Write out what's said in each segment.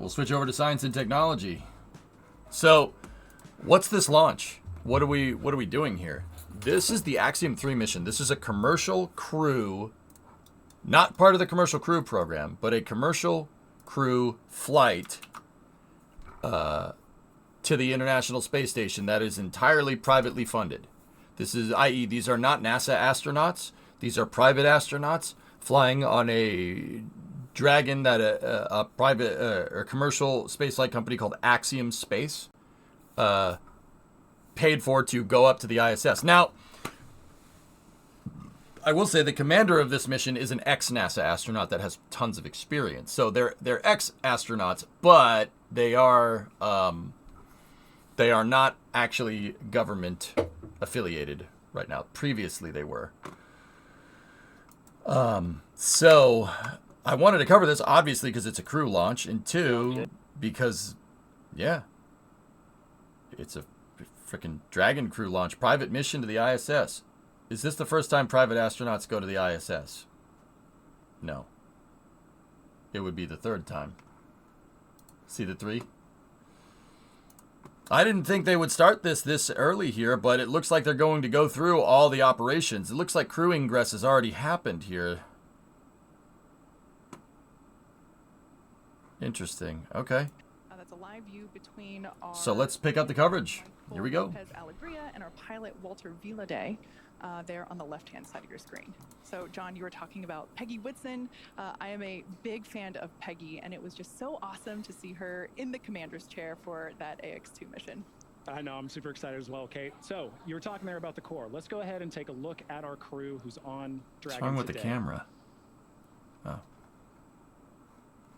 we'll switch over to science and technology. So, what's this launch? What are we doing here? This is the Axiom-3 mission. This is a commercial crew, not part of the commercial crew program, but a commercial crew flight to the International Space Station that is entirely privately funded. This is, i.e., these are not NASA astronauts. These are private astronauts flying on a Dragon that a private or commercial spaceflight company called Axiom Space paid for to go up to the ISS. Now, I will say the commander of this mission is an ex-NASA astronaut that has tons of experience. So they're ex-astronauts, but they are not actually government affiliated right now. Previously they were. So I wanted to cover this, obviously, because it's a crew launch, and two, because, yeah, it's a freaking Dragon crew launch, private mission to the ISS. Is this the first time private astronauts go to the ISS? No. It would be the third time. See the three? I didn't think they would start this early here, but it looks like they're going to go through all the operations. It looks like crew ingress has already happened here. Interesting. Okay. That's a live view between our... So let's pick up the coverage. Here we go. Lopez Alegria and our pilot Walter Villaday. There on the left-hand side of your screen. So, John, you were talking about Peggy Whitson. I am a big fan of Peggy, and it was just so awesome to see her in the commander's chair for that AX-2 mission. I know, I'm super excited as well, Kate. So, you were talking there about the core. Let's go ahead and take a look at our crew who's on Dragon. What's wrong with today. the camera? Oh.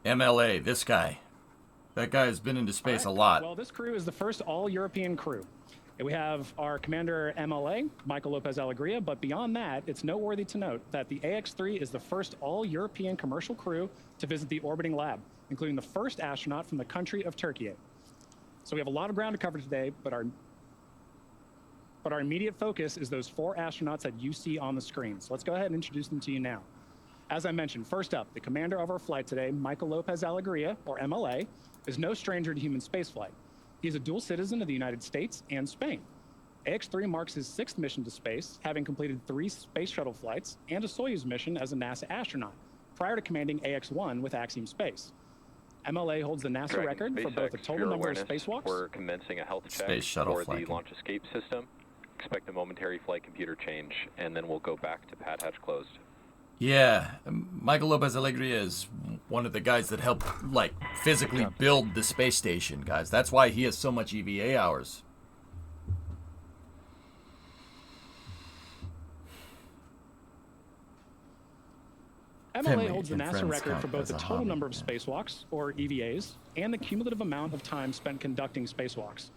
MLA, this guy. That guy has been into space a lot. Well, this crew is the first all-European crew. We have our commander MLA, Michael Lopez Alegria, but beyond that, it's noteworthy to note that the AX-3 is the first all-European commercial crew to visit the orbiting lab, including the first astronaut from the country of Turkey. So we have a lot of ground to cover today, but our immediate focus is those 4 astronauts that you see on the screen. So let's go ahead and introduce them to you now. As I mentioned, first up, the commander of our flight today, Michael Lopez Alegria, or MLA, is no stranger to human spaceflight. He is a dual citizen of the United States and Spain. AX-3 marks his 6th mission to space, having completed 3 space shuttle flights and a Soyuz mission as a NASA astronaut, prior to commanding AX-1 with Axiom Space. MLA holds the NASA record for both the total number of spacewalks. We're commencing a health check for the launch escape system. Expect a momentary flight computer change, and then we'll go back to pad hatch closed. Yeah, Michael Lopez Alegria is one of the guys that helped, like, physically build the space station, guys. That's why he has so much EVA hours. MLA holds the NASA record for both the total number of spacewalks, or EVAs, and the cumulative amount of time spent conducting spacewalks.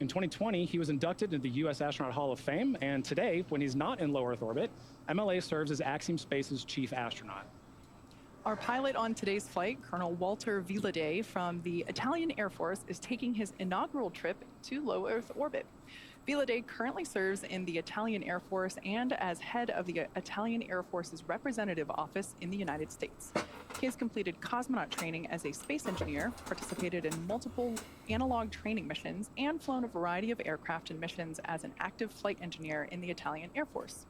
In 2020, he was inducted into the U.S. Astronaut Hall of Fame, and today, when he's not in low Earth orbit, MLA serves as Axiom Space's chief astronaut. Our pilot on today's flight, Colonel Walter Villaday from the Italian Air Force, is taking his inaugural trip to low Earth orbit. Villaday currently serves in the Italian Air Force and as head of the Italian Air Force's representative office in the United States. He has completed cosmonaut training as a space engineer, participated in multiple analog training missions, and flown a variety of aircraft and missions as an active flight engineer in the Italian Air Force.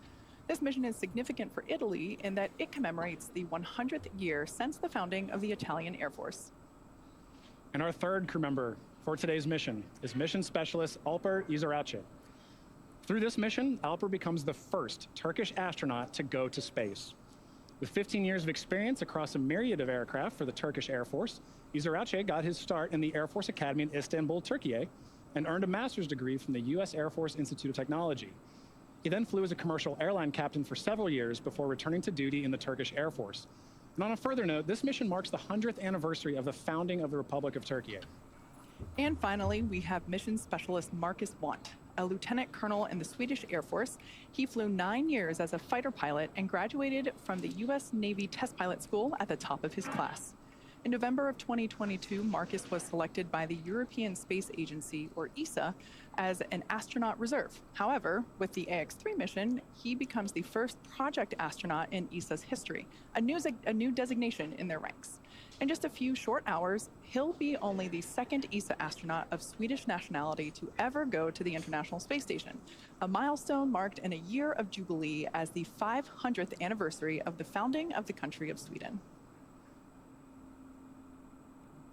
This mission is significant for Italy in that it commemorates the 100th year since the founding of the Italian Air Force. And our third crew member for today's mission is Mission Specialist Alper Izirace. Through this mission, Alper becomes the first Turkish astronaut to go to space. With 15 years of experience across a myriad of aircraft for the Turkish Air Force, Izirace got his start in the Air Force Academy in Istanbul, Turkey, and earned a master's degree from the U.S. Air Force Institute of Technology. He then flew as a commercial airline captain for several years before returning to duty in the Turkish Air Force. And on a further note, this mission marks the 100th anniversary of the founding of the Republic of Turkey. And finally, we have mission specialist Marcus Want, a lieutenant colonel in the Swedish Air Force. He flew 9 years as a fighter pilot and graduated from the U.S. Navy Test Pilot School at the top of his class. In November of 2022, Marcus was selected by the European Space Agency, or ESA, as an astronaut reserve. However, with the AX-3 mission, he becomes the first project astronaut in ESA's history, a new designation in their ranks. In just a few short hours, he'll be only the second ESA astronaut of Swedish nationality to ever go to the International Space Station, a milestone marked in a year of jubilee as the 500th anniversary of the founding of the country of Sweden.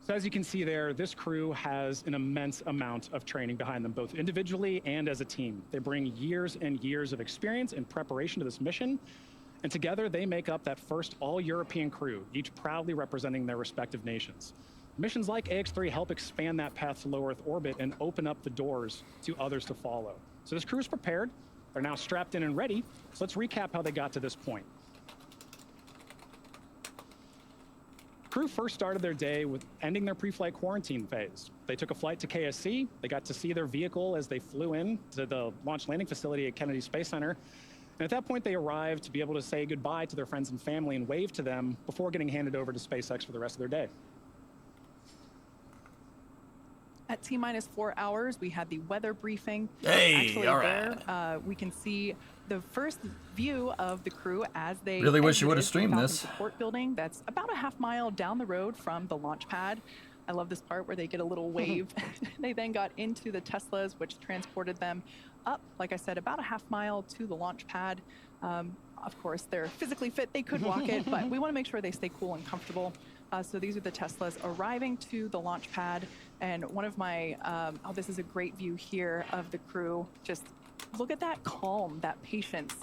So as you can see there, this crew has an immense amount of training behind them, both individually and as a team. They bring years and years of experience and preparation to this mission, and together they make up that first all-European crew, each proudly representing their respective nations. Missions like AX-3 help expand that path to low Earth orbit and open up the doors to others to follow. So this crew is prepared, they're now strapped in and ready, so let's recap how they got to this point. Crew first started their day with ending their pre-flight quarantine phase. They took a flight to KSC, they got to see their vehicle as they flew in to the launch landing facility at Kennedy Space Center, and at that point they arrived to be able to say goodbye to their friends and family and wave to them before getting handed over to SpaceX for the rest of their day. At T-minus 4 hours, we had the weather briefing. Hey, Actually, all right. there, we can see the first view of the crew as they Really wish you would have exited streamed the this. Falcon Support building. That's about a half-mile down the road from the launch pad. I love this part where they get a little wave. They then got into the Teslas, which transported them up, like I said, about a half-mile to the launch pad. Of course, they're physically fit. They could walk it, but we want to make sure they stay cool and comfortable. So these are the Teslas arriving to the launch pad. And one of my, oh, this is a great view here of the crew. Just look at that calm, that patience.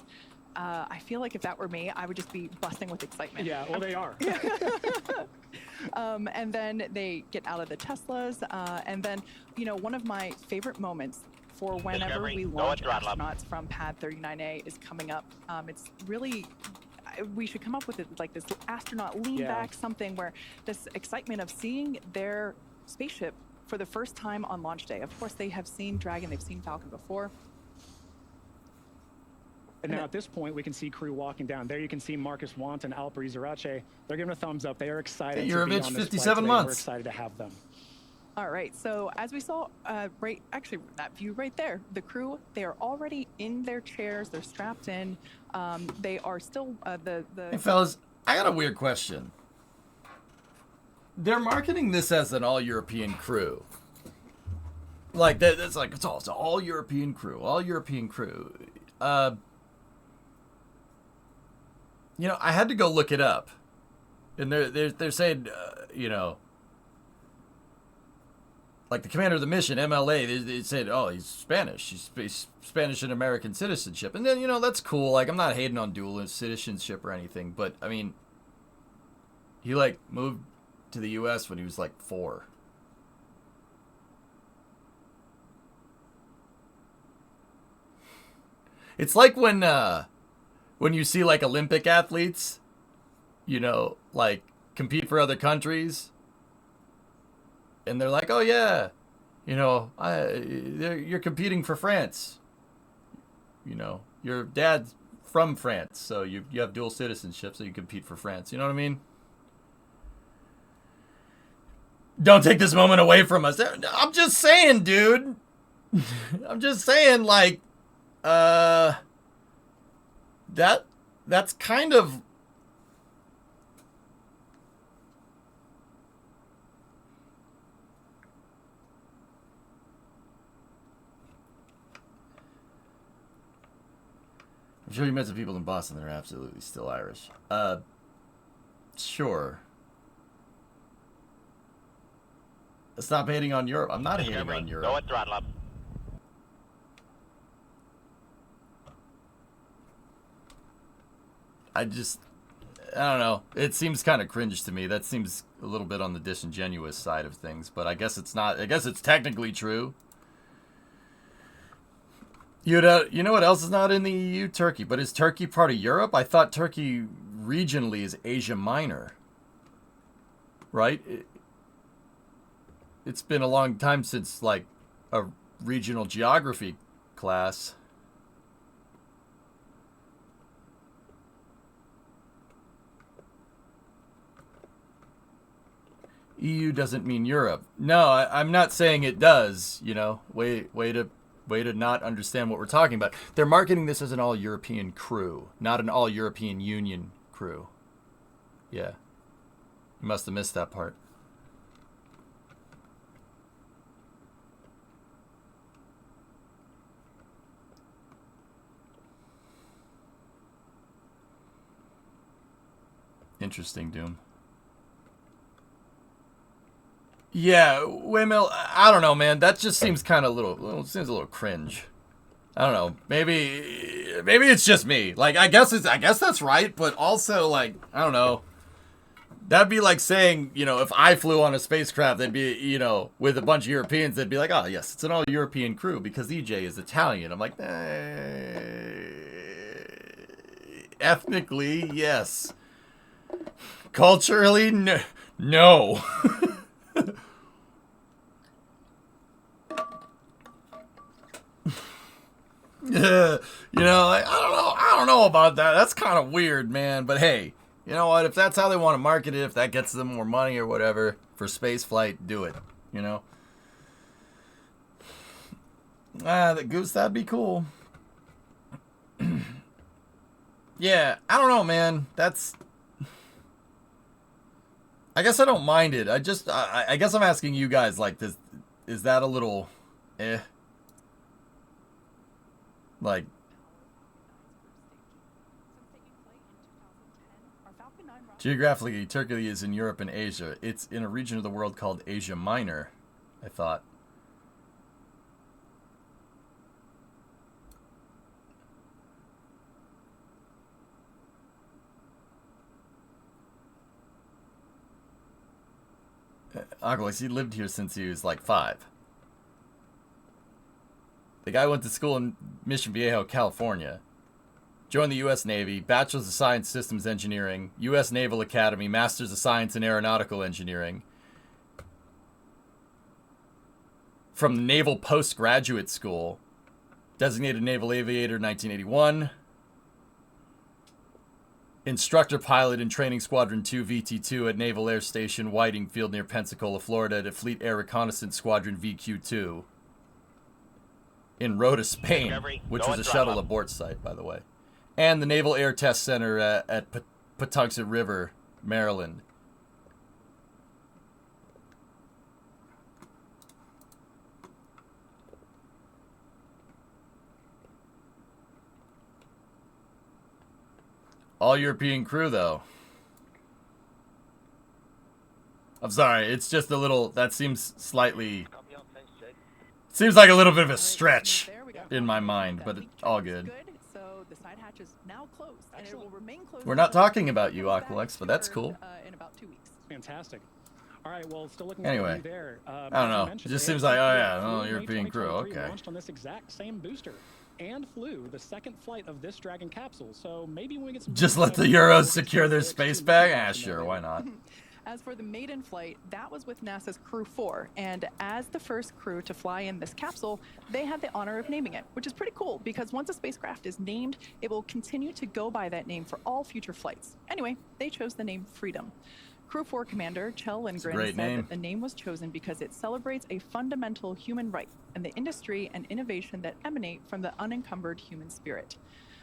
I feel like if that were me, I would just be busting with excitement. Yeah, well, they are. And then they get out of the Teslas. And then, you know, one of my favorite moments for whenever we launch astronauts from Pad 39A is coming up. It's really, we should come up with it like this astronaut lean back, something where this excitement of seeing their spaceship for the first time on launch day. Of course, they have seen Dragon, they've seen Falcon before. And now at this point, we can see crew walking down. There you can see Marcus Want and Alper Izarache. They're giving a thumbs up. They are excited to be on this 57 flight today. months. We're excited to have them. All right, so as we saw, actually that view right there, the crew, they are already in their chairs, they're strapped in, they are still, Hey fellas, I got a weird question. They're marketing this as an all-European crew. Like, it's like, it's all European crew, all European crew. You know, I had to go look it up. And they're saying, you know, like the commander of the mission, MLA, they said, oh, he's Spanish. He's Spanish and American citizenship. And then, you know, that's cool. Like, I'm not hating on dual citizenship or anything. But, I mean, he, like, moved to the U.S. when he was, like, 4. It's like when you see, like, Olympic athletes, you know, like, compete for other countries. And they're like, oh, yeah, you know, you're competing for France. You know, your dad's from France, so you have dual citizenship, so you compete for France. You know what I mean? Don't take this moment away from us. I'm just saying, dude. I'm just saying, like, that's kind of... I'm sure you met some people in Boston that are absolutely still Irish. Sure. Stop hating on Europe. I'm not hating on Europe. Go at throttle up. I don't know. It seems kind of cringe to me. That seems a little bit on the disingenuous side of things, but I guess it's not. I guess it's technically true. You know what else is not in the EU? Turkey. But is Turkey part of Europe? I thought Turkey regionally is Asia Minor. Right? It's been a long time since, like, a regional geography class. EU doesn't mean Europe. No, I'm not saying it does, you know. Way to not understand what we're talking about. They're marketing this as an all-European crew, not an all-European Union crew. Yeah. You must have missed that part. Interesting, Doom. Yeah, Waymill, I don't know, man. That just seems kind of seems a little cringe. I don't know. Maybe it's just me. Like, I guess that's right, but also, like, I don't know. That'd be like saying, you know, if I flew on a spacecraft, they'd be, you know, with a bunch of Europeans, they'd be like, oh, yes, it's an all-European crew because EJ is Italian. I'm like, ethnically, yes. Culturally, no. Yeah, you know, like, I don't know about that. That's kind of weird, man. But hey, you know what? If that's how they want to market it, if that gets them more money or whatever for space flight, do it. You know. That Goose, that'd be cool. Yeah, I don't know, man. I guess I don't mind it. I guess I'm asking you guys, like, is that a little, Like, geographically, Turkey is in Europe and Asia. It's in a region of the world called Asia Minor, I thought. Aqualex, he lived here since he was like 5. The guy went to school in Mission Viejo, California. Joined the U.S. Navy, Bachelor's of Science Systems Engineering, U.S. Naval Academy, Master's of Science in Aeronautical Engineering. From the Naval Postgraduate School. Designated Naval Aviator 1981. Instructor pilot in Training Squadron 2 VT2 at Naval Air Station Whiting Field near Pensacola, Florida at Fleet Air Reconnaissance Squadron VQ2. In Rota, Spain, which was a shuttle abort site, by the way. And the Naval Air Test Center at Patuxent River, Maryland. All European crew, though. I'm sorry, it's just a little, that seems slightly, seems like a little bit of a stretch in my mind, but it's all good. So the side hatch is now closed, and it will remain closed. We're not talking about you, Aqualex, but that's cool. In about 2 weeks. Fantastic. All right, well, still looking anyway, there. I don't know. It just seems like, oh yeah, oh, European crew, okay. Launched on this exact same booster and flew the second flight of this Dragon capsule. So maybe when we get some, just let the Euros secure their space bag. Ah, sure, why not? As for the maiden flight, that was with NASA's Crew 4, and as the first crew to fly in this capsule, they had the honor of naming it, which is pretty cool because once a spacecraft is named, it will continue to go by that name for all future flights. Anyway, they chose the name Freedom. Crew 4 Commander Kjell Lindgren said that the name was chosen because it celebrates a fundamental human right and the industry and innovation that emanate from the unencumbered human spirit.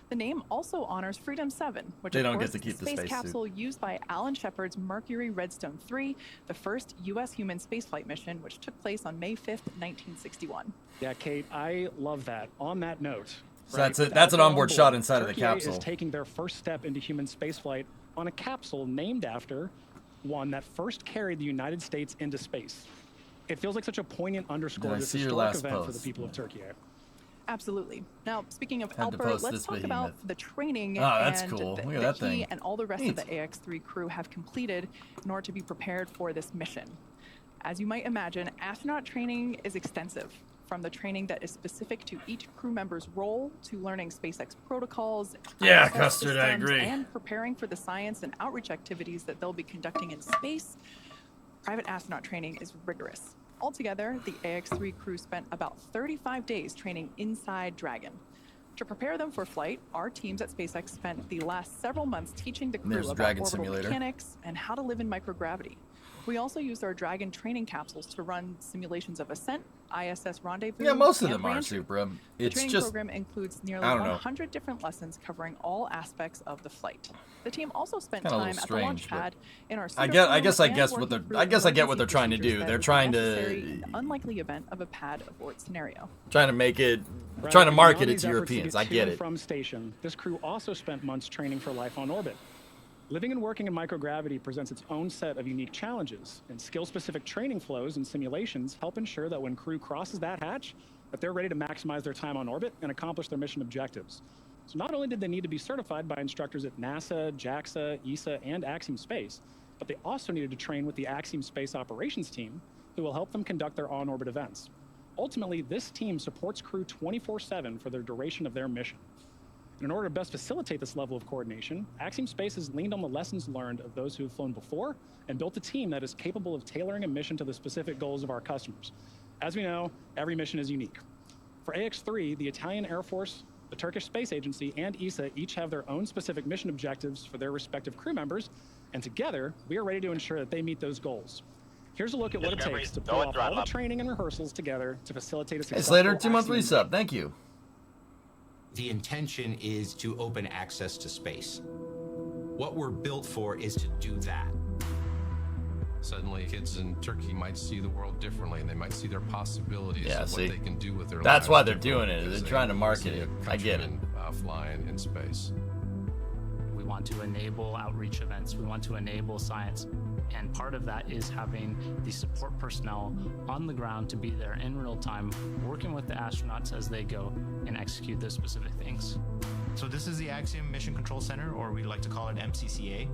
The name also honors Freedom 7, which is the space capsule used by Alan Shepard's Mercury Redstone 3, the first U.S. human spaceflight mission, which took place on May 5th, 1961. Yeah, Kate, I love that. On that note, so that's an onboard shot inside of the capsule. Turkey is taking their first step into human spaceflight on a capsule named after one that first carried the United States into space. It feels like such a poignant underscore of this historic event for the people of Turkey. Absolutely. Now, speaking of Alper, let's talk about the training that he and all the rest of the AX-3 crew have completed in order to be prepared for this mission. As you might imagine, astronaut training is extensive, from the training that is specific to each crew member's role to learning SpaceX protocols, Custard, I agree, and preparing for the science and outreach activities that they'll be conducting in space. Private astronaut training is rigorous. Altogether, the AX-3 crew spent about 35 days training inside Dragon. To prepare them for flight, our teams at SpaceX spent the last several months teaching the crew about orbital mechanics and how to live in microgravity. We also used our Dragon training capsules to run simulations of ascent, ISS rendezvous. Yeah, most of and them are, reentry. Supra. The It's training just, program includes nearly I don't know. 100 different lessons covering all aspects of the flight. The team also spent Kinda a time little at the launch strange, but pad in our I pseudo guess room and what they're working through I guess I get what emergency they're trying to procedures do. that They're would be trying necessary to in the unlikely event of a pad abort scenario. trying to make it Right, trying to and market beyond it these to efforts Europeans. get I to get and it. From station, this crew also spent months training for life on orbit. Living and working in microgravity presents its own set of unique challenges, and skill-specific training flows and simulations help ensure that when crew crosses that hatch, that they're ready to maximize their time on orbit and accomplish their mission objectives. So not only did they need to be certified by instructors at NASA, JAXA, ESA, and Axiom Space, but they also needed to train with the Axiom Space operations team, who will help them conduct their on-orbit events. Ultimately, this team supports crew 24/7 for the duration of their mission. And in order to best facilitate this level of coordination, Axiom Space has leaned on the lessons learned of those who have flown before and built a team that is capable of tailoring a mission to the specific goals of our customers. As we know, every mission is unique. For AX-3, the Italian Air Force, the Turkish Space Agency, and ESA each have their own specific mission objectives for their respective crew members, and together, we are ready to ensure that they meet those goals. Here's a look at what it takes to pull off all the training and rehearsals together to facilitate a Hey successful Slater, 2-month Axiom resub. Thank you. The intention is to open access to space. What we're built for is to do that. Suddenly, kids in Turkey might see the world differently, and they might see their possibilities Yeah, of see? what they can do with their lives. That's why they're differently doing it. because They're trying to market see it. a I get it. countryman, flying in space. We want to enable outreach events. We want to enable science. And part of that is having the support personnel on the ground to be there in real time, working with the astronauts as they go and execute those specific things. So this is the Axiom Mission Control Center, or we like to call it MCCA.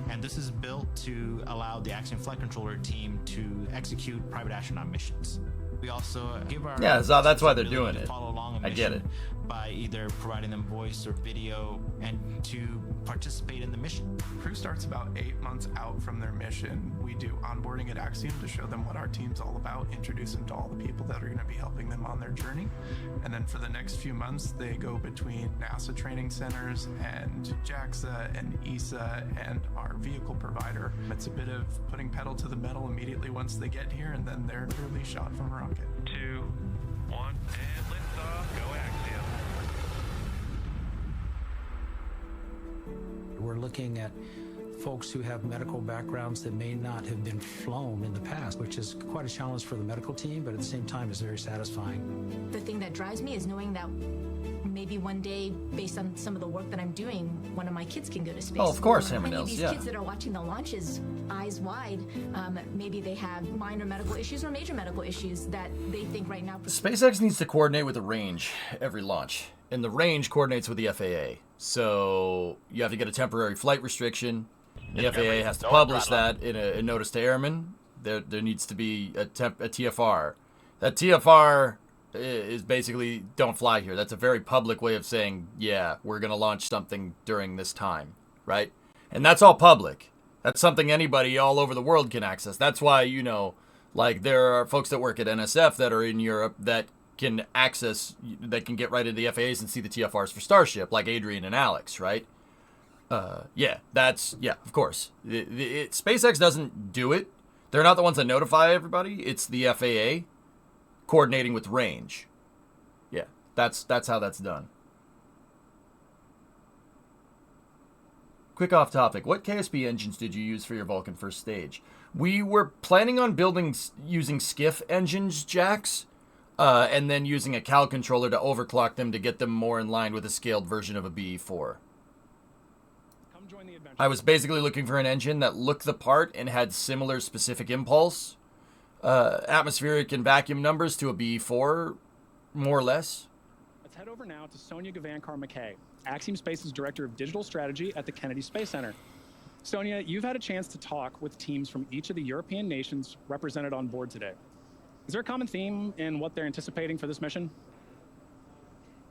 And this is built to allow the Axiom Flight Controller team to execute private astronaut missions. We also give our Yeah, so that's why they're ability doing to it. follow along a I get mission it. by either providing them voice or video and to participate in the mission. Crew starts about 8 months out from their mission. We do onboarding at Axiom to show them what our team's all about, introduce them to all the people that are going to be helping them on their journey. And then for the next few months, they go between NASA training centers and JAXA and ESA and our vehicle provider. It's a bit of putting pedal to the metal immediately once they get here, and then they're literally shot from a rocket. 2, 1, and liftoff. Go Axiom. We're looking at folks who have medical backgrounds that may not have been flown in the past, which is quite a challenge for the medical team, but at the same time is very satisfying. The thing that drives me is knowing that maybe one day, based on some of the work that I'm doing, one of my kids can go to space. Oh, of course, Many Hammer of these Nails, kids that are watching the launches, eyes wide, maybe they have minor medical issues or major medical issues that they think right now. SpaceX needs to coordinate with the range every launch, and the range coordinates with the FAA. So you have to get a temporary flight restriction. The FAA has to publish that in a notice to airmen. There needs to be a TFR. That TFR is basically don't fly here. That's a very public way of saying, yeah, we're going to launch something during this time, right? And that's all public. That's something anybody all over the world can access. That's why, you know, like there are folks that work at NSF that are in Europe that can access, that can get right into the FAAs and see the TFRs for Starship, like Adrian and Alex, right? Yeah, of course. SpaceX doesn't do it. They're not the ones that notify everybody. It's the FAA coordinating with range. Yeah, that's how that's done. Quick off topic. What KSP engines did you use for your Vulcan first stage? We were planning on using Skiff engines, Jax, and then using a Cal controller to overclock them to get them more in line with a scaled version of a BE-4. I was basically looking for an engine that looked the part and had similar specific impulse, atmospheric and vacuum numbers to a BE-4, more or less. Let's head over now to Sonia Gavankar-McKay, Axiom Space's Director of Digital Strategy at the Kennedy Space Center. Sonia, you've had a chance to talk with teams from each of the European nations represented on board today. Is there a common theme in what they're anticipating for this mission?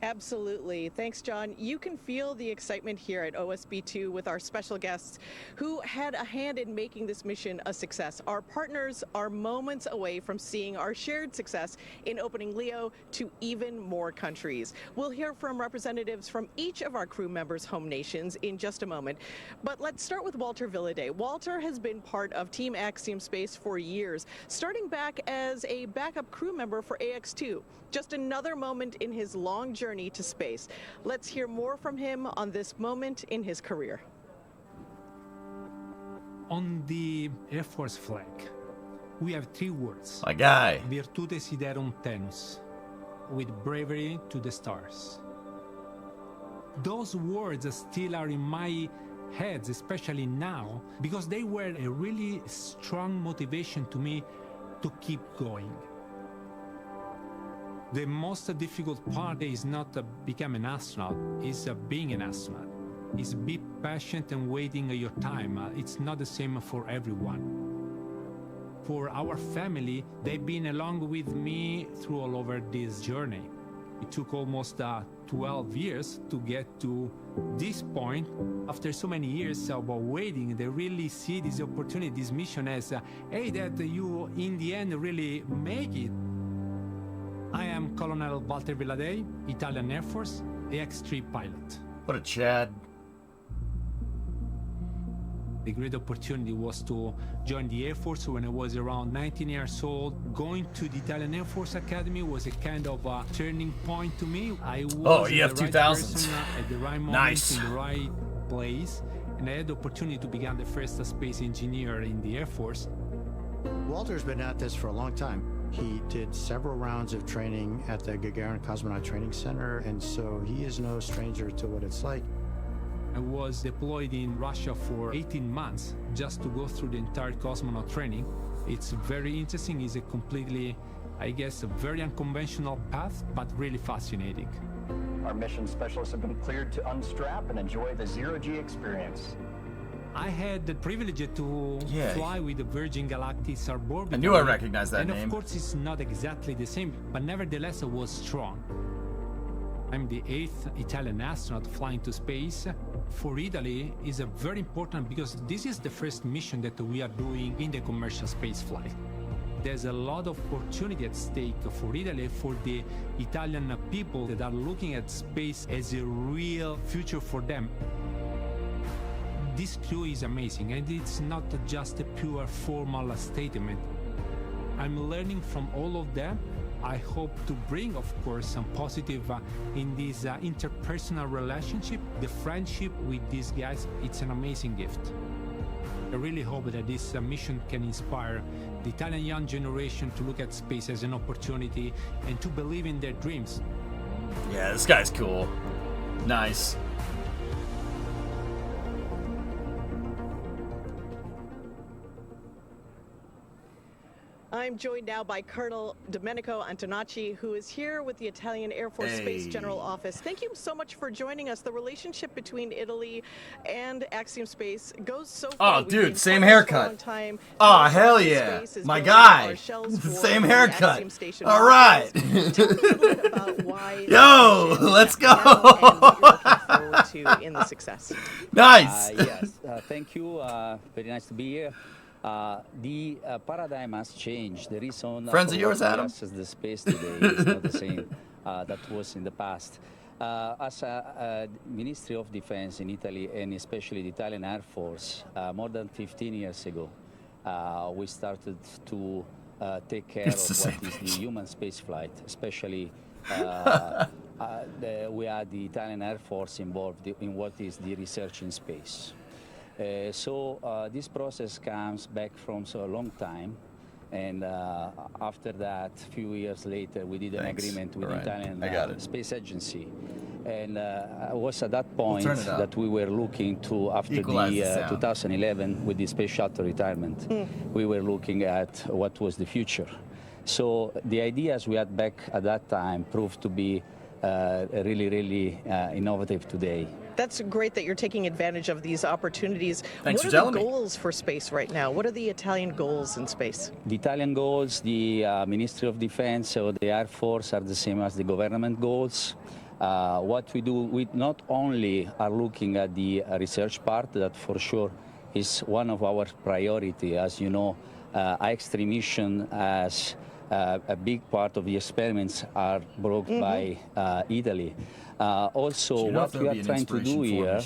Absolutely. Thanks, John. You can feel the excitement here at OSB2 with our special guests who had a hand in making this mission a success. Our partners are moments away from seeing our shared success in opening LEO to even more countries. We'll hear from representatives from each of our crew members' home nations in just a moment. But let's start with Walter Villaday. Walter has been part of Team Axiom Space for years, starting back as a backup crew member for AX2. Just another moment in his long journey to space. Let's hear more from him on this moment in his career. On the Air Force flag, we have 3 words. My guy. Virtute siderum tenus, with bravery to the stars. Those words still are in my head, especially now, because they were a really strong motivation to me to keep going. The most difficult part is not become an astronaut, is being an astronaut. Is be patient and waiting your time. It's not the same for everyone. For our family, they've been along with me through all over this journey. It took almost 12 years to get to this point. After so many years of waiting, they really see this opportunity, this mission as, hey, that you in the end really make it. I am Colonel Walter Villaday, Italian Air Force, AX-3 pilot. What a Chad. The great opportunity was to join the Air Force when I was around 19 years old. Going to the Italian Air Force Academy was a kind of a turning point to me. I was the right 2000s. person at the right moment, Nice. in the right place, and I had the opportunity to become the first space engineer in the Air Force. Walter's been at this for a long time. He did several rounds of training at the Gagarin Cosmonaut Training Center, and so he is no stranger to what it's like. I was deployed in Russia for 18 months just to go through the entire cosmonaut training. It's very interesting. It's a completely, I guess, a very unconventional path, but really fascinating. Our mission specialists have been cleared to unstrap and enjoy the zero-G experience. I had the privilege to fly with the Virgin Galactic suborbital. I knew I recognized that and name. Of course, it's not exactly the same, but nevertheless, it was strong. I'm the 8th Italian astronaut flying to space. For Italy, is a very important because this is the first mission that we are doing in the commercial space flight. There's a lot of opportunity at stake for Italy, for the Italian people that are looking at space as a real future for them. This crew is amazing, and it's not just a pure formal statement. I'm learning from all of them. I hope to bring, of course, some positive in this interpersonal relationship. The friendship with these guys, it's an amazing gift. I really hope that this mission can inspire the Italian young generation to look at space as an opportunity and to believe in their dreams. Yeah, this guy's cool. Nice. I'm joined now by Colonel Domenico Antonacci, who is here with the Italian Air Force Space General Office. Thank you so much for joining us. The relationship between Italy and Axiom Space goes so far. Oh, dude, same haircut. Oh, hell yeah. My guy. Same haircut. All right. Yo, let's go. In the success. Nice. Yes, thank you. Very nice to be here. The paradigm has changed. The reason friends of yours, Adam, the space today is not the same that was in the past. As a Ministry of Defense in Italy, and especially the Italian Air Force, more than 15 years ago, we started to take care of what is the human space flight, especially we had the Italian Air Force involved in what is the research in space. So this process comes back from so a long time, and after that, a few years later, we did an agreement with the Italian Space Agency, and it was at that point that we were looking to, after the 2011 with the space shuttle retirement, we were looking at what was the future. So the ideas we had back at that time proved to be really innovative today. That's great that you're taking advantage of these opportunities. Thanks what for are telling the me. goals for space right now? What are the Italian goals in space? The Italian goals, the Ministry of Defense or the Air Force are the same as the government goals. what we do, we not only are looking at the research part, that for sure is one of our priority. As you know, Axiom-3 mission as a big part of the experiments are brought by Italy. Also, what we are trying to do here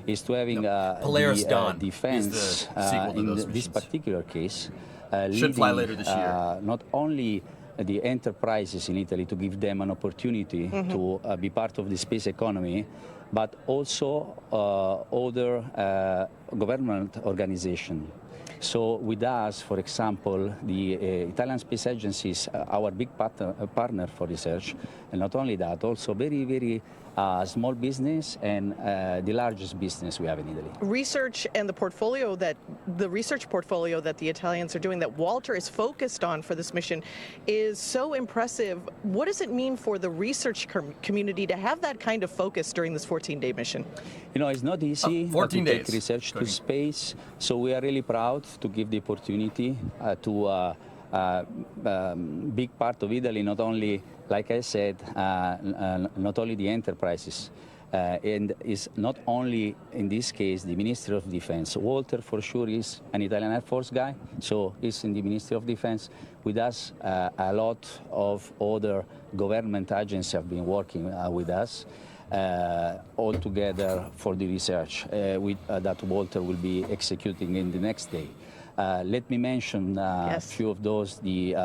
is to having the defense in this particular case should fly later this year. Not only the enterprises in Italy to give them an opportunity to be part of the space economy, but also other government organizations. So with us, for example, the Italian Space Agency is our big partner for research, and not only that, also very, very small business and the largest business we have in Italy. Research and the research portfolio that the Italians are doing, that Walter is focused on for this mission, is so impressive. What does it mean for the research community to have that kind of focus during this 14-day mission? You know, it's not easy to take research to space, so we are really proud to give the opportunity to big part of Italy, not only, like I said, not only the enterprises, and is not only, in this case, the Ministry of Defense. Walter, for sure, is an Italian Air Force guy, so he's in the Ministry of Defense. With us, a lot of other government agencies have been working with us, all together for the research that Walter will be executing in the next day. Let me mention a few of those, the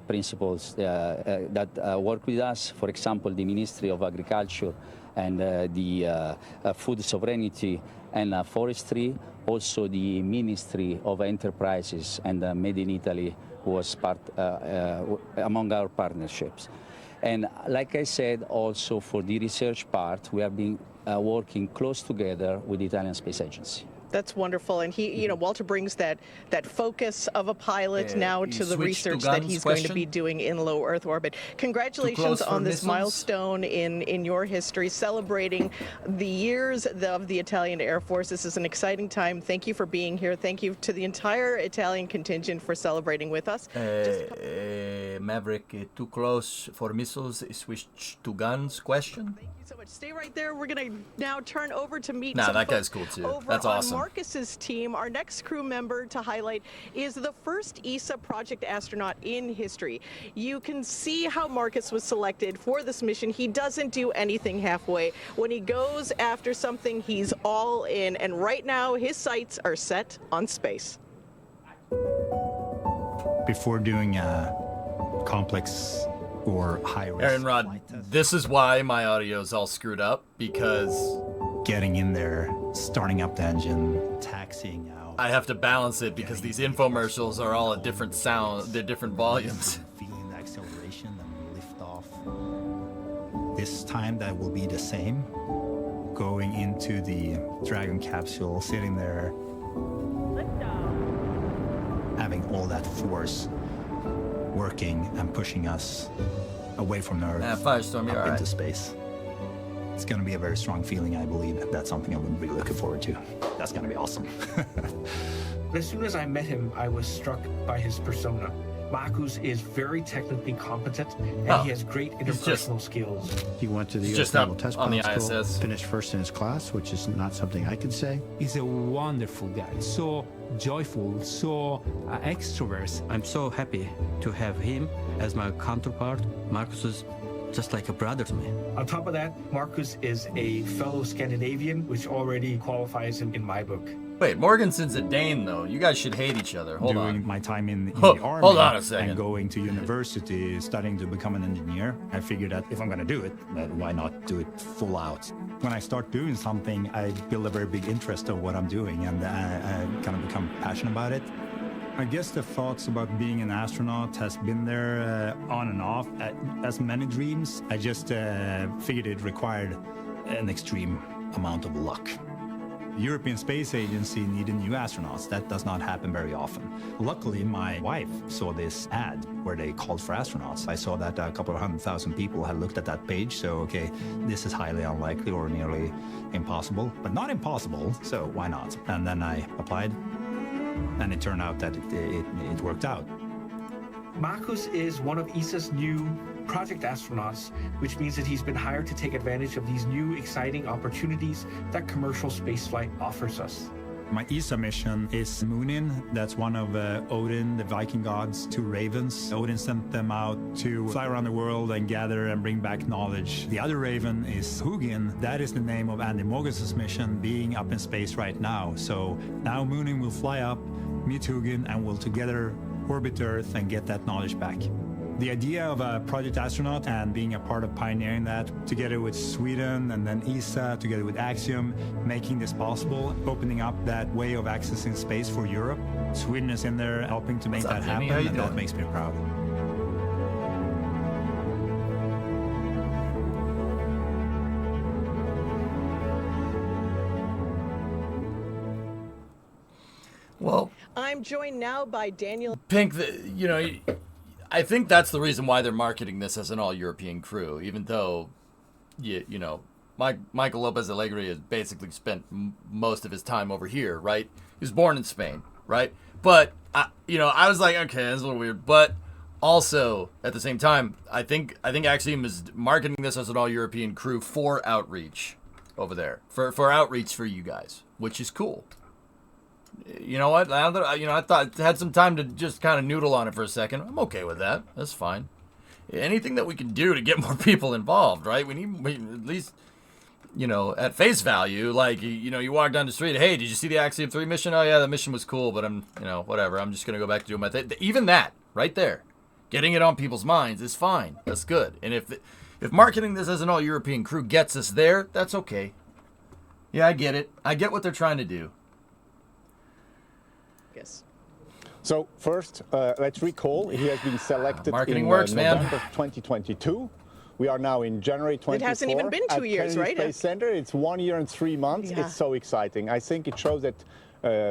principles that work with us. For example, the Ministry of Agriculture and the Food Sovereignty and Forestry. Also the Ministry of Enterprises and Made in Italy was part among our partnerships. And like I said, also for the research part, we have been working close together with the Italian Space Agency. That's wonderful, and he, Walter brings that focus of a pilot now to the research that he's going to be doing in low Earth orbit. Congratulations on this milestone in your history, celebrating the years of the Italian Air Force. This is an exciting time. Thank you for being here. Thank you to the entire Italian contingent for celebrating with us. Maverick, too close for missiles, switch to guns question? Thank you so much. Stay right there. We're going to now turn over to meet some that guy's cool too. That's awesome. Marcus's team. Our next crew member to highlight is the first ESA project astronaut in history. You can see how Marcus was selected for this mission. He doesn't do anything halfway. When he goes after something, he's all in. And right now, his sights are set on space. Before doing a complex or high-risk Aaron Rod, this is why my audio is all screwed up, because getting in there, starting up the engine, taxiing out. I have to balance it because these infomercials are all a different sound, they're different volumes. Feeling the acceleration and lift off. This time that will be the same. Going into the Dragon capsule, sitting there, having all that force working and pushing us away from Earth Firestorm, up into space. It's going to be a very strong feeling, I believe. That's something I'm really looking forward to. That's going to be awesome. As soon as I met him, I was struck by his persona. Marcus is very technically competent, and he has great interpersonal skills. He went to the U.S. Naval Test Pilot School, finished first in his class, which is not something I could say. He's a wonderful guy, so joyful, so extrovert. I'm so happy to have him as my counterpart. Marcus is just like a brother to me. On top of that, Marcus is a fellow Scandinavian, which already qualifies him in my book. Wait, Morganson's a Dane, though. You guys should hate each other. Hold on. Doing my time in the Army. Hold on a second. And going to university, studying to become an engineer. I figured that if I'm going to do it, why not do it full out? When I start doing something, I build a very big interest of what I'm doing, and I kind of become passionate about it. I guess the thoughts about being an astronaut has been there on and off. As many dreams, I just figured it required an extreme amount of luck. The European Space Agency needed new astronauts. That does not happen very often. Luckily, my wife saw this ad where they called for astronauts. I saw that a couple of 100,000 people had looked at that page, so okay, this is highly unlikely or nearly impossible, but not impossible, so why not? And then I applied, and it turned out that it worked out. Marcus is one of ESA's new project astronauts, which means that he's been hired to take advantage of these new exciting opportunities that commercial spaceflight offers us. My ESA mission is Moonin. That's one of Odin, the Viking god's two ravens. Odin sent them out to fly around the world and gather and bring back knowledge. The other raven is Hugin. That is the name of Andy Mogus's mission, being up in space right now. So now Moonin will fly up, meet Hugin, and will together orbit Earth and get that knowledge back. The idea of a project astronaut and being a part of pioneering that together with Sweden and then ESA together with Axiom, making this possible, opening up that way of accessing space for Europe. Sweden is in there helping to make that happen, and that makes me proud. Well, I'm joined now by Daniel Pink. I think that's the reason why they're marketing this as an all-European crew, even though, Michael Lopez Alegre has basically spent most of his time over here, right? He was born in Spain, right? But, I was like, okay, that's a little weird. But also, at the same time, I think Axiom is marketing this as an all-European crew for outreach over there, for outreach for you guys, which is cool. You know what? Now that I thought I had some time to just kind of noodle on it for a second. I'm okay with that. That's fine. Anything that we can do to get more people involved, right? We at least, at face value, like, you walk down the street. Hey, did you see the Axiom-3 mission? Oh yeah, the mission was cool, but I'm, whatever. I'm just gonna go back to doing my thing. Even that, right there, getting it on people's minds is fine. That's good. And if marketing this as an all-European crew gets us there, that's okay. Yeah, I get it. I get what they're trying to do. Yes. So first, let's recall he has been selected marketing in works, November 2022. We are now in January 2024. It hasn't even been 2 years, right? Space Center. It's 1 year and 3 months. Yeah. It's so exciting. I think it shows that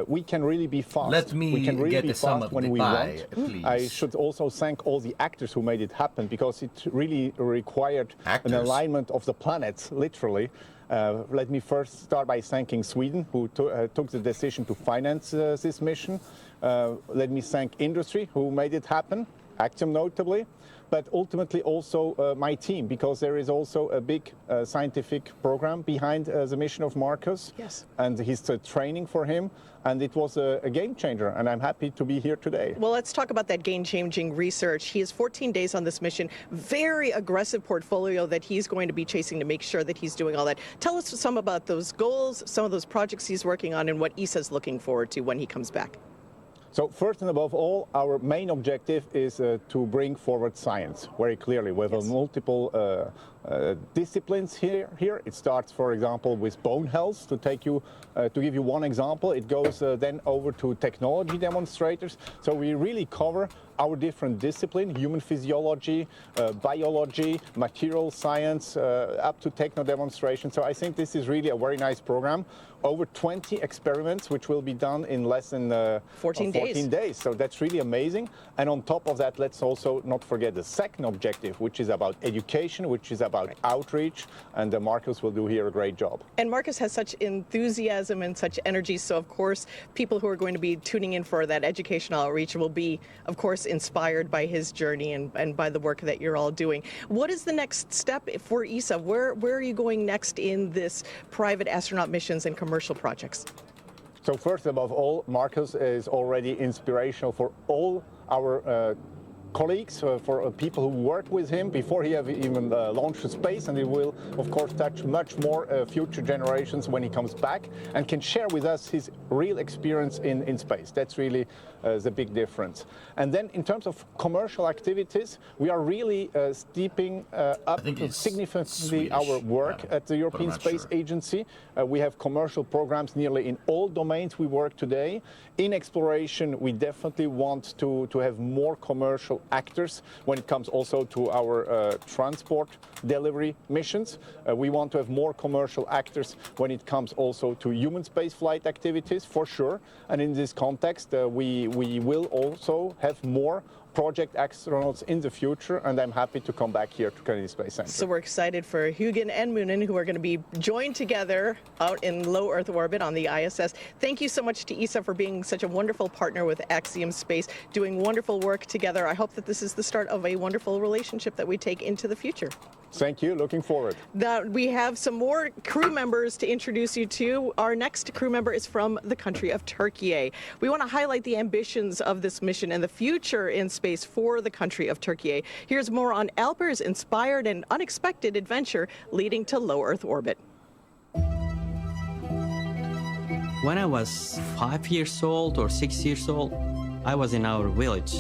we can really be fast. Let me we can really get be the sum fast of when the we pie, want. please. I should also thank all the actors who made it happen, because it really required an alignment of the planets, literally. Let me first start by thanking Sweden, who took the decision to finance this mission. Let me thank industry, who made it happen, Axiom notably, but ultimately also my team, because there is also a big scientific program behind the mission of Marcus. Yes. And his training for him. And it was a game changer, and I'm happy to be here today. Well, let's talk about that game-changing research. He has 14 days on this mission, very aggressive portfolio that he's going to be chasing to make sure that he's doing all that. Tell us some about those goals, some of those projects he's working on, and what ESA's looking forward to when he comes back. So first and above all, our main objective is to bring forward science very clearly. We have multiple disciplines here. It starts, for example, with bone health. To give you one example, it goes then over to technology demonstrators. So we really cover our different disciplines: human physiology, biology, material science, up to techno demonstration. So I think this is really a very nice program. Over 20 experiments, which will be done in less than 14 days. So that's really amazing. And on top of that, let's also not forget the second objective, which is about education, which is about outreach. And Marcus will do here a great job. And Marcus has such enthusiasm and such energy. So, of course, people who are going to be tuning in for that educational outreach will be, of course, inspired by his journey and by the work that you're all doing. What is the next step for ESA? Where are you going next in this private astronaut missions and commercial projects? So first above all, Marcus is already inspirational for all our colleagues, for people who work with him before he have even launched to space, and he will of course touch much more future generations when he comes back and can share with us his real experience in space. That's really the big difference. And then in terms of commercial activities, we are really stepping up significantly our work at the European Space Agency. We have commercial programs nearly in all domains we work today. In exploration, we definitely want to have more commercial actors when it comes also to our transport delivery missions. We want to have more commercial actors when it comes also to human spaceflight activities, for sure. And in this context, we will also have more project astronauts in the future, and I'm happy to come back here to Kennedy Space Center. So we're excited for Hugin and Moonen, who are going to be joined together out in low Earth orbit on the ISS. Thank you so much to ESA for being such a wonderful partner with Axiom Space, doing wonderful work together. I hope that this is the start of a wonderful relationship that we take into the future. Thank you. Looking forward. Now, we have some more crew members to introduce you to. Our next crew member is from the country of Turkey. We want to highlight the ambitions of this mission and the future in space for the country of Turkey. Here's more on Alper's inspired and unexpected adventure leading to low Earth orbit. When I was 5 years old or 6 years old, I was in our village.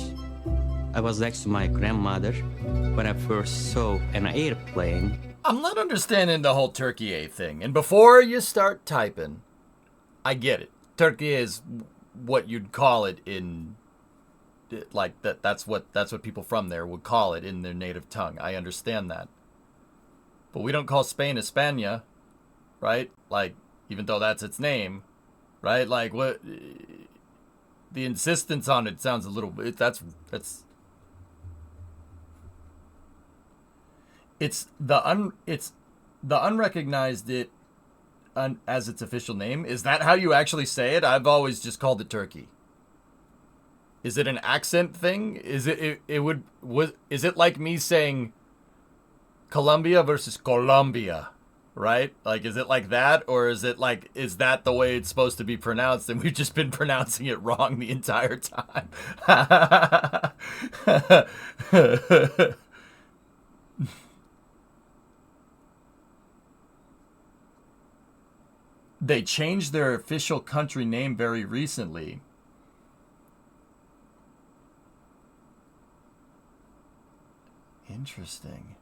I was next to my grandmother when I first saw an airplane. I'm not understanding the whole Turkey thing. And before you start typing, I get it. Turkey is what you'd call it in, like, that's what people from there would call it in their native tongue. I understand that. But we don't call Spain España, right? Like, even though that's its name, right? Like, what, the insistence on it sounds a little bit, it's the unrecognized it as its official name. Is that how you actually say it? I've always just called it Turkey. Is it an accent thing? Is is it like me saying Colombia versus Colombia, right? Like, is it like that, or is it like, is that the way it's supposed to be pronounced and we've just been pronouncing it wrong the entire time? They changed their official country name very recently. Interesting.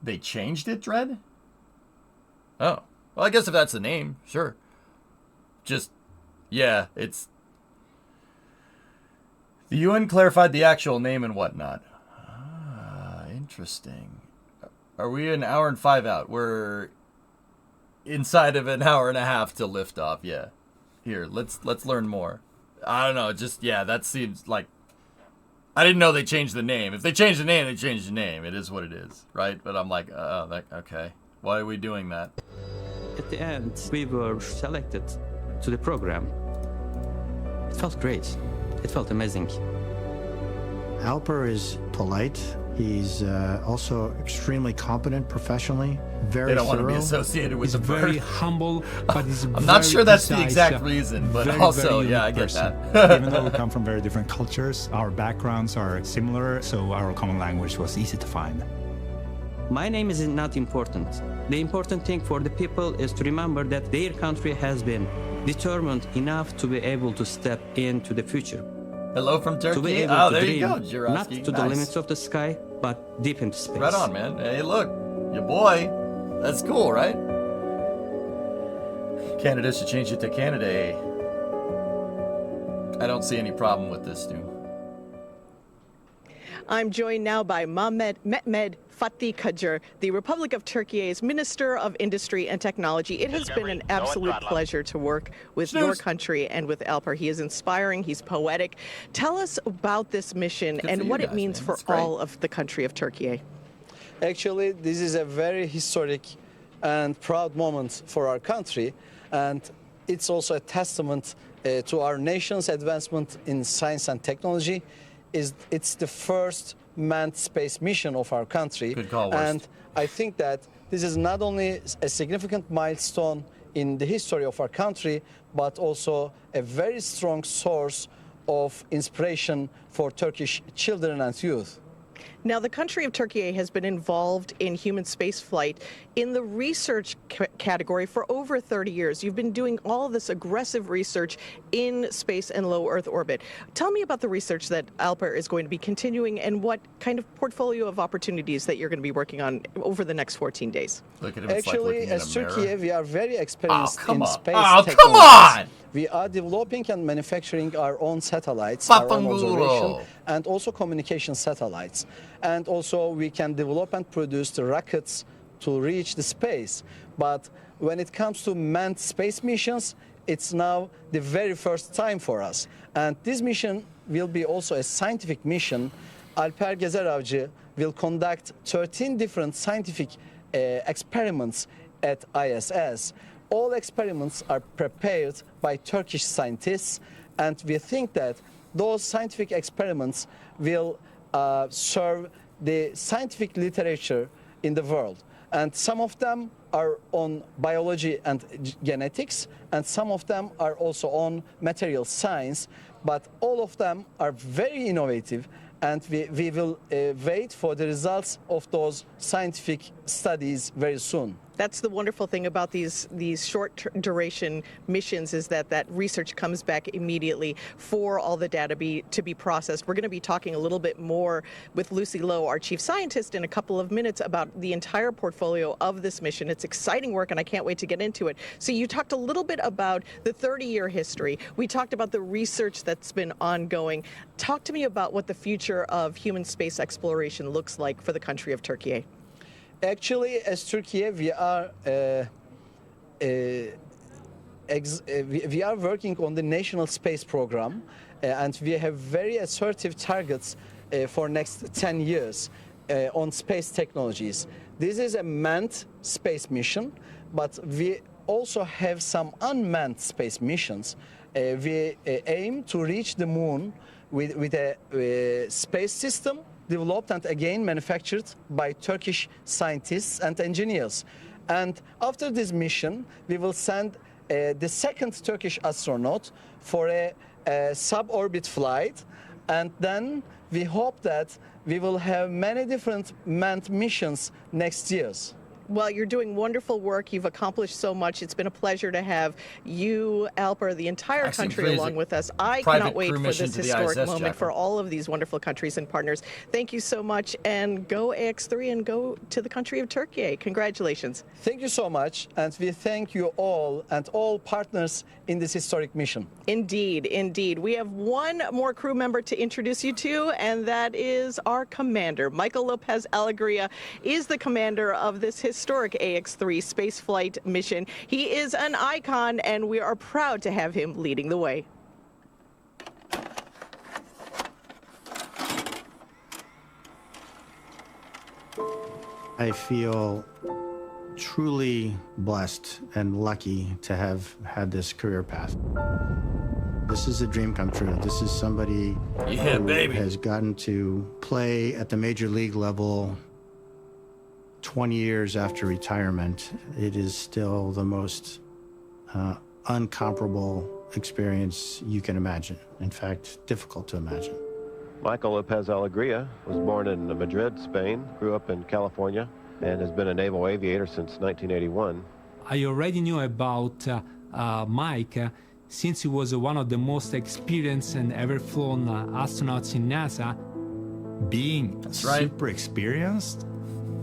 They changed it, Dredd? Oh. Well, I guess if that's the name, sure. Just, yeah, it's... The UN clarified the actual name and whatnot. Ah, interesting. Are we an hour and 5 out? We're inside of an hour and a half to lift off, yeah. Here, let's learn more. I don't know, just, yeah, that seems like... I didn't know they changed the name. If they changed the name, they changed the name. It is what it is, right? But I'm like, okay. Why are we doing that? At the end, we were selected to the program. It felt great. It felt amazing. Alper is polite. He's also extremely competent professionally. Very They don't thorough. want to be associated with He's the very bird. humble, but he's I'm not sure that's the precise, exact reason, but very, also, very yeah, I unique get person. that. Even though we come from very different cultures, our backgrounds are similar, so our common language was easy to find. My name is not important. The important thing for the people is to remember that their country has been determined enough to be able to step into the future. Hello from To be Turkey. able Oh, to there dream, you go, not Jurowski. to the Nice. limits of the sky, but deep into space. Right on, man. Hey, look, your boy. That's cool, right? Canada should change it to Canada. I don't see any problem with this, dude. I'm joined now by Mehmet Fatih Kajar, the Republic of Turkey's Minister of Industry and Technology. It has been an absolute pleasure to work with your country and with Alper. He is inspiring, he's poetic. Tell us about this mission and what it means for all of the country of Turkey. Actually, this is a very historic and proud moment for our country, and it's also a testament to our nation's advancement in science and technology. It's the first manned space mission of our country. Good call, Worst. And I think that this is not only a significant milestone in the history of our country, but also a very strong source of inspiration for Turkish children and youth. Now, the country of Turkey has been involved in human spaceflight in the research category for over 30 years. You've been doing all this aggressive research in space and low Earth orbit. Tell me about the research that Alper is going to be continuing and what kind of portfolio of opportunities that you're going to be working on over the next 14 days. Look at him. Actually, as Turkey, we are very experienced in space Oh, technologies. come on! We are developing and manufacturing our own satellites, our own observation, and also communication satellites. And also we can develop and produce the rockets to reach the space. But when it comes to manned space missions, it's now the very first time for us. And this mission will be also a scientific mission. Alper Gezer-Avcı will conduct 13 different scientific experiments at ISS. All experiments are prepared by Turkish scientists, and we think that those scientific experiments will serve the scientific literature in the world. And some of them are on biology and genetics, and some of them are also on material science, but all of them are very innovative, and we will wait for the results of those scientific studies very soon. That's the wonderful thing about these short duration missions, is that research comes back immediately for all the data to be processed. We're going to be talking a little bit more with Lucy Lowe, our chief scientist, in a couple of minutes about the entire portfolio of this mission. It's exciting work, and I can't wait to get into it. So you talked a little bit about the 30-year history. We talked about the research that's been ongoing. Talk to me about what the future of human space exploration looks like for the country of Turkey. Actually, as Turkey, we are working on the national space program, and we have very assertive targets for next 10 years on space technologies. This is a manned space mission, but we also have some unmanned space missions. We aim to reach the moon with a space system developed and again manufactured by Turkish scientists and engineers. And after this mission, we will send the second Turkish astronaut for a suborbit flight, and then we hope that we will have many different manned missions next year. Well, you're doing wonderful work. You've accomplished so much. It's been a pleasure to have you, Alper, the entire country along with us. I cannot wait for this historic moment for all of these wonderful countries and partners. Thank you so much, and go AX3 and go to the country of Turkey. Congratulations. Thank you so much, and we thank you all and all partners in this historic mission. Indeed, indeed. We have one more crew member to introduce you to, and that is our commander. Michael Lopez Alegria is the commander of this historic AX3 spaceflight mission. He is an icon, and we are proud to have him leading the way. I feel truly blessed and lucky to have had this career path. This is a dream come true. This is somebody who has gotten to play at the major league level 20 years after retirement. It is still the most uncomparable experience you can imagine. In fact, difficult to imagine. Michael Lopez Alegria was born in Madrid, Spain, grew up in California, and has been a naval aviator since 1981. I already knew about Mike since he was one of the most experienced and ever flown astronauts in NASA. Being super experienced,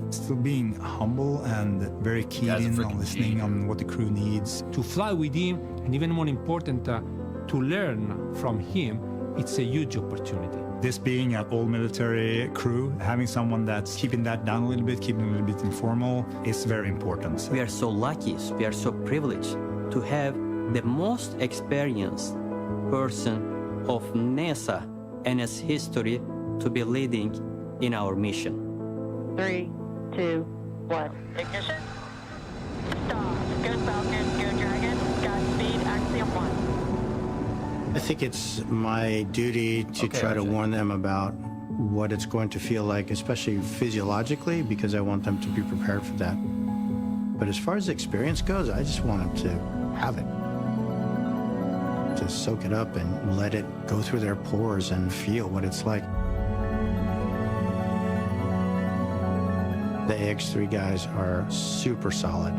still being humble and very keyed in on listening on what the crew needs. To fly with him, and even more important, to learn from him, it's a huge opportunity. This being an all-military crew, having someone that's keeping that down a little bit, keeping it a little bit informal, is very important. We are so lucky, we are so privileged to have the most experienced person of NASA and its history to be leading in our mission. 3, 2, 1. Ignition. Stop. Go Falcon, go Dragon. Godspeed, Axiom-1. I think it's my duty to try to warn them about what it's going to feel like, especially physiologically, because I want them to be prepared for that. But as far as experience goes, I just want them to have it. To soak it up and let it go through their pores and feel what it's like. The AX3 guys are super solid.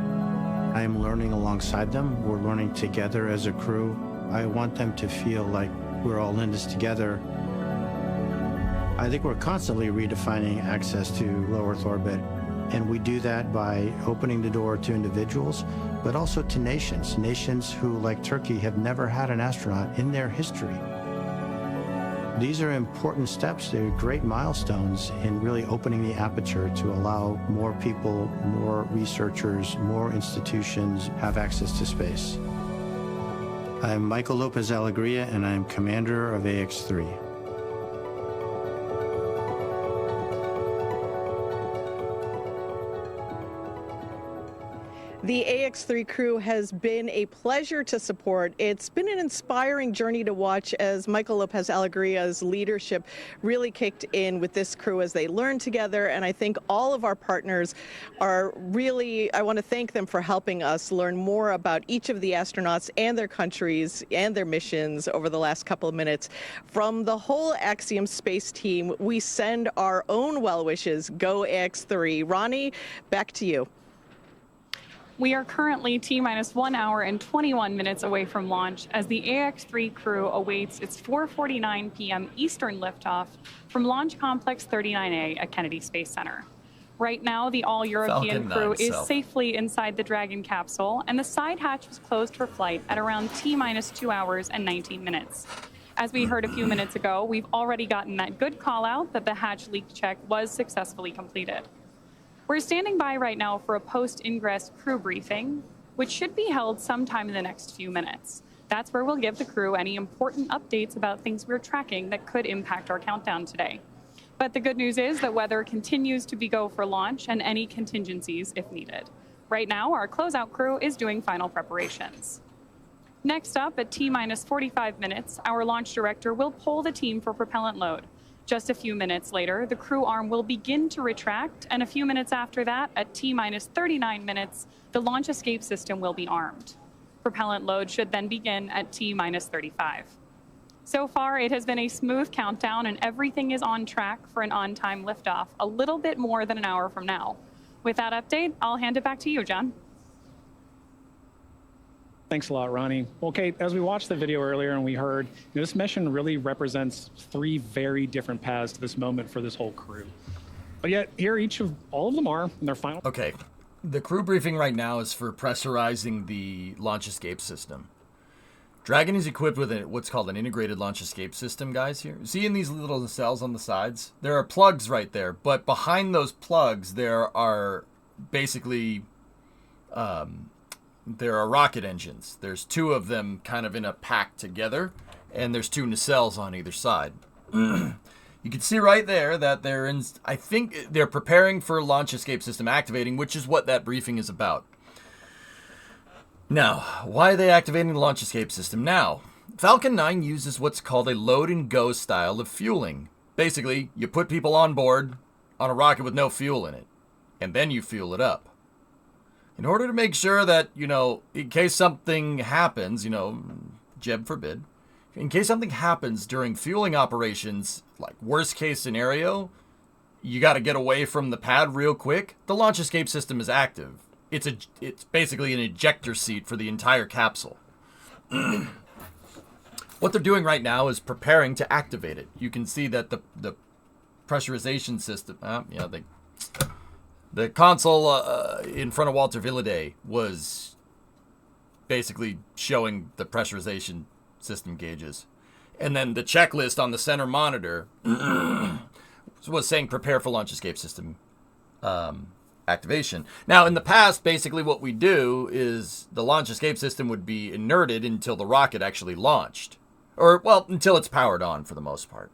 I am learning alongside them. We're learning together as a crew. I want them to feel like we're all in this together. I think we're constantly redefining access to low Earth orbit, and we do that by opening the door to individuals, but also to nations. Nations who, like Turkey, have never had an astronaut in their history. These are important steps. They're great milestones in really opening the aperture to allow more people, more researchers, more institutions have access to space. I'm Michael Lopez Alegria, and I'm commander of AX-3. The AX-3 crew has been a pleasure to support. It's been an inspiring journey to watch as Michael Lopez Alegria's leadership really kicked in with this crew as they learned together. And I think all of our partners are really, I want to thank them for helping us learn more about each of the astronauts and their countries and their missions over the last couple of minutes. From the whole Axiom space team, we send our own well wishes. Go AX-3. Ronnie, back to you. We are currently T-minus 1 hour and 21 minutes away from launch as the AX-3 crew awaits its 4:49 p.m. Eastern liftoff from Launch Complex 39A at Kennedy Space Center. Right now, the all-European crew is safely inside the Dragon capsule, and the side hatch was closed for flight at around T-minus 2 hours and 19 minutes. As we heard a few minutes ago, we've already gotten that good call-out that the hatch leak check was successfully completed. We're standing by right now for a post-ingress crew briefing, which should be held sometime in the next few minutes. That's where we'll give the crew any important updates about things we're tracking that could impact our countdown today. But the good news is that weather continues to be go for launch and any contingencies if needed. Right now, our closeout crew is doing final preparations. Next up, at T-minus 45 minutes, our launch director will poll the team for propellant load. Just a few minutes later, the crew arm will begin to retract, and a few minutes after that, at T-minus 39 minutes, the launch escape system will be armed. Propellant load should then begin at T-minus 35. So far, it has been a smooth countdown, and everything is on track for an on-time liftoff a little bit more than an hour from now. With that update, I'll hand it back to you, John. Thanks a lot, Ronnie. Okay, as we watched the video earlier and we heard, this mission really represents 3 very different paths to this moment for this whole crew. But yet, here all of them are in their final. Okay, the crew briefing right now is for pressurizing the launch escape system. Dragon is equipped with what's called an integrated launch escape system, guys, here. See in these little nacelles on the sides? There are plugs right there, but behind those plugs, there are basically... there are rocket engines. There's 2 of them kind of in a pack together, and there's 2 nacelles on either side. You can see right there that they're in, I think they're preparing for launch escape system activating, which is what that briefing is about. Now, why are they activating the launch escape system now? Falcon 9 uses what's called a load and go style of fueling. Basically, you put people on board on a rocket with no fuel in it, and then you fuel it up. In order to make sure that, in case something happens, Jeb forbid, in case something happens during fueling operations, like worst case scenario, you got to get away from the pad real quick, the launch escape system is active. It's basically an ejector seat for the entire capsule. What they're doing right now is preparing to activate it. You can see that the pressurization system, the console in front of Walter Villaday was basically showing the pressurization system gauges. And then the checklist on the center monitor was saying prepare for launch escape system activation. Now, in the past, basically what we do is the launch escape system would be inerted until the rocket actually launched. Or, well, until it's powered on for the most part.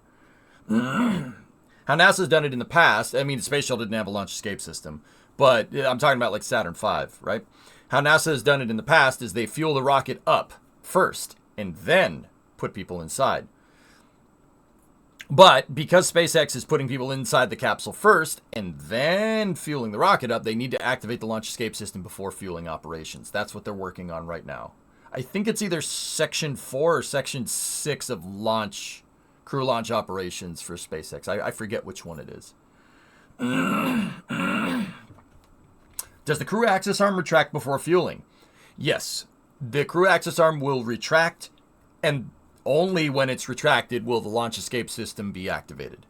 How NASA's done it in the past, I mean, the Space Shuttle didn't have a launch escape system, but I'm talking about like Saturn V, right? How NASA has done it in the past is they fuel the rocket up first and then put people inside. But because SpaceX is putting people inside the capsule first and then fueling the rocket up, they need to activate the launch escape system before fueling operations. That's what they're working on right now. I think it's either Section 4 or Section 6 of crew launch operations for SpaceX. I forget which one it is. Does the crew access arm retract before fueling? Yes. The crew access arm will retract, and only when it's retracted will the launch escape system be activated.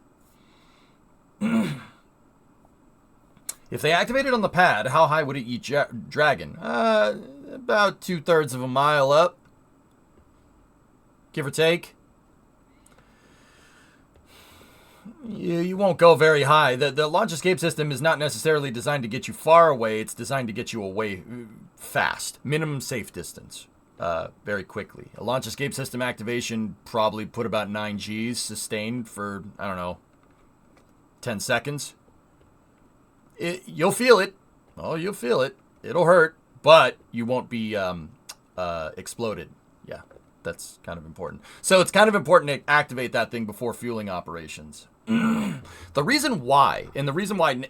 If they activate it on the pad, how high would it eat Dragon? About 2/3 of a mile up, give or take. You won't go very high. The launch escape system is not necessarily designed to get you far away. It's designed to get you away fast. Minimum safe distance. very quickly. A launch escape system activation probably put about 9 Gs sustained for, I don't know, 10 seconds. You'll feel it. Oh, you'll feel it. It'll hurt, but you won't be exploded. Yeah, that's kind of important. So it's kind of important to activate that thing before fueling operations. The reason why,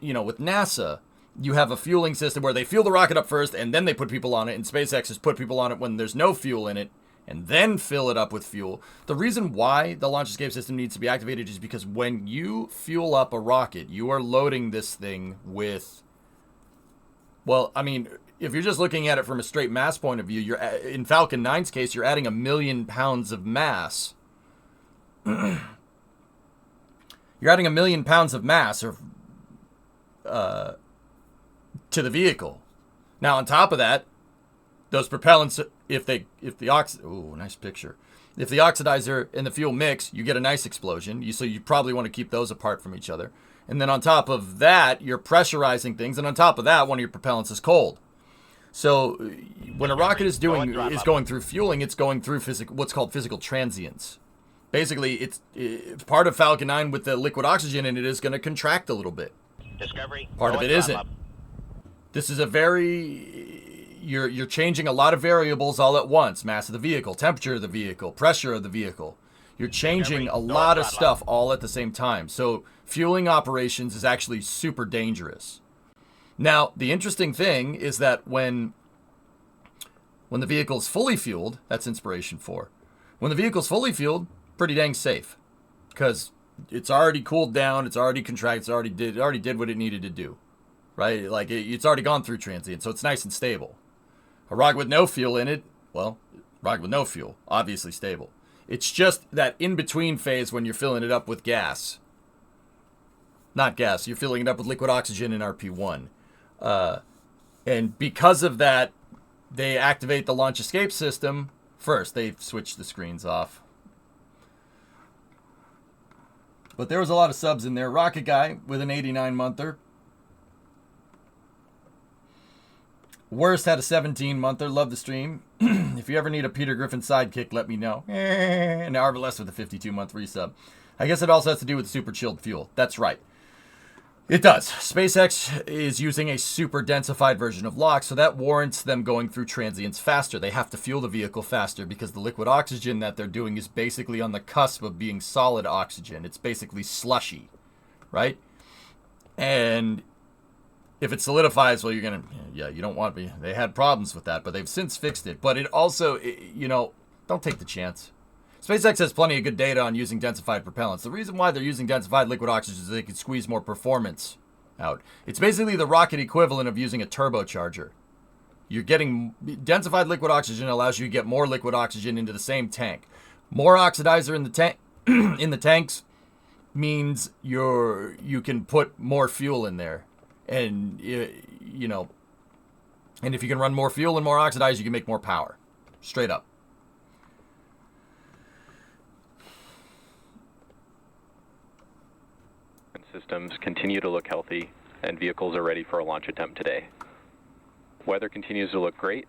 you know, with NASA, you have a fueling system where they fuel the rocket up first and then they put people on it, and SpaceX has put people on it when there's no fuel in it and then fill it up with fuel. The reason why the launch escape system needs to be activated is because when you fuel up a rocket, you are loading this thing with, well, I mean, if you're just looking at it from a straight mass point of view, in Falcon 9's case, you're adding 1 million pounds of mass. You're adding 1 million pounds of mass to the vehicle. Now, on top of that, those propellants, if the oxidizer and the fuel mix, you get a nice explosion. So you probably want to keep those apart from each other. And then on top of that, you're pressurizing things. And on top of that, one of your propellants is cold. So when a rocket is going through fueling, it's going through what's called physical transients. Basically, it's part of Falcon 9 with the liquid oxygen in it is going to contract a little bit. Part of it isn't. This is you're changing a lot of variables all at once. Mass of the vehicle, temperature of the vehicle, pressure of the vehicle. You're changing a lot of stuff all at the same time. So fueling operations is actually super dangerous. Now, the interesting thing is that when the vehicle's fully fueled, that's Inspiration 4. When the vehicle's fully fueled, pretty dang safe. Because it's already cooled down, it's already contracted, it already did what it needed to do. Right? Like, it's already gone through transient, so it's nice and stable. A rocket with no fuel in it, well, rocket with no fuel, obviously stable. It's just that in-between phase when you're filling it up with gas. Not gas, you're filling it up with liquid oxygen in RP1. And because of that, they activate the launch escape system first. They switch the screens off. But there was a lot of subs in there. Rocket Guy with an 89-monther. Worst had a 17-monther. Love the stream. If you ever need a Peter Griffin sidekick, let me know. And Arbalest with a 52-month resub. I guess it also has to do with super chilled fuel. That's right. It does. SpaceX is using a super densified version of Lauuncch, so that warrants them going through transients faster. They have to fuel the vehicle faster because the liquid oxygen that they're doing is basically on the cusp of being solid oxygen. It's basically slushy, right? And if it solidifies, well, you're going to, you don't want to be, they had problems with that, but they've since fixed it. But it also, don't take the chance. SpaceX has plenty of good data on using densified propellants. The reason why they're using densified liquid oxygen is they can squeeze more performance out. It's basically the rocket equivalent of using a turbocharger. You're getting, densified liquid oxygen allows you to get more liquid oxygen into the same tank. More oxidizer in the tank, in the tanks means you can put more fuel in there. And, and if you can run more fuel and more oxidizer, you can make more power. Straight up. Systems continue to look healthy, and vehicles are ready for a launch attempt today. Weather continues to look great,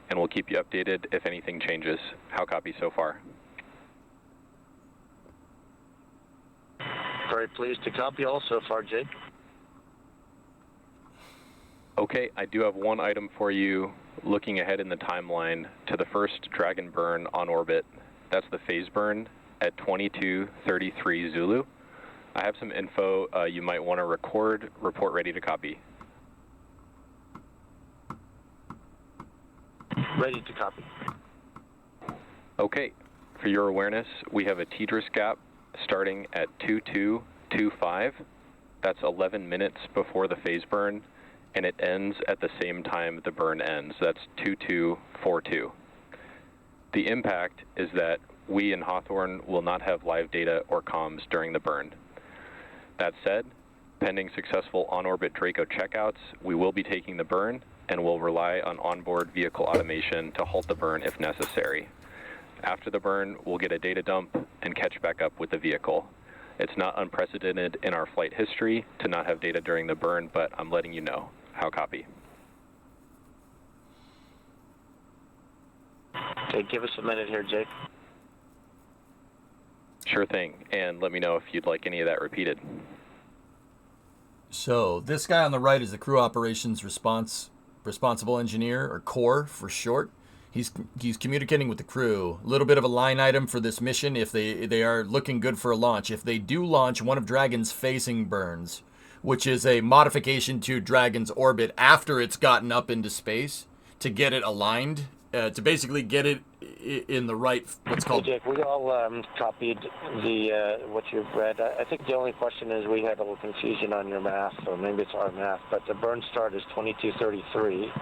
and we'll keep you updated if anything changes. How copy so far? Very pleased to copy all so far, Jake. Okay, I do have one item for you looking ahead in the timeline to the first Dragon burn on orbit. That's the phase burn at 22:33 Zulu. I have some info you might want to record. Report ready to copy. Ready to copy. Okay, for your awareness, we have a TDRS gap starting at 2225. That's 11 minutes before the phase burn, and it ends at the same time the burn ends. That's 2242. The impact is that we in Hawthorne will not have live data or comms during the burn. That said, pending successful on-orbit Draco checkouts, we will be taking the burn and will rely on onboard vehicle automation to halt the burn if necessary. After the burn, we'll get a data dump and catch back up with the vehicle. It's not unprecedented in our flight history to not have data during the burn, but I'm letting you know. How copy? Okay, give us a minute here, Jake. Sure thing, and let me know if you'd like any of that repeated. So this guy on the right is the crew operations responsible engineer, or core for short. He's communicating with the crew. A little bit of a line item for this mission if they are looking good for a launch. If they do launch one of Dragon's phasing burns, which is a modification to Dragon's orbit after it's gotten up into space to get it aligned, to basically get it in the right, what's called... Hey, Jake, we all copied the what you've read. I think the only question is we had a little confusion on your math, or maybe it's our math, but the burn start is 22:33.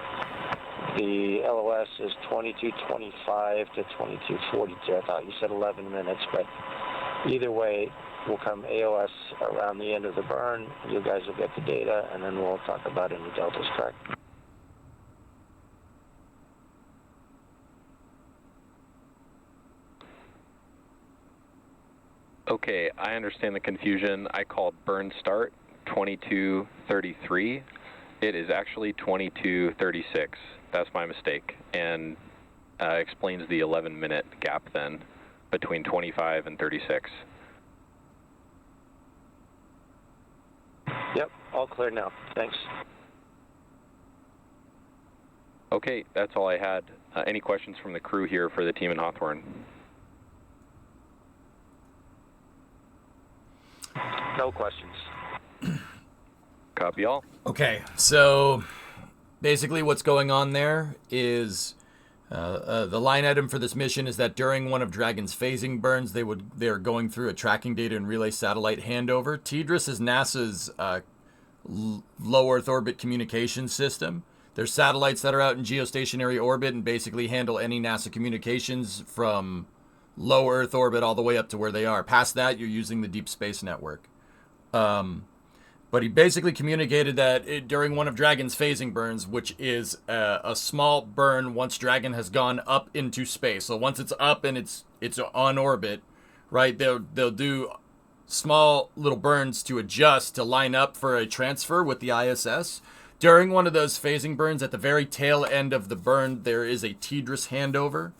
The LOS is 22:25 to 22:42. I thought you said 11 minutes, but either way, we'll come AOS around the end of the burn. You guys will get the data, and then we'll talk about any deltas, correct? Okay, I understand the confusion. I called burn start 22:33. It is actually 22:36. That's my mistake, and explains the 11-minute gap then between 25 and 36. Yep, all clear now. Thanks. Okay, that's all I had. Any questions from the crew here for the team in Hawthorne? No questions. Copy all. Okay, so basically what's going on there is the line item for this mission is that during one of Dragon's phasing burns, they're going through a tracking data and relay satellite handover. TDRS is NASA's low Earth orbit communication system. There's satellites that are out in geostationary orbit and basically handle any NASA communications from low Earth orbit all the way up to where they are. Past that, you're using the Deep Space Network. But he basically communicated that during one of Dragon's phasing burns, which is a small burn once Dragon has gone up into space. So once it's up and it's on orbit, right, they'll do small little burns to adjust to line up for a transfer with the ISS. During one of those phasing burns, at the very tail end of the burn, there is a TDRS handover.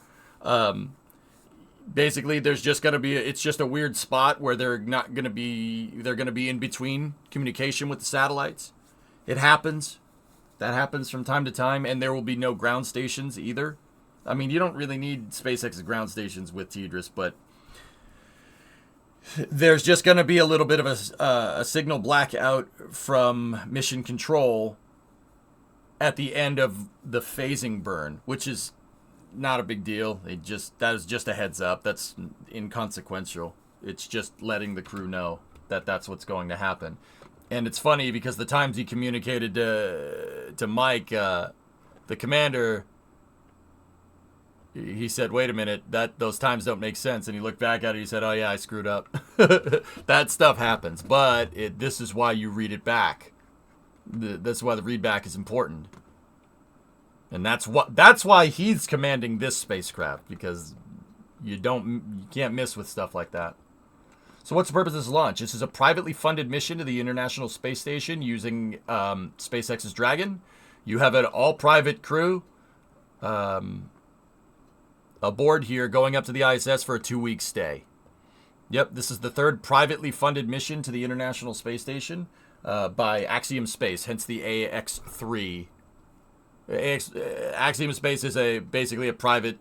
Basically, there's just going to be, it's just a weird spot where they're going to be in between communication with the satellites. It happens. That happens from time to time, and there will be no ground stations either. I mean, you don't really need SpaceX's ground stations with TDRS, but there's just going to be a little bit of a signal blackout from mission control at the end of the phasing burn, which is not a big deal. That is just a heads up. That's inconsequential. It's just letting the crew know that that's what's going to happen. And it's funny because the times he communicated to Mike, the commander, he said, "Wait a minute, those times don't make sense." And he looked back at it. He said, "Oh yeah, I screwed up." That stuff happens, but this is why you read it back. That's why the read back is important. And that's why he's commanding this spacecraft, because you can't miss with stuff like that. So what's the purpose of this launch? This is a privately funded mission to the International Space Station using SpaceX's Dragon. You have an all-private crew aboard here going up to the ISS for a 2-week stay. Yep, this is the third privately funded mission to the International Space Station by Axiom Space, hence the AX-3. Axiom Space is basically a private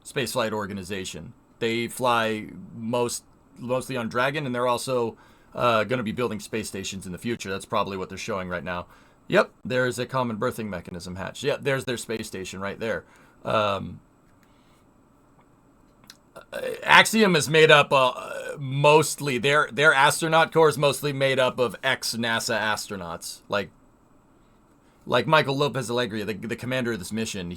spaceflight organization. They fly mostly on Dragon, and they're also going to be building space stations in the future. That's probably what they're showing right now. Yep, there's a common berthing mechanism hatch. Yep, there's their space station right there. Axiom is made up mostly, their astronaut corps is mostly made up of ex-NASA astronauts, like Michael Lopez Alegria, the commander of this mission.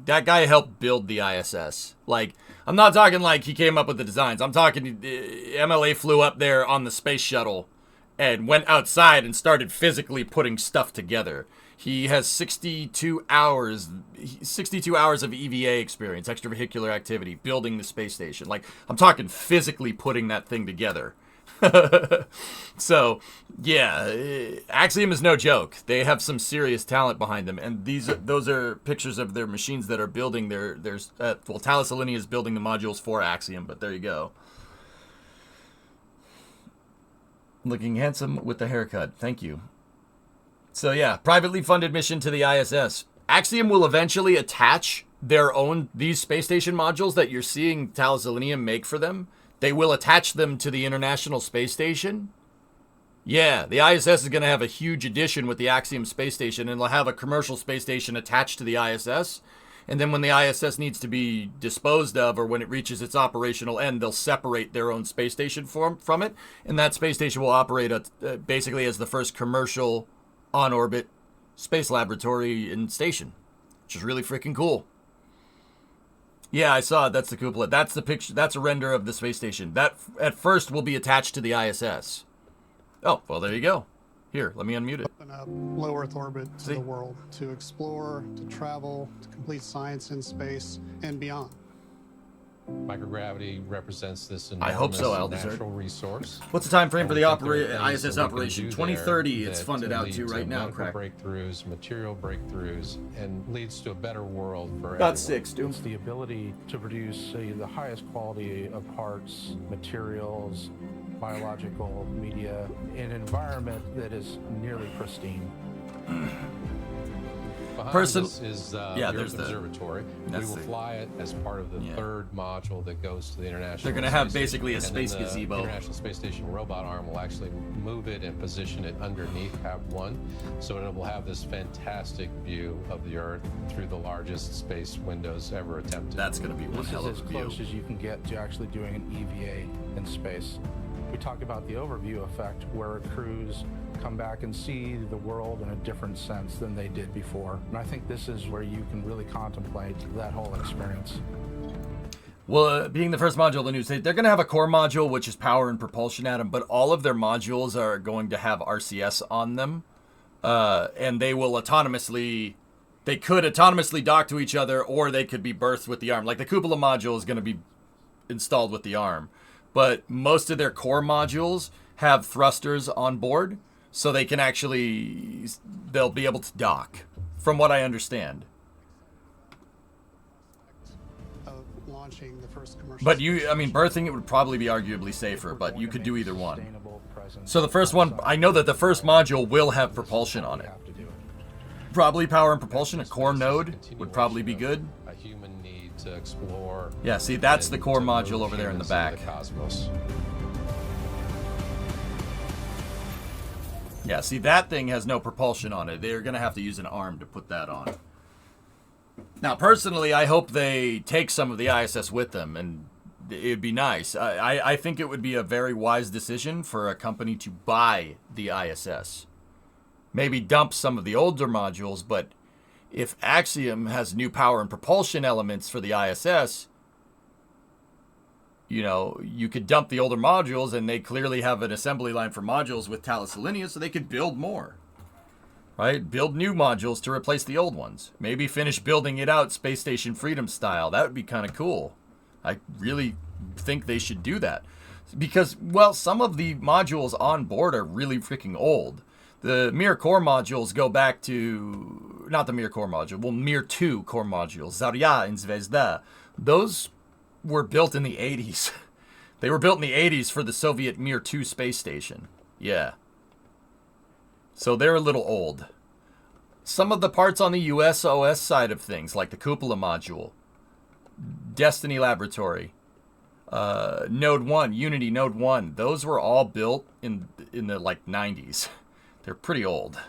That guy helped build the ISS. Like, I'm not talking like he came up with the designs. I'm talking MLA flew up there on the space shuttle and went outside and started physically putting stuff together. He has 62 hours of EVA experience, extravehicular activity, building the space station. Like, I'm talking physically putting that thing together. So, yeah, Axiom is no joke. They have some serious talent behind them, and those are pictures of their machines that are building well, Thales Alenia is building the modules for Axiom, but there you go. Looking handsome with the haircut. Thank you. So, yeah, privately funded mission to the ISS. Axiom will eventually attach these space station modules that you're seeing Thales Alenia make for them. They will attach them to the International Space Station. Yeah, the ISS is going to have a huge addition with the Axiom space station, and they'll have a commercial space station attached to the ISS. And then when the ISS needs to be disposed of, or when it reaches its operational end, they'll separate their own space station from it. And that space station will operate basically as the first commercial on-orbit space laboratory and station, which is really freaking cool. Yeah, I saw it. That's the cupola. That's the picture. That's a render of the space station. That at first will be attached to the ISS. Oh, well, there you go. Here, let me unmute it. Open up low Earth orbit to the world, to explore, to travel, to complete science in space and beyond. Microgravity represents this I hope so, enormous natural resource. What's the time frame for the ISS that we can operation? do 2030 there it's that funded out lead to right now, medical crack. breakthroughs, material breakthroughs, and leads to a better world for About everyone. 6, dude. It's the ability to produce the highest quality of parts, materials, biological media in an environment that is nearly pristine. Behind us is the there's Earth Observatory. We will fly it as part of the third module that goes to the International They're gonna have Space basically a Station. space And then gazebo. The International Space Station robot arm will actually move it and position it underneath HAB-1, so it will have this fantastic view of the Earth through the largest space windows ever attempted. That's going to be one This hell is of as a view. close as you can get to actually doing an EVA in space. We talk about the overview effect, where crews come back and see the world in a different sense than they did before. And I think this is where you can really contemplate that whole experience. Well, being the first module of the new state, they're going to have a core module, which is power and propulsion atom, but all of their modules are going to have RCS on them. And they will they could autonomously dock to each other, or they could be berthed with the arm. Like the cupola module is going to be installed with the arm. But most of their core modules have thrusters on board, so they can they'll be able to dock, from what I understand. Launching the first commercial. But berthing it would probably be arguably safer, but you could do either one. So the first one, I know that the first module will have propulsion on it. Probably power and propulsion, a core node would probably be good. A human need to explore. Yeah, see, that's the core module over there in the back. Yeah, see, that thing has no propulsion on it. They're going to have to use an arm to put that on. Now, personally, I hope they take some of the ISS with them, and it'd be nice. I think it would be a very wise decision for a company to buy the ISS. Maybe dump some of the older modules, but if Axiom has new power and propulsion elements for the ISS, you could dump the older modules, and they clearly have an assembly line for modules with Thales Alenia, so they could build more. Right? Build new modules to replace the old ones. Maybe finish building it out Space Station Freedom style. That would be kind of cool. I really think they should do that. Because, well, some of the modules on board are really freaking old. The Mir core modules go back to... Not the Mir core module. Well, Mir 2 core modules. Zarya and Zvezda. Those were built in the 80s. They were built in the 80s for the Soviet Mir 2 space station. Yeah. So they're a little old. Some of the parts on the US OS side of things, like the cupola module, Destiny Laboratory, Node 1, Unity Node 1, those were all built in the 90s. They're pretty old.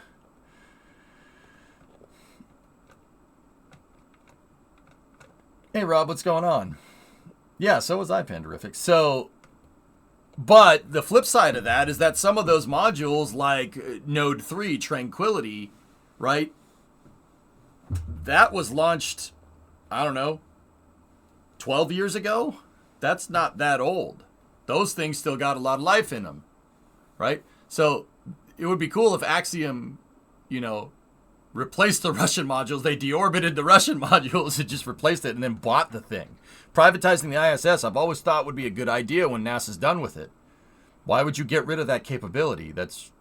Hey Rob, what's going on? Yeah, so was I, Panderific. So, but the flip side of that is that some of those modules, like Node 3, Tranquility, right? That was launched, I don't know, 12 years ago? That's not that old. Those things still got a lot of life in them, right? So it would be cool if Axiom, replaced the Russian modules. They deorbited the Russian modules and just replaced it and then bought the thing. Privatizing the ISS, I've always thought would be a good idea when NASA's done with it. Why would you get rid of that capability?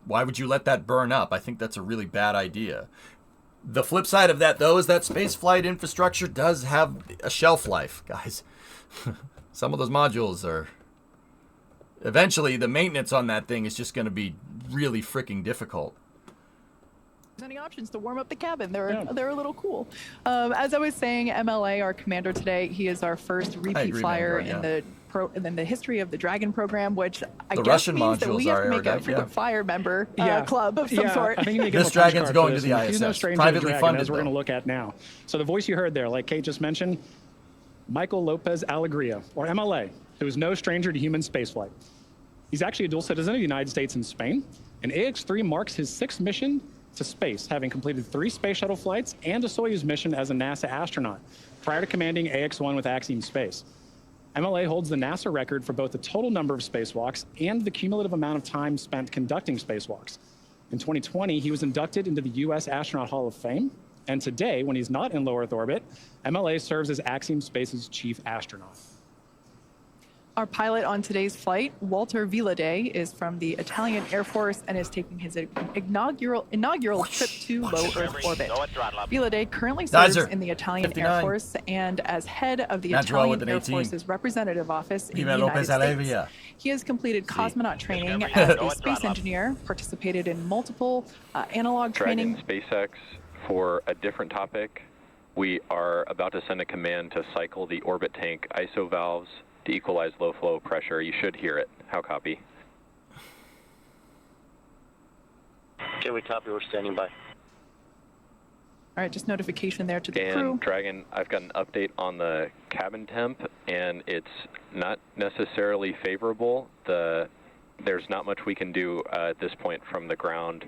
Why would you let that burn up? I think that's a really bad idea. The flip side of that, though, is that spaceflight infrastructure does have a shelf life, guys. Some of those modules are... Eventually, the maintenance on that thing is just going to be really freaking difficult. Any options to warm up the cabin. They're a little cool. As I was saying, MLA, our commander today, he is our first repeat flyer in the history of the Dragon program, which I guess Russian means that we have to make a frequent flyer member club of some sort. I think you need to this dragon's going to the ISS. He's no stranger Privately to funded, as we're going to look at now. So the voice you heard there, like Kate just mentioned, Michael Lopez Alegria, or MLA, who is no stranger to human spaceflight. He's actually a dual citizen of the United States and Spain, and AX-3 marks his 6th mission to space, having completed 3 space shuttle flights and a Soyuz mission as a NASA astronaut, prior to commanding AX-1 with Axiom Space. MLA holds the NASA record for both the total number of spacewalks and the cumulative amount of time spent conducting spacewalks. In 2020, he was inducted into the U.S. Astronaut Hall of Fame, and today, when he's not in low Earth orbit, MLA serves as Axiom Space's chief astronaut. Our pilot on today's flight, Walter Villade, is from the Italian Air Force and is taking his inaugural trip to low Earth orbit. Villade currently serves in the Italian Air Force and as head of the Italian Air Force's representative office in the United States. He has completed cosmonaut training as a space engineer, participated in multiple analog training. SpaceX, for a different topic, we are about to send a command to cycle the orbit tank ISO valves to equalize low flow pressure. You should hear it. How copy? Okay, we copy. We're standing by. All right, just notification there to the and crew. Dragon, I've got an update on the cabin temp, and it's not necessarily favorable. There's not much we can do at this point from the ground,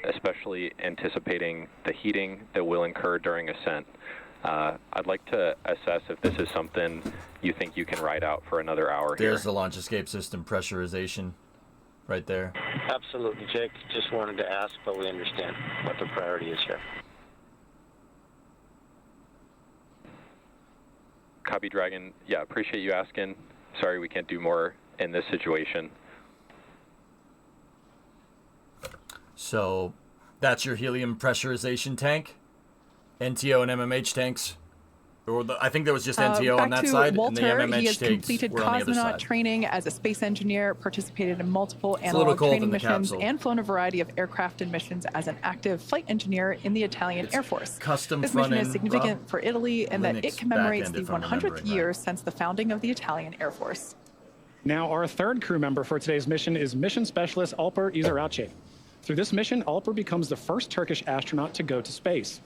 especially anticipating the heating that will incur during ascent. I'd like to assess if this is something you think you can ride out for another hour here. There's the launch escape system pressurization right there. Absolutely, Jake. Just wanted to ask, but we understand what the priority is here. Copy, Dragon. Yeah, appreciate you asking. Sorry we can't do more in this situation. So, that's your helium pressurization tank? NTO and MMH tanks? Or I think there was just NTO on that side, Walter, and the MMH he has tanks completed were on the other cosmonaut side. training as a space engineer, participated in multiple analog training missions, and flown a variety of aircraft and missions as an active flight engineer in the Italian Air Force. Custom This mission is front-end, significant Rob? for Italy in that it Linux commemorates the back-end, if I'm 100th remembering year since the founding of the Italian Air Force. Now, our 3rd crew member for today's mission is Mission Specialist Alper Izarauce. Through this mission, Alper becomes the first Turkish astronaut to go to space.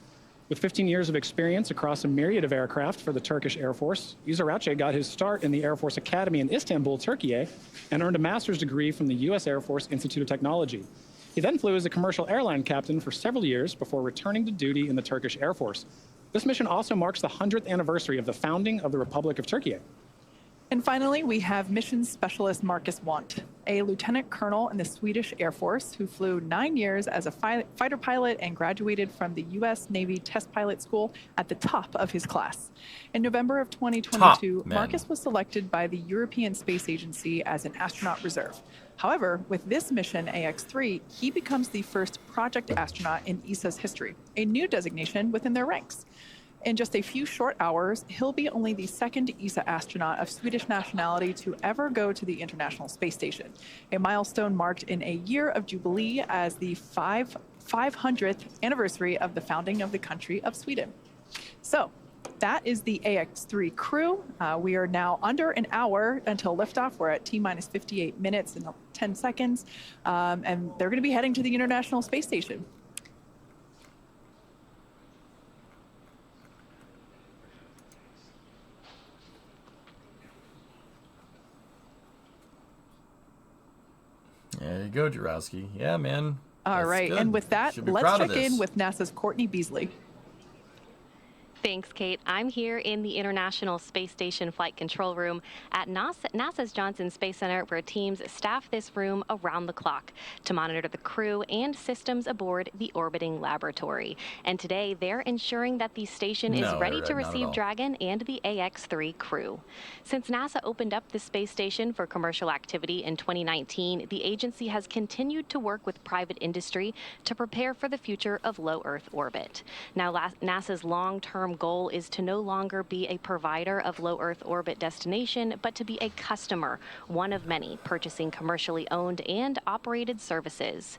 With 15 years of experience across a myriad of aircraft for the Turkish Air Force, Izarauce got his start in the Air Force Academy in Istanbul, Turkey, and earned a master's degree from the U.S. Air Force Institute of Technology. He then flew as a commercial airline captain for several years before returning to duty in the Turkish Air Force. This mission also marks the 100th anniversary of the founding of the Republic of Turkey. And finally, we have Mission Specialist Marcus Want, a lieutenant colonel in the Swedish Air Force who flew 9 years as a fighter pilot and graduated from the U.S. Navy Test Pilot School at the top of his class. In November of 2022, Marcus was selected by the European Space Agency as an astronaut reserve. However, with this mission, AX-3, he becomes the first project astronaut in ESA's history, a new designation within their ranks. In just a few short hours, he'll be only the 2nd ESA astronaut of Swedish nationality to ever go to the International Space Station, a milestone marked in a year of jubilee as the 500th anniversary of the founding of the country of Sweden. So, that is the AX-3 crew. We are now under an hour until liftoff. We're at T-minus 58 minutes and 10 seconds, and they're going to be heading to the International Space Station. There you go, Jurowski. Yeah, man. All right, good. and with that, Should be let's proud of check in this. with NASA's Courtney Beasley. Thanks, Kate. I'm here in the International Space Station Flight Control Room at NASA's Johnson Space Center, where teams staff this room around the clock to monitor the crew and systems aboard the orbiting laboratory. And today, they're ensuring that the station is ready to receive Dragon and the AX-3 crew. Since NASA opened up the space station for commercial activity in 2019, the agency has continued to work with private industry to prepare for the future of low Earth orbit. Now, NASA's long-term goal is to no longer be a provider of low Earth orbit destination, but to be a customer, one of many, purchasing commercially owned and operated services.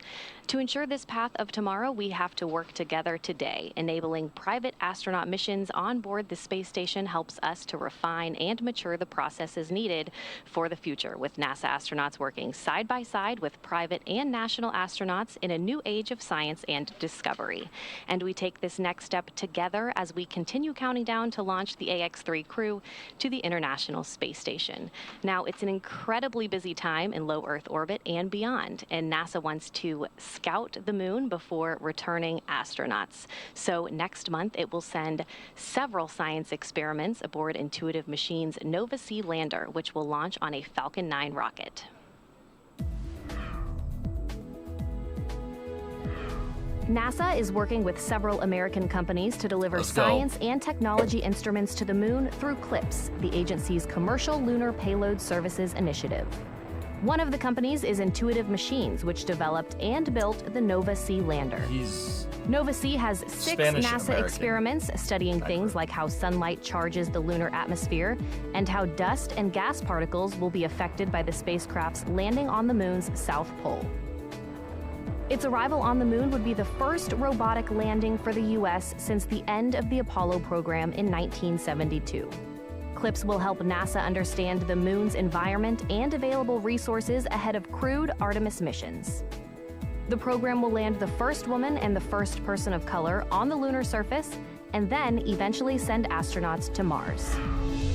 To ensure this path of tomorrow, we have to work together today. Enabling private astronaut missions on board the space station helps us to refine and mature the processes needed for the future, with NASA astronauts working side by side with private and national astronauts in a new age of science and discovery. And we take this next step together as we continue counting down to launch the AX-3 crew to the International Space Station. Now, it's an incredibly busy time in low Earth orbit and beyond, and NASA wants to scout the moon before returning astronauts. So next month, it will send several science experiments aboard Intuitive Machines' Nova-C lander, which will launch on a Falcon 9 rocket. NASA is working with several American companies to deliver science and technology instruments to the moon through CLPS, the agency's Commercial Lunar Payload Services initiative. One of the companies is Intuitive Machines, which developed and built the Nova-C lander. Nova-C has 6 NASA experiments studying things like how sunlight charges the lunar atmosphere and how dust and gas particles will be affected by the spacecraft's landing on the moon's south pole. Its arrival on the moon would be the first robotic landing for the U.S. since the end of the Apollo program in 1972. CLPS will help NASA understand the moon's environment and available resources ahead of crewed Artemis missions. The program will land the first woman and the first person of color on the lunar surface, and then eventually send astronauts to Mars.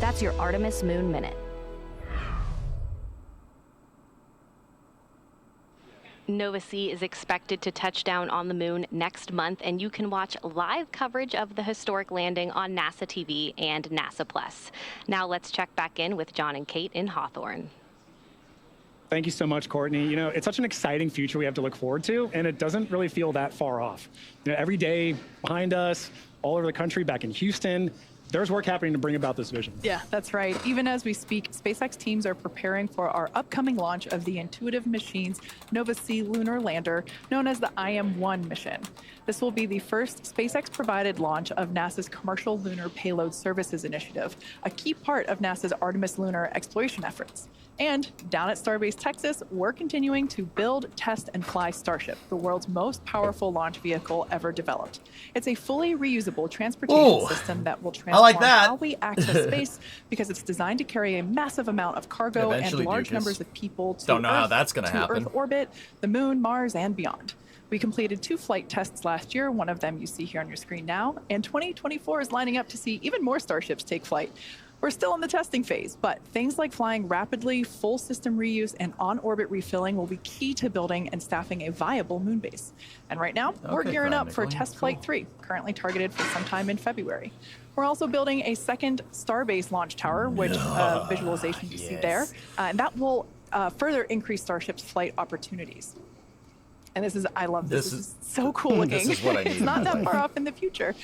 That's your Artemis Moon Minute. Nova-C is expected to touch down on the moon next month, and you can watch live coverage of the historic landing on NASA TV and NASA Plus. Now let's check back in with John and Kate in Hawthorne. Thank you so much, Courtney. You know, it's such an exciting future we have to look forward to, and it doesn't really feel that far off. You know, every day behind us, all over the country, back in Houston, there's work happening to bring about this vision. Yeah, that's right. Even as we speak, SpaceX teams are preparing for our upcoming launch of the Intuitive Machines Nova-C lunar lander, known as the IM-1 mission. This will be the first SpaceX-provided launch of NASA's Commercial Lunar Payload Services initiative, a key part of NASA's Artemis lunar exploration efforts. And down at Starbase, Texas, we're continuing to build, test, and fly Starship, the world's most powerful launch vehicle ever developed. It's a fully reusable transportation system that will transform how we access space because it's designed to carry a massive amount of cargo and large numbers of people to Earth orbit, the moon, Mars, and beyond. We completed 2 flight tests last year, one of them you see here on your screen now, and 2024 is lining up to see even more Starships take flight. We're still in the testing phase, but things like flying rapidly, full system reuse, and on-orbit refilling will be key to building and staffing a viable moon base. And right now, we're gearing up for Test Flight 3, currently targeted for sometime in February. We're also building a second Starbase launch tower, which visualization you see there, and that will further increase Starship's flight opportunities. And I love this. This is so cool looking. This is what I need. It's not that far off in the future.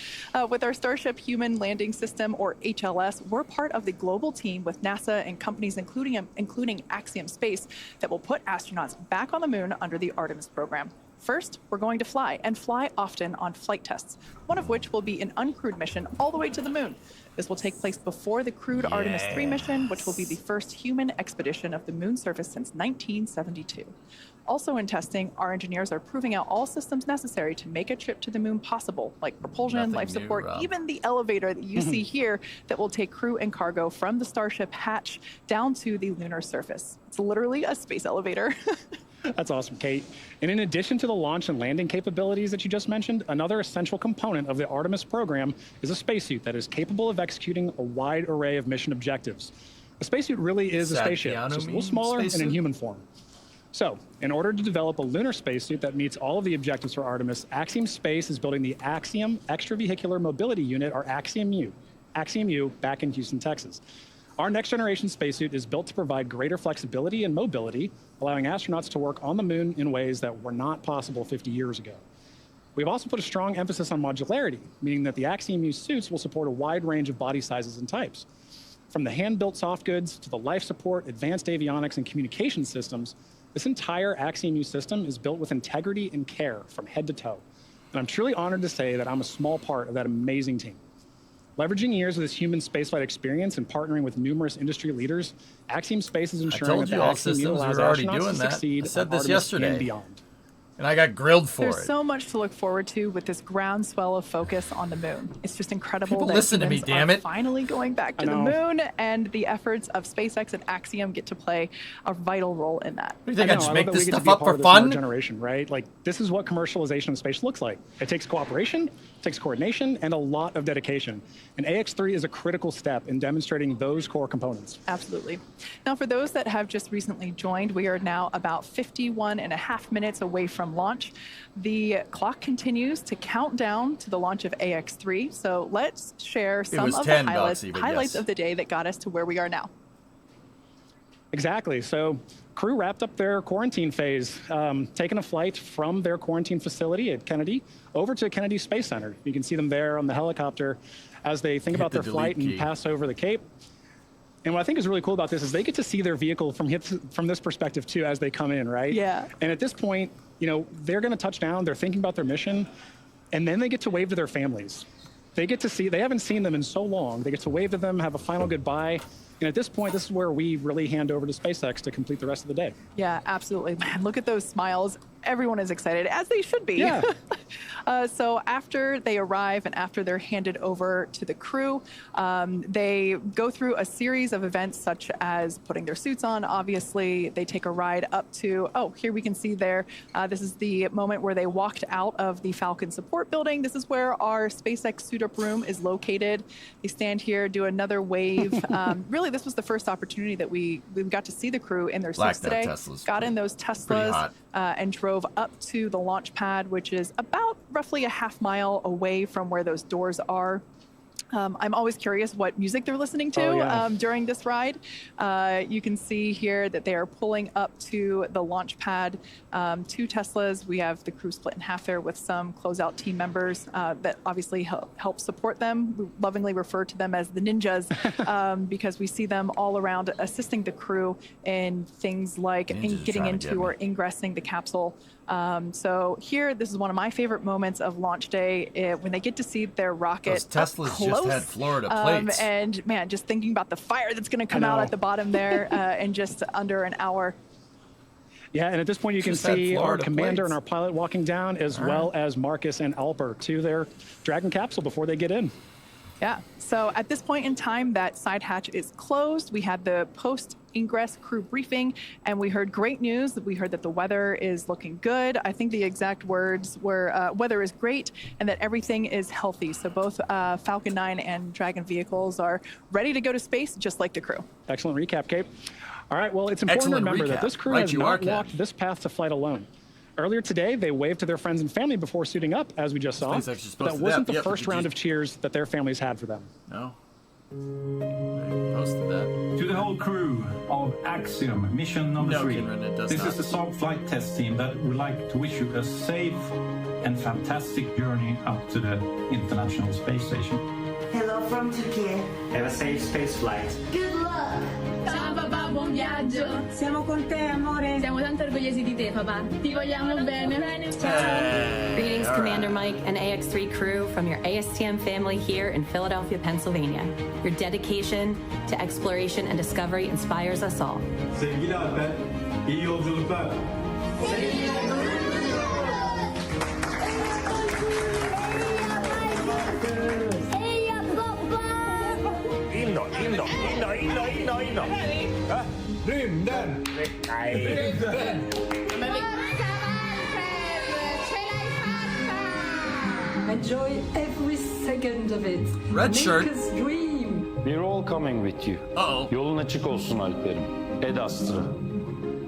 With our Starship Human Landing System, or HLS, we're part of the global team with NASA and companies including Axiom Space that will put astronauts back on the moon under the Artemis program. First, we're going to fly, and fly often on flight tests, one of which will be an uncrewed mission all the way to the moon. This will take place before the crewed Artemis 3 mission, which will be the first human expedition of the moon surface since 1972. Also in testing, our engineers are proving out all systems necessary to make a trip to the moon possible, like propulsion, life support, even the elevator that you see here that will take crew and cargo from the Starship hatch down to the lunar surface. It's literally a space elevator. That's awesome, Kate. And in addition to the launch and landing capabilities that you just mentioned, another essential component of the Artemis program is a spacesuit that is capable of executing a wide array of mission objectives. A spacesuit really is a spaceship, just a little smaller and in human form. So, in order to develop a lunar spacesuit that meets all of the objectives for Artemis, Axiom Space is building the Axiom Extravehicular Mobility Unit, or Axiom-U, back in Houston, Texas. Our next generation spacesuit is built to provide greater flexibility and mobility, allowing astronauts to work on the moon in ways that were not possible 50 years ago. We've also put a strong emphasis on modularity, meaning that the Axiom-U suits will support a wide range of body sizes and types. From the hand-built soft goods to the life support, advanced avionics, and communication systems, this entire Axiom-U system is built with integrity and care from head to toe. And I'm truly honored to say that I'm a small part of that amazing team. Leveraging years of this human spaceflight experience and partnering with numerous industry leaders, Axiom Space is ensuring that the Axiom-U allows astronauts to succeed on Artemis and beyond. And I got grilled for There's it. so much to look forward to with this groundswell of focus on the moon. It's just incredible People that listen to me, humans damn are it. finally going back to the moon, and the efforts of SpaceX and Axiom get to play a vital role in that. You think I just make this stuff up up for fun? Generation, right? Like, this is what commercialization of space looks like. It takes cooperation, it takes coordination, and a lot of dedication. And AX3 is a critical step in demonstrating those core components. Absolutely. Now, for those that have just recently joined, we are now about 51.5 minutes away from launch. The clock continues to count down to the launch of AX3. So let's share some of the highlights of the day that got us to where we are now. Exactly. So crew wrapped up their quarantine phase, taking a flight from their quarantine facility at Kennedy over to Kennedy Space Center. You can see them there on the helicopter as they think about their flight and pass over the Cape. And what I think is really cool about this is they get to see their vehicle from this perspective too as they come in, right? Yeah. And at this point, you know, they're going to touch down, they're thinking about their mission, and then they get to wave to their families. They get to see, they haven't seen them in so long. They get to wave to them, have a final goodbye. And at this point, this is where we really hand over to SpaceX to complete the rest of the day. Yeah, absolutely. Man, look at those smiles. Everyone is excited, as they should be. Yeah. So after they arrive and after they're handed over to the crew, they go through a series of events such as putting their suits on. Obviously, they take a ride up to, here we can see there. This is the moment where they walked out of the Falcon support building. This is where our SpaceX suit up room is located. They stand here, do another wave. Really, this was the first opportunity that we got to see the crew in their suits today. Got in those Teslas and drove up to the launch pad, which is about roughly a half mile away from where those doors are. I'm always curious what music they're listening to during this ride. You can see here that they are pulling up to the launch pad. 2 Teslas. We have the crew split in half there with some closeout team members that obviously help support them. We lovingly refer to them as the ninjas because we see them all around assisting the crew in things like getting into or ingressing the capsule. So here, this is one of my favorite moments of launch day when they get to see their rocket. Those Teslas up close. just had Florida plates. And man, just thinking about the fire that's going to come out at the bottom there in just under an hour. Yeah, and at this point you can see our commander and our pilot walking down, as well as Marcus and Alper to their Dragon capsule before they get in. Yeah, so at this point in time, that side hatch is closed. We had the post-ingress crew briefing, and we heard great news. We heard that the weather is looking good. I think the exact words were, weather is great, and that everything is healthy. So both Falcon 9 and Dragon vehicles are ready to go to space, just like the crew. Excellent recap, Kate. All right, well, it's important to remember that this crew has not walked this path to flight alone. Earlier today, they waved to their friends and family before suiting up, as we just saw. That wasn't the first round of cheers that their families had for them. No. They posted that. To the whole crew of Axiom, mission number 3. This is the SAB flight test team that would like to wish you a safe and fantastic journey up to the International Space Station. Hello from Turkey. Have a safe space flight. Good luck. Ciao papà, buon viaggio. Siamo con te, amore. Siamo tanto orgogliosi di te, papà. Ti vogliamo bene. Ciao. Greetings, Commander Mike and AX3 crew from your ASTM family here in Philadelphia, Pennsylvania. Your dedication to exploration and discovery inspires us all. Sevgili Alper, iyi yolculuklar. Rymden! Enjoy every second of it. Red shirt. Make us dream. We're all coming with you. Yolun açık olsun Alper'im. Ed Astra.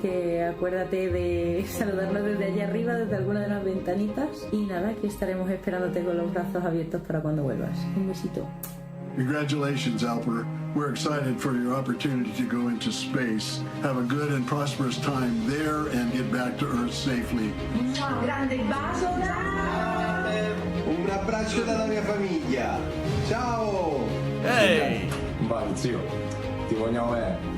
que acuérdate de saludarnos desde allá arriba, desde alguna de las ventanitas. Y nada, aquí estaremos esperándote con los brazos abiertos para cuando vuelvas. Un besito. Congratulations, Alper. We're excited for your opportunity to go into space. Have a good and prosperous time there and get back to Earth safely. Un grande bacio. Un abbraccio dalla mia famiglia. Ciao! Hey! Vai, zio. Ti vogliamo bene.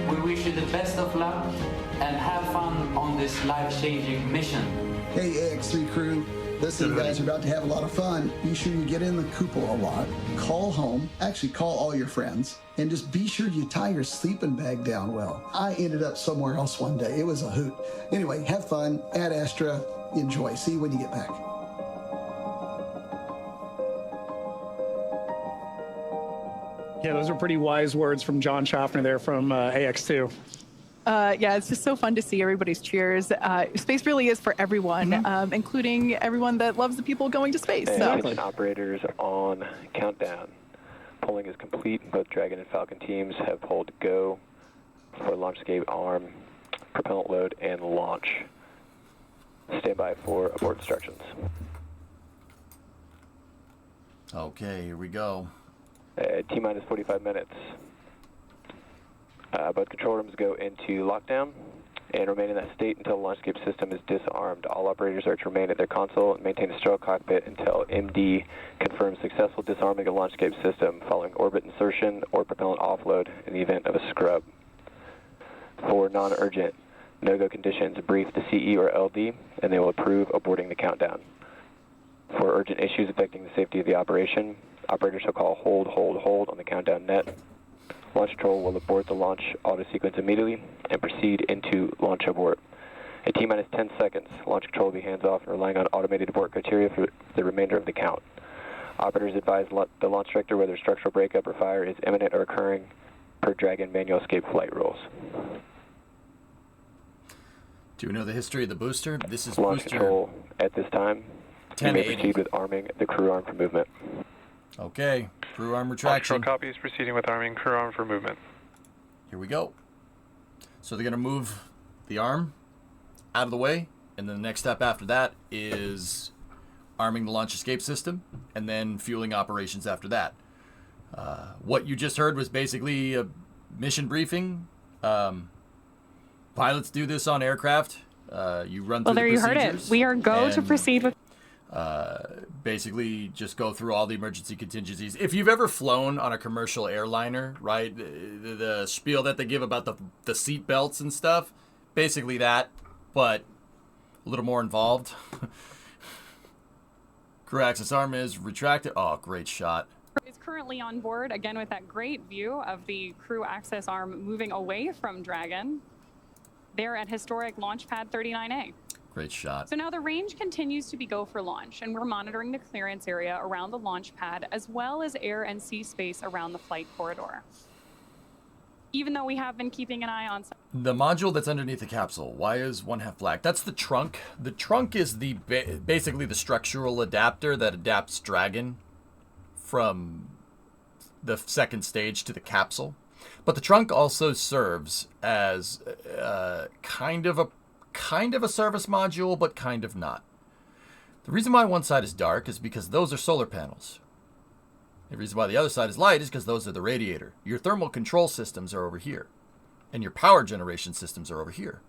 We wish you the best of luck and have fun on this life-changing mission. Hey, AX3 crew. Listen, you guys are about to have a lot of fun. Be sure you get in the cupola a lot. Call home. Actually, call all your friends. And just be sure you tie your sleeping bag down well. I ended up somewhere else one day. It was a hoot. Anyway, have fun. Ad Astra. Enjoy. See you when you get back. Yeah, those are pretty wise words from John Schaffner there from AX2. Yeah, it's just so fun to see everybody's cheers. Space really is for everyone, including everyone that loves the people going to space. So. Mission operators on countdown. Polling is complete. Both Dragon and Falcon teams have pulled go for launch escape arm, propellant load, and launch. Stand by for abort instructions. Okay, here we go. T-minus 45 minutes. Both control rooms go into lockdown and remain in that state until the launch escape system is disarmed. All operators are to remain at their console and maintain a sterile cockpit until MD confirms successful disarming of the launch escape system following orbit insertion or propellant offload in the event of a scrub. For non-urgent no-go conditions, brief the CE or LD and they will approve aborting the countdown. For urgent issues affecting the safety of the operation, operators shall call hold on the countdown net. Launch control will abort the launch auto sequence immediately and proceed into launch abort. At T-minus 10 seconds, launch control will be hands-off and relying on automated abort criteria for the remainder of the count. Operators advise the launch director whether structural breakup or fire is imminent or occurring per Dragon manual escape flight rules. Do we know the history of the booster? This is launch booster control at this time. You may 1080. proceed with arming the crew arm for movement. Okay, crew arm retraction. Control copies, proceeding with arming crew arm for movement. Here we go. So they're going to move the arm out of the way, and then the next step after that is arming the launch escape system, and then fueling operations after that. What you just heard was basically a mission briefing. Pilots do this on aircraft. You run through the procedures. Well, there you heard it. We are go to proceed with... Basically just go through all the emergency contingencies. If you've ever flown on a commercial airliner, right, the spiel that they give about the seat belts and stuff, basically that, but a little more involved. Crew access arm is retracted. Oh, great shot. Is currently on board, again with that great view of the crew access arm moving away from Dragon. They're at historic launch pad 39A. Great shot. So now the range continues to be go for launch, and we're monitoring the clearance area around the launch pad, as well as air and sea space around the flight corridor. Even though we have been keeping an eye on... The module that's underneath the capsule, why is one half black? That's the trunk. The trunk is the basically the structural adapter that adapts Dragon from the second stage to the capsule. But the trunk also serves as kind of a service module, but kind of not. The reason why one side is dark is because those are solar panels. The reason why the other side is light is because those are the radiator. Your thermal control systems are over here, and your power generation systems are over here.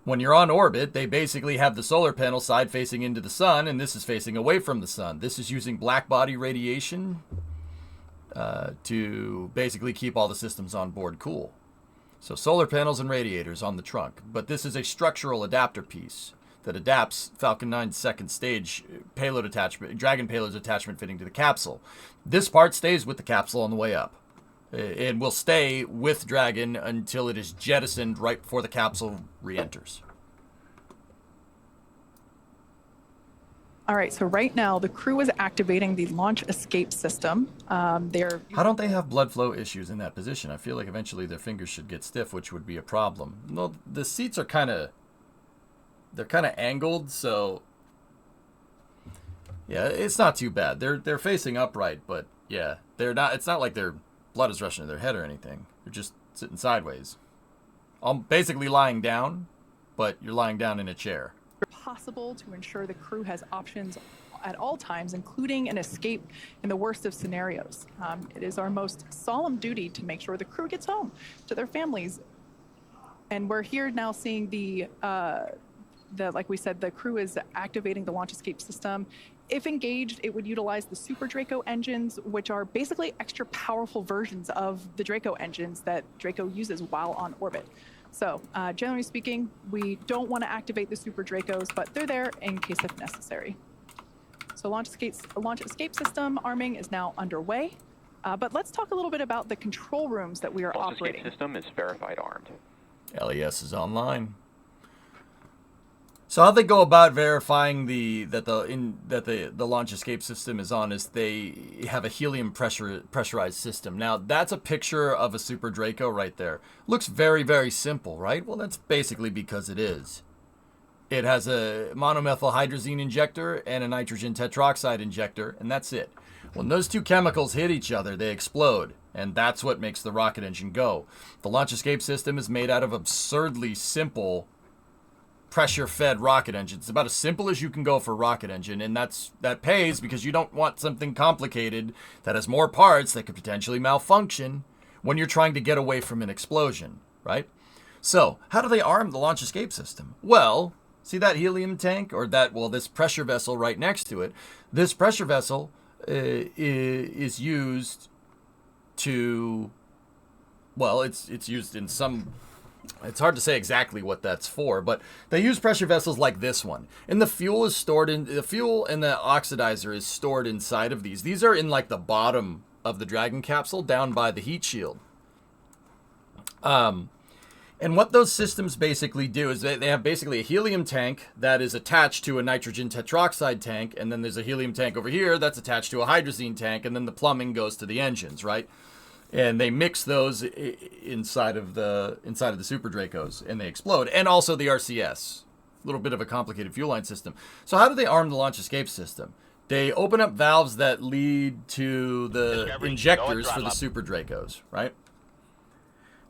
When you're on orbit, they basically have the solar panel side facing into the sun, and this is facing away from the sun. This is using black body radiation to basically keep all the systems on board cool. So solar panels and radiators on the trunk. But this is a structural adapter piece that adapts Falcon 9's second stage payload attachment, Dragon payload's attachment fitting to the capsule. This part stays with the capsule on the way up. And will stay with Dragon until it is jettisoned right before the capsule re-enters. All right, so right now the crew is activating the launch escape system. How don't they have blood flow issues in that position? I feel like eventually their fingers should get stiff, which would be a problem. No, the seats are they're kind of angled, so yeah, it's not too bad. They're facing upright, but yeah, they're not. It's not like their blood is rushing to their head or anything. They're just sitting sideways. I'm basically lying down, but you're lying down in a chair. Possible to ensure the crew has options at all times, including an escape in the worst of scenarios. It is our most solemn duty to make sure the crew gets home to their families. And we're here now seeing like we said, the crew is activating the launch escape system. If engaged, it would utilize the Super Draco engines, which are basically extra powerful versions of the Draco engines that Draco uses while on orbit. So, generally speaking, we don't want to activate the Super Dracos, but they're there in case if necessary. So launch escape system arming is now underway. But let's talk a little bit about the control rooms that we are operating. Launch escape system is verified armed. LES is online. So how they go about verifying that the launch escape system is on is they have a helium pressurized system. Now that's a picture of a Super Draco right there. Looks very, very simple, right? Well, that's basically because it is. It has a monomethyl hydrazine injector and a nitrogen tetroxide injector, and that's it. When those two chemicals hit each other, they explode, and that's what makes the rocket engine go. The launch escape system is made out of absurdly simple pressure-fed rocket engines. It's about as simple as you can go for a rocket engine, and that pays because you don't want something complicated that has more parts that could potentially malfunction when you're trying to get away from an explosion, right? So, how do they arm the launch escape system? Well, see that helium tank or this pressure vessel right next to it? This pressure vessel is used to, well, it's used in some. It's hard to say exactly what that's for, but they use pressure vessels like this one. And the fuel and the oxidizer is stored inside of these. These are in like the bottom of the Dragon capsule down by the heat shield. And what those systems basically do is they have basically a helium tank that is attached to a nitrogen tetroxide tank, and then there's a helium tank over here that's attached to a hydrazine tank, and then the plumbing goes to the engines, right? And they mix those inside of the Super Dracos, and they explode. And also the RCS, a little bit of a complicated fuel line system. So how do they arm the launch escape system? They open up valves that lead to the injectors for the Super Dracos, right?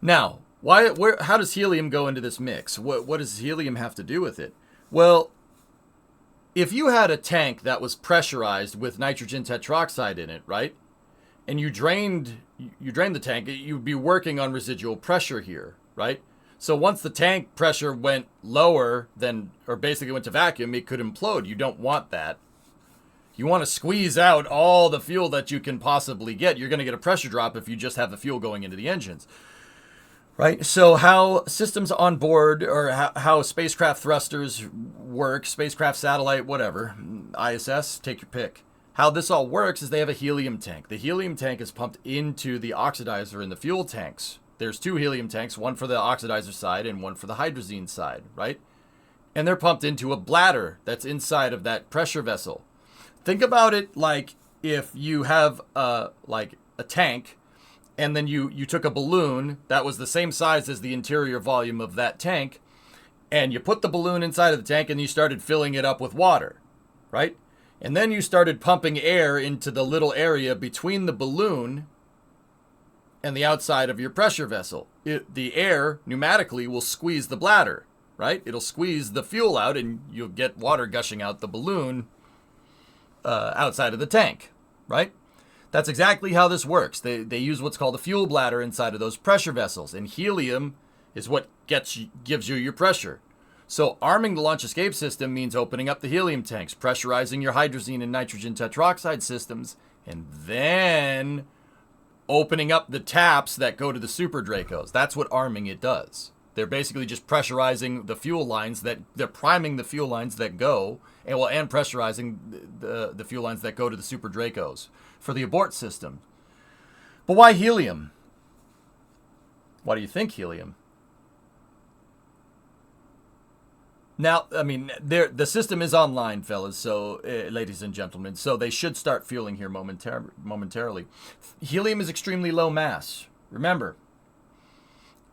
Now, how does helium go into this mix? What does helium have to do with it? Well, if you had a tank that was pressurized with nitrogen tetroxide in it, right? And you drained the tank, you'd be working on residual pressure here, right? So once the tank pressure went lower or basically went to vacuum, it could implode. You don't want that. You want to squeeze out all the fuel that you can possibly get. You're going to get a pressure drop if you just have the fuel going into the engines, right? So how systems on board, or how spacecraft thrusters work, spacecraft satellite, whatever, ISS, take your pick. How this all works is they have a helium tank. The helium tank is pumped into the oxidizer in the fuel tanks. There's two helium tanks, one for the oxidizer side and one for the hydrazine side, right? And they're pumped into a bladder that's inside of that pressure vessel. Think about it like if you have a tank, and then you took a balloon that was the same size as the interior volume of that tank, and you put the balloon inside of the tank and you started filling it up with water, right? And then you started pumping air into the little area between the balloon and the outside of your pressure vessel. The air, pneumatically, will squeeze the bladder, right? It'll squeeze the fuel out, and you'll get water gushing out the balloon outside of the tank, right? That's exactly how this works. They use what's called a fuel bladder inside of those pressure vessels, and helium is what gives you your pressure. So arming the launch escape system means opening up the helium tanks, pressurizing your hydrazine and nitrogen tetroxide systems, and then opening up the taps that go to the Super Dracos. That's what arming it does. They're basically just pressurizing the fuel lines they're priming the fuel lines that go, and pressurizing the fuel lines that go to the Super Dracos for the abort system. But why helium? Why do you think helium? Now, I mean, the system is online, fellas, so ladies and gentlemen, so they should start fueling here momentarily. Helium is extremely low mass. Remember,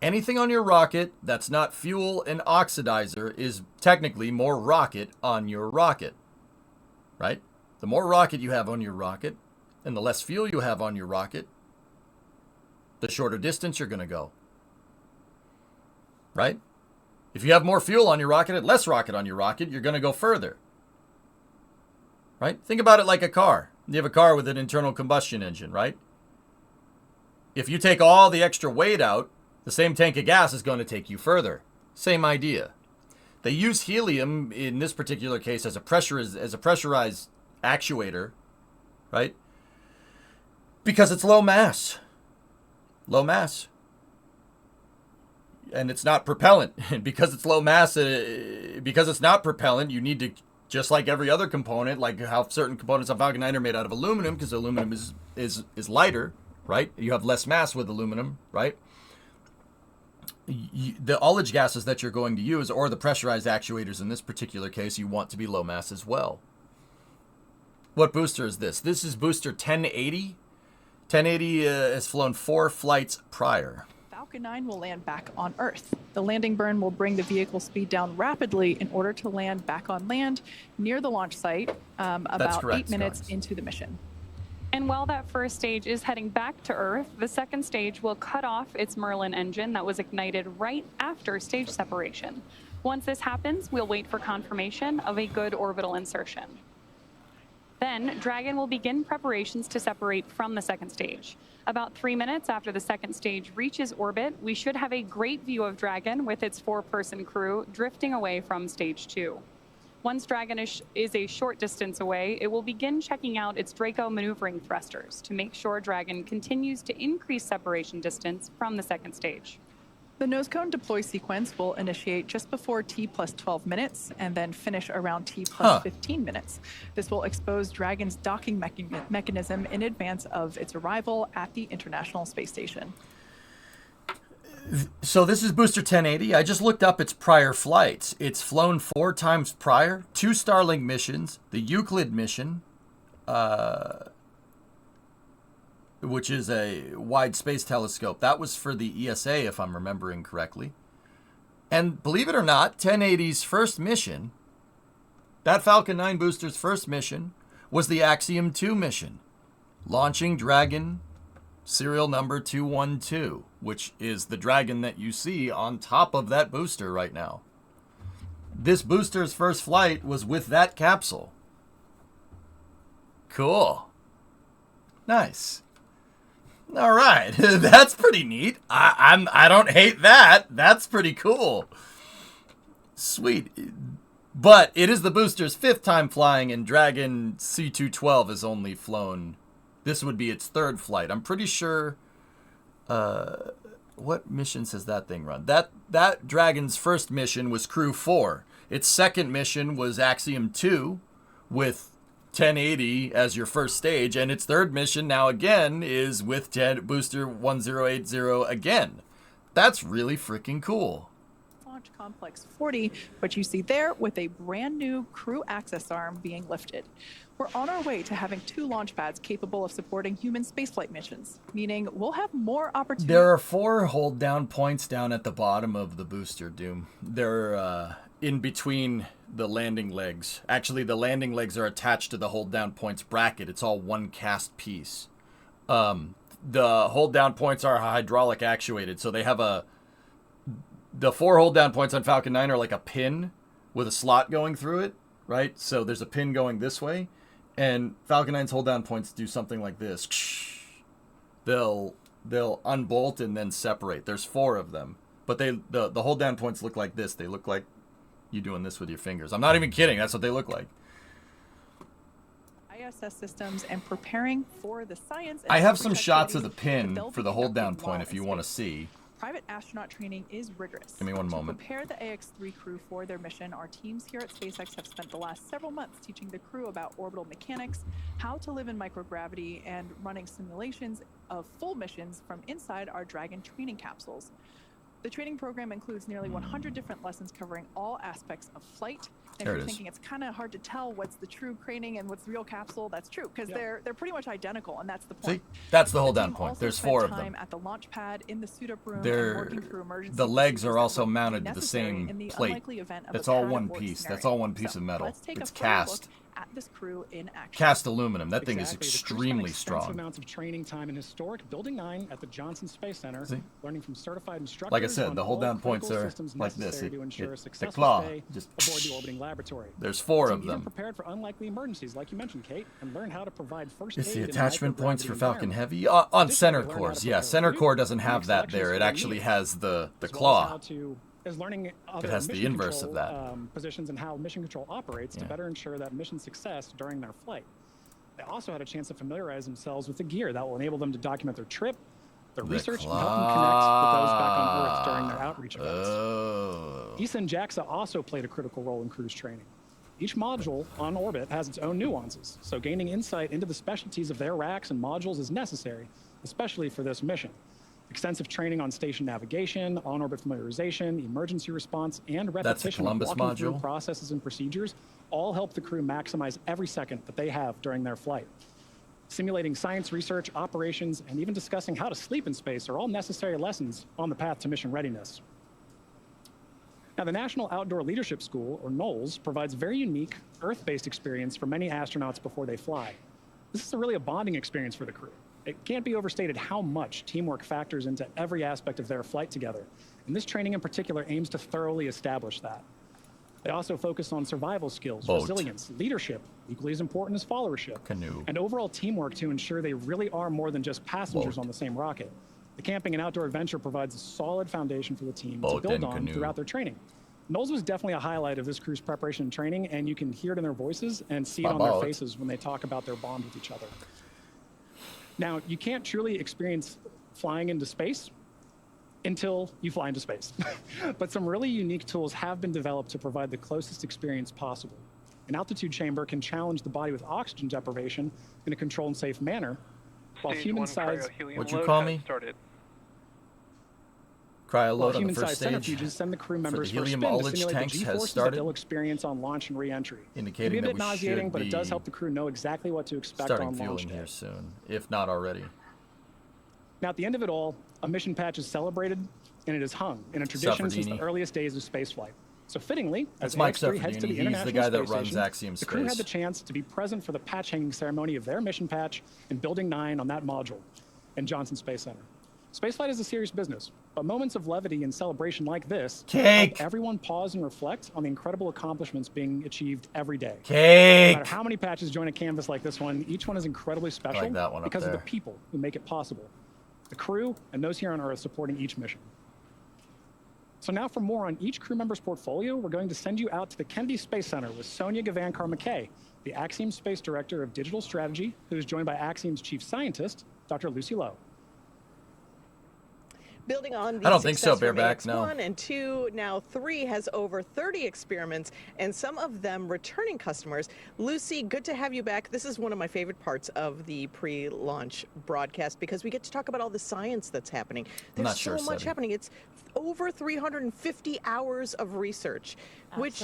anything on your rocket that's not fuel and oxidizer is technically more rocket on your rocket, right? The more rocket you have on your rocket and the less fuel you have on your rocket, the shorter distance you're going to go, right? If you have more fuel on your rocket and less rocket on your rocket, you're going to go further, right? Think about it like a car. You have a car with an internal combustion engine, right? If you take all the extra weight out, the same tank of gas is going to take you further. Same idea. They use helium in this particular case as a pressurized actuator, right? Because it's low mass. Low mass. And it's not propellant. And because it's low mass, because it's not propellant, you need to, just like every other component, like how certain components on Falcon 9 are made out of aluminum, because aluminum is lighter, right? You have less mass with aluminum, right? The ullage gases that you're going to use, or the pressurized actuators in this particular case, you want to be low mass as well. What booster is this? This is booster 1080. 1080 has flown 4 flights prior. Falcon 9 will land back on Earth. The landing burn will bring the vehicle speed down rapidly in order to land back on land near the launch site about correct, 8 minutes into the mission. And while that first stage is heading back to Earth, the second stage will cut off its Merlin engine that was ignited right after stage separation. Once this happens, we'll wait for confirmation of a good orbital insertion. Then, Dragon will begin preparations to separate from the second stage. About 3 minutes after the second stage reaches orbit, we should have a great view of Dragon with its 4-person crew drifting away from stage 2. Once Dragon is a short distance away, it will begin checking out its Draco maneuvering thrusters to make sure Dragon continues to increase separation distance from the second stage. The nose cone deploy sequence will initiate just before T plus 12 minutes and then finish around T plus 15 minutes. This will expose Dragon's docking mechanism in advance of its arrival at the International Space Station. So this is booster 1080. I just looked up its prior flights. It's flown 4 times prior, 2 Starlink missions, the Euclid mission, which is a wide space telescope. That was for the ESA, if I'm remembering correctly. And believe it or not, 1080's first mission, that Falcon 9 booster's first mission, was the Axiom-2 mission, launching Dragon serial number 212, which is the Dragon that you see on top of that booster right now. This booster's first flight was with that capsule. Cool. Nice. All right, that's pretty neat. I don't hate that. That's pretty cool. Sweet. But it is the booster's 5th time flying, and Dragon C212 has only flown. This would be its 3rd flight. I'm pretty sure. What missions has that thing run? That Dragon's first mission was Crew 4. Its second mission was Axiom 2 with 1080 as your first stage, and its third mission now again is with booster 1080 again. That's really freaking cool. Launch Complex 40, which you see there with a brand new crew access arm being lifted. We're on our way to having 2 launch pads capable of supporting human spaceflight missions, meaning we'll have more opportunities. There are 4 hold down points down at the bottom of the booster, Doom. They're in between the landing legs. Actually, the landing legs are attached to the hold down points bracket. It's all one cast piece. The hold down points are hydraulic actuated, so they have the 4 hold down points on Falcon 9 are like a pin with a slot going through it, right? So there's a pin going this way, and Falcon 9's hold down points do something like this. They'll unbolt and then separate. There's 4 of them, but the hold down points look like this. They look like you doing this with your fingers. I'm not even kidding. That's what they look like. ISS systems and preparing for the science. I have some shots of the pin for the hold down point if you want to see. Private astronaut training is rigorous. Give me one moment. To prepare the AX-3 crew for their mission, our teams here at SpaceX have spent the last several months teaching the crew about orbital mechanics, how to live in microgravity, and running simulations of full missions from inside our Dragon training capsules. The training program includes nearly 100 different lessons covering all aspects of flight. And if you're thinking it's kind of hard to tell what's the true training and what's the real capsule, that's true, because they're pretty much identical, and that's the point. See, that's the whole down point. There's 4 of them. At the launch pad, in the suit-up room, and working through emergency the legs are also procedures mounted to the same in the plate. unlikely event of That's a all pad one abort piece. scenario. That's all one piece So, of metal. let's take It's a further cast. look at this crew in action. Cast aluminum. That thing is Exactly. The crew spent extremely extensive strong. amounts of training time in historic Building 9 at the Johnson Space Center, learning from certified instructors. Like I said, on the hold all down points critical are systems like this. necessary to ensure a The successful claw. stay Just aboard the orbiting laboratory. There's 4 The of team even them. prepared for unlikely emergencies, like you mentioned, Kate, and learned how to provide first It's aid the in attachment points for microgravity Falcon environments. Heavy. On Additionally, center learn how to cores, yeah. prepare Center food, core doesn't make have that selections there. for It their actually needs, has the as well as claw. how to is learning other has the mission inverse of control, that. positions and how mission control operates to Yeah. better ensure that mission success during their flight. They also had a chance to familiarize themselves with the gear that will enable them to document their trip, their research, and help them connect with those back on Earth during their outreach events. ESA and JAXA also played a critical role in cruise training. Each module on orbit has its own nuances, so gaining insight into the specialties of their racks and modules is necessary, especially for this mission. Extensive training on station navigation, on-orbit familiarization, emergency response, and repetition of Columbus walking through module. processes and procedures all help the crew maximize every second that they have during their flight. Simulating science research, operations, and even discussing how to sleep in space are all necessary lessons on the path to mission readiness. Now, the National Outdoor Leadership School, or NOLS, provides a very unique Earth-based experience for many astronauts before they fly. This is really a bonding experience for the crew. It can't be overstated how much teamwork factors into every aspect of their flight together, and this training in particular aims to thoroughly establish that. They also focus on survival skills, resilience, leadership, equally as important as followership, and overall teamwork to ensure they really are more than just passengers on the same rocket. The camping and outdoor adventure provides a solid foundation for the team to build on throughout their training. Knowles was definitely a highlight of this crew's preparation and training, and you can hear it in their voices and see it on their faces when they talk about their bond with each other. Now, you can't truly experience flying into space until you fly into space. But some really unique tools have been developed to provide the closest experience possible. An altitude chamber can challenge the body with oxygen deprivation in a controlled and safe manner, while human-sized... What'd you call me? Cryo load on the first stage. Centrifuges send the crew members for a helium spin to ullage simulate the tanks has G-forces that started, they'll experience on launch and re-entry. It can indicating be a that bit we nauseating, should but it be does help the crew know exactly what to expect starting on launch fueling day. here soon, if not already. Now, at the end of it all, a mission patch is celebrated and it is hung in a tradition since the earliest days of spaceflight. So fittingly, as That's Mike AX-3 heads to the He's International the guy that Space runs Station, Axiom the crew had Space. the chance to be present for the patch hanging ceremony of their mission patch in Building 9 on that module in Johnson Space Center. Spaceflight is a serious business, but moments of levity and celebration like this help everyone pause and reflect on the incredible accomplishments being achieved every day. No matter how many patches join a canvas like this one, each one is incredibly special because of the people who make it possible. The crew and those here on Earth supporting each mission. So now for more on each crew member's portfolio, we're going to send you out to the Kennedy Space Center with Sonia Gavankar-McKay, the Axiom Space Director of Digital Strategy, who is joined by Axiom's Chief Scientist, Dr. Lucy Lowe. Building on I don't the think so, success from Bareback, AX1 and 2, now 3 has over 30 experiments, and some of them returning customers. Lucy, good to have you back. This is one of my favorite parts of the pre-launch broadcast because we get to talk about all the science that's happening. There's so much happening. It's over 350 hours of research, which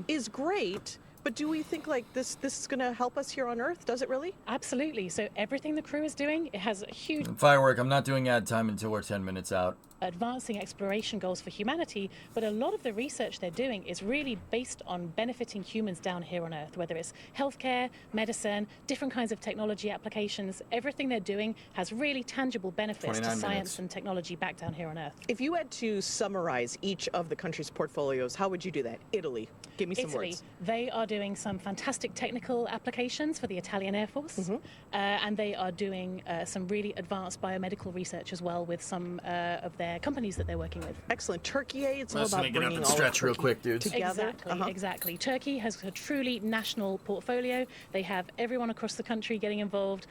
is great. But do we think like this is going to help us here on Earth? Does it really? Absolutely. So everything the crew is doing, it has a huge... Firework, I'm not doing ad time until we're 10 minutes out. Advancing exploration goals for humanity, but a lot of the research they're doing is really based on benefiting humans down here on Earth, whether it's healthcare, medicine, different kinds of technology applications. Everything they're doing has really tangible benefits to science and technology back down here on Earth. If you had to summarize each of the country's portfolios, how would you do that? Italy, give me some words. They are doing some fantastic technical applications for the Italian Air Force, and they are doing some really advanced biomedical research as well with some of their companies that they're working with. Excellent. Turkey, it's all Let's about get up bringing and all stretch of real Turkey quick, dudes. together. Exactly. Turkey has a truly national portfolio. They have everyone across the country getting involved,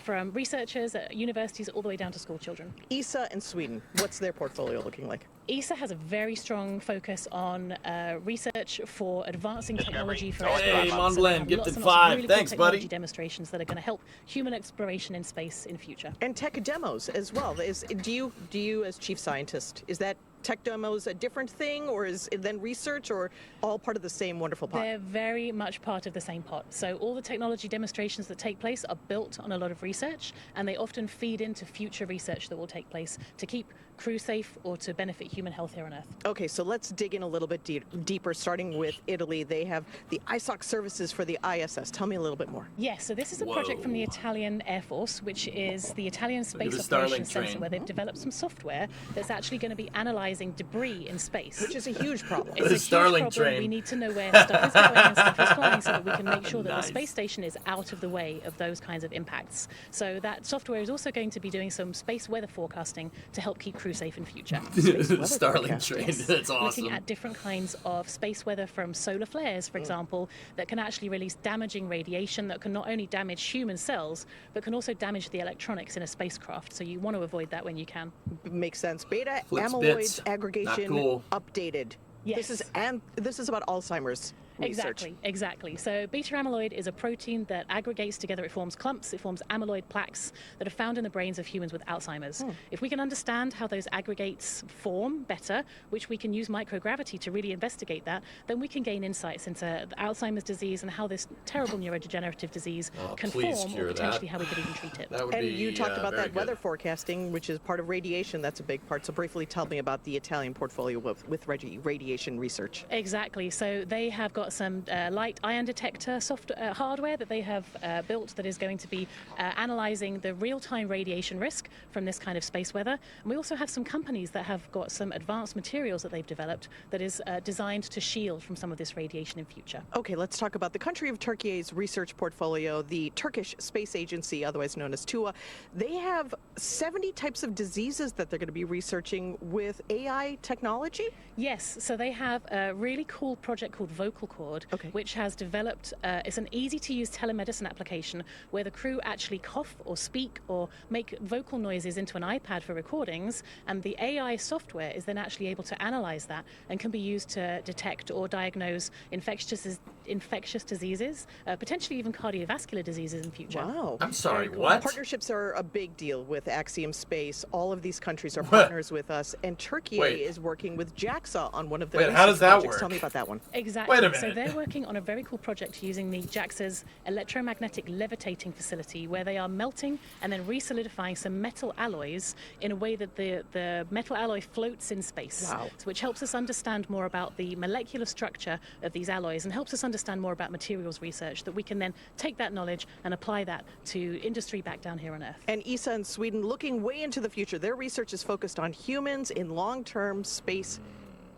from researchers at universities all the way down to school children. ESA and Sweden, what's their portfolio looking like? ESA has a very strong focus on research for advancing technology for Hey, exploration. Monblend, Lots gifted and lots of 5. really cool Thanks, technology buddy. demonstrations that are going to help human exploration in space in future. And tech demos as well. Do you as chief scientist, is that tech demos a different thing, or is it then research, or all part of the same wonderful pot? They're very much part of the same pot. So all the technology demonstrations that take place are built on a lot of research, and they often feed into future research that will take place to keep crew safe or to benefit human health here on Earth. Okay, so let's dig in a little bit deeper, starting with Italy. They have the ISOC services for the ISS. Tell me a little bit more. Yes, so this is a project from the Italian Air Force, which is the Italian Space the Operations Starlink Center, train. where they've developed some software that's actually going to be analyzing debris in space. Which is a huge problem. It's a huge Starlink problem. train. We need to know where stuff is going and stuff is flying so that we can make sure that the space station is out of the way of those kinds of impacts. So that software is also going to be doing some space weather forecasting to help keep crew safe in future. Starlink train. Yes. That's awesome. Looking at different kinds of space weather from solar flares, for example, that can actually release damaging radiation that can not only damage human cells, but can also damage the electronics in a spacecraft. So you want to avoid that when you can. Makes sense. Beta Flips amyloid bits. aggregation Not cool. updated. Yes. This is about Alzheimer's research. Exactly. So beta amyloid is a protein that aggregates together. It forms clumps, it forms amyloid plaques that are found in the brains of humans with Alzheimer's. If we can understand how those aggregates form better, which we can use microgravity to really investigate that, then we can gain insights into Alzheimer's disease and how this terrible neurodegenerative disease can please form, cure or potentially that. how we could even treat it. That would And be, you talked about very that good. weather forecasting, which is part of radiation. That's a big part. So briefly tell me about the Italian portfolio with radiation research. Exactly. So they have got some light ion detector hardware that they have built that is going to be analyzing the real-time radiation risk from this kind of space weather. And we also have some companies that have got some advanced materials that they've developed that is designed to shield from some of this radiation in future. Okay, let's talk about the country of Turkey's research portfolio, the Turkish Space Agency, otherwise known as TUA. They have 70 types of diseases that they're going to be researching with AI technology? Yes, so they have a really cool project called Vocal Cord, which has developed, it's an easy-to-use telemedicine application where the crew actually cough or speak or make vocal noises into an iPad for recordings, and the AI software is then actually able to analyze that and can be used to detect or diagnose infectious diseases, potentially even cardiovascular diseases in future. Wow. I'm sorry, Very cool. what? Partnerships are a big deal with Axiom Space. All of these countries are partners with us, and Turkey is working with JAXA on one of their how does that projects. work? Tell me about that one. Exactly. Wait a minute. So they're working on a very cool project using the JAXA's electromagnetic levitating facility, where they are melting and then re-solidifying some metal alloys in a way that the metal alloy floats in space. Wow. So which helps us understand more about the molecular structure of these alloys and helps us understand more about materials research that we can then take that knowledge and apply that to industry back down here on Earth. And ESA in Sweden, looking way into the future. Their research is focused on humans in long-term space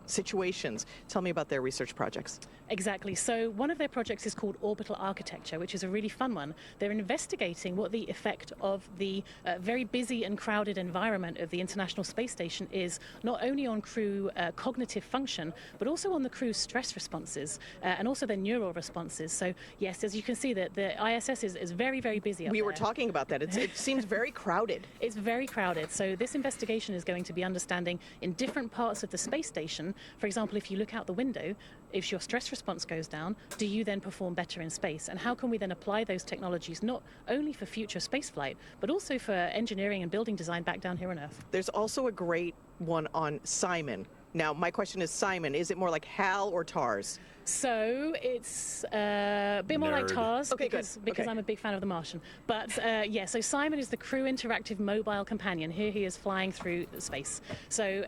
situations. Tell me about their research projects. Exactly. So one of their projects is called Orbital Architecture, which is a really fun one. They're investigating what the effect of the very busy and crowded environment of the International Space Station is, not only on crew cognitive function, but also on the crew's stress responses and also their neural responses. So yes, as you can see, that the ISS is very, very busy up We there. were talking about that. It seems very crowded. It's very crowded. So this investigation is going to be understanding in different parts of the space station. For example, if you look out the window, if your stress response goes down, do you then perform better in space? And how can we then apply those technologies not only for future spaceflight, but also for engineering and building design back down here on Earth? There's also a great one on Simon. Now, my question is, Simon, is it more like HAL or TARS? So it's a bit more like TARS, Okay, because okay. I'm a big fan of The Martian. But yeah, so Simon is the crew interactive mobile companion. Here he is flying through space. So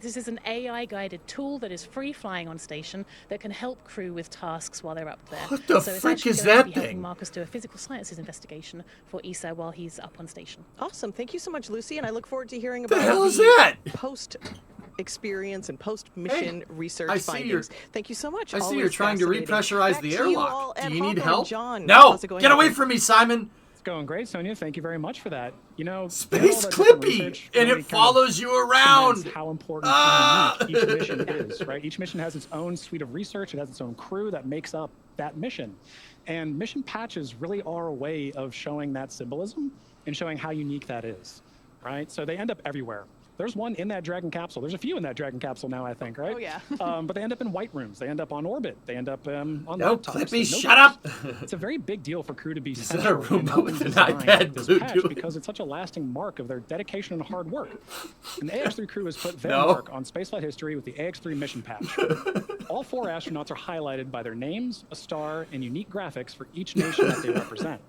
this is an AI-guided tool that is free flying on station that can help crew with tasks while they're up there. What the so it's frick actually is going that to be helping thing? Marcus do a physical sciences investigation for ESA while he's up on station. Awesome. Thank you so much, Lucy, and I look forward to hearing The about hell is that? post-experience and post-mission research I see findings. Thank you so much. I see you're Always trying to fascinating. repressurize Back the to you airlock. all at Do you need Hawthorne. help? John, No! how's it going Get out away there? from me, Simon! It's going great, Sonia. Thank you very much for that. You know, Space all that different Clippy, research and really it kind of follows you around. cements how important and unique each mission is, right? Each mission has its own suite of research. It has its own crew that makes up that mission. And mission patches really are a way of showing that symbolism and showing how unique that is, right? So they end up everywhere. There's one in that Dragon capsule. There's a few in that Dragon capsule now, I think, right? Oh, yeah. But they end up in white rooms. They end up on orbit. They end up on No, laptops. Clippy, So shut up! It's a very big deal for crew to be He's in a central room in helping with an design iPad this blue patch doing- because it's such a lasting mark of their dedication and hard work. And the AX-3 crew has put their No. mark on spaceflight history with the AX-3 mission patch. All 4 astronauts are highlighted by their names, a star, and unique graphics for each nation that they represent.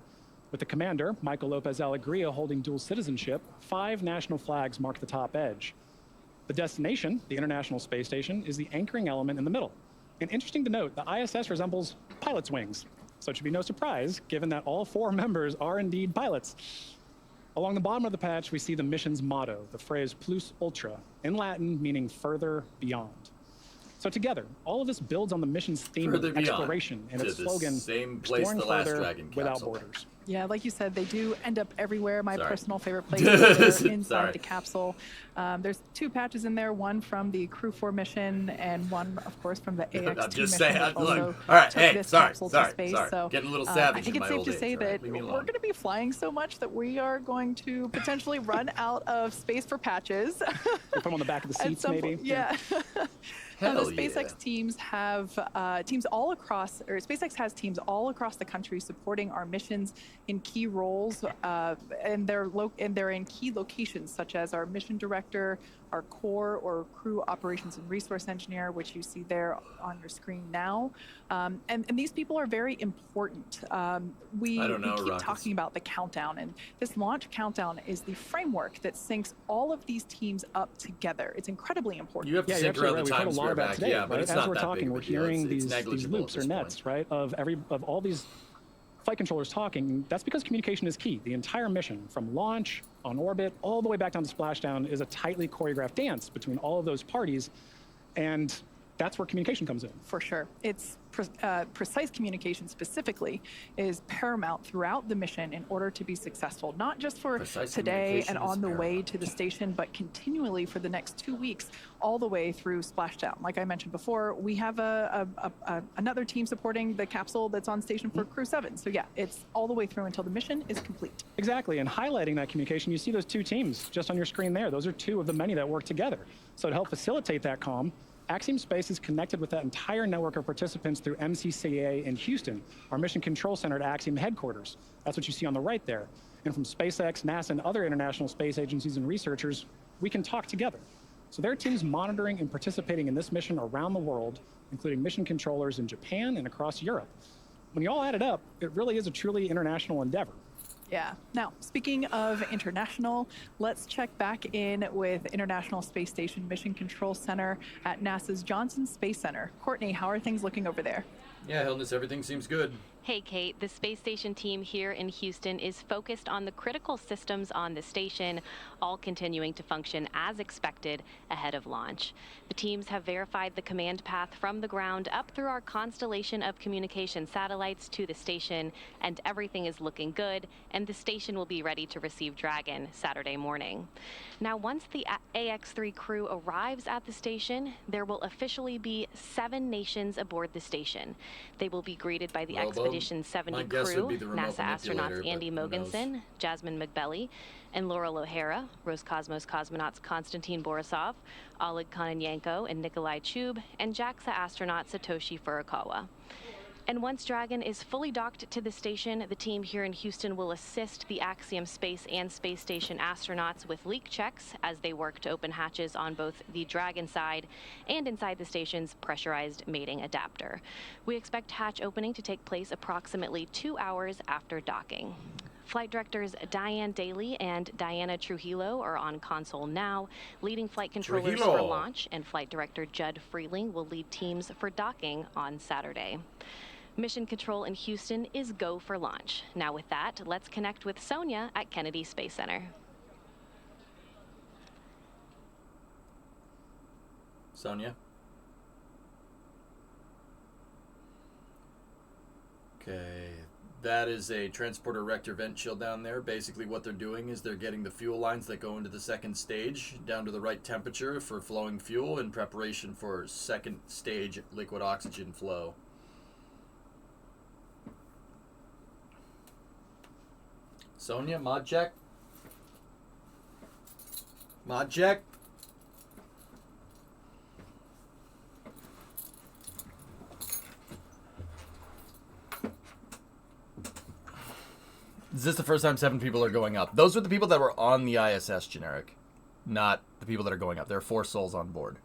With the commander, Michael Lopez Alegria, holding dual citizenship, 5 national flags mark the top edge. The destination, the International Space Station, is the anchoring element in the middle. And interesting to note, the ISS resembles pilot's wings. So it should be no surprise, given that all 4 members are indeed pilots. Along the bottom of the patch, we see the mission's motto, the phrase plus ultra, in Latin meaning further beyond. So together, all of this builds on the mission's theme Further of beyond, exploration and to its the slogan, same place exploring the last further Dragon without capsule. borders. Yeah, like you said, they do end up everywhere. My Sorry. personal favorite place is there inside Sorry. the capsule. There's 2 patches in there, one from the Crew 4 mission and one, of course, from the AX-2 I'm just mission. saying. that Look, also all right, took hey, this sorry, capsule sorry, to space. sorry. So, Getting a little I savage think in it's my safe old to age, say all right? that Leave me we're alone. going to be flying so much that we are going to potentially run out of space for patches. You put them on the back of the At seats, some maybe? point, yeah. Hell the SpaceX teams have teams all across, or SpaceX has teams all across the country supporting our missions in key roles, and they're in key locations such as our mission director, our core or crew operations and resource engineer, which you see there on your screen now. And these people are very important. We I don't know, keep Rockets. talking about the countdown, and this launch countdown is the framework that syncs all of these teams up together. It's incredibly important. You have to Yeah, you're sync around the absolutely right. Times We've heard a lot Square about back, today, yeah, but right? it's As not we're that talking, big of we're a deal. hearing It's these negligible loops at or this nets, point. right? Of all these flight controllers talking. That's because communication is key. The entire mission, from launch, on orbit, all the way back down to splashdown, is a tightly choreographed dance between all of those parties, and that's where communication comes in. For sure. It's precise communication specifically is paramount throughout the mission in order to be successful, not just for Precise today communication and is on the way paramount. to the station, but continually for the next 2 weeks, all the way through splashdown. Like I mentioned before, we have another team supporting the capsule that's on station for Crew 7. So yeah, it's all the way through until the mission is complete. Exactly, and highlighting that communication, you see those 2 teams just on your screen there. Those are 2 of the many that work together. So to help facilitate that comm, Axiom Space is connected with that entire network of participants through MCCA in Houston, our mission control center at Axiom headquarters. That's what you see on the right there. And from SpaceX, NASA, and other international space agencies and researchers, we can talk together. So there are teams monitoring and participating in this mission around the world, including mission controllers in Japan and across Europe. When you all add it up, it really is a truly international endeavor. Yeah. Now, speaking of international, let's check back in with International Space Station Mission Control Center at NASA's Johnson Space Center. Courtney, how are things looking over there? Yeah, Hellness, everything seems good. Hey, Kate. The space station team here in Houston is focused on the critical systems on the station, all continuing to function as expected ahead of launch. The teams have verified the command path from the ground up through our constellation of communication satellites to the station, and everything is looking good, and the station will be ready to receive Dragon Saturday morning. Now, once the AX-3 crew arrives at the station, there will officially be 7 nations aboard the station. They will be greeted by the Expedition 70 my guess would crew, be the remote NASA astronauts manipulator, Andy but who knows? Mogensen, Jasmine McBelly, and Laurel O'Hara, Roscosmos cosmonauts Konstantin Borisov, Oleg Kononenko, and Nikolai Chub, and JAXA astronaut Satoshi Furukawa. And once Dragon is fully docked to the station, the team here in Houston will assist the Axiom Space and Space Station astronauts with leak checks as they work to open hatches on both the Dragon side and inside the station's pressurized mating adapter. We expect hatch opening to take place approximately 2 hours after docking. Flight directors Diane Daly and Diana Trujillo are on console now, leading flight controllers for Trujillo. launch, and flight director Judd Freeling will lead teams for docking on Saturday. Mission control in Houston is go for launch. Now with that, let's connect with Sonia at Kennedy Space Center. Sonia? Okay, that is a transporter rector vent shield down there. Basically what they're doing is they're getting the fuel lines that go into the second stage down to the right temperature for flowing fuel in preparation for second stage liquid oxygen flow. Sonia, mod check? Mod check? Is this the first time 7 people are going up? Those are the people that were on the ISS, generic, not the people that are going up. There are 4 souls on board.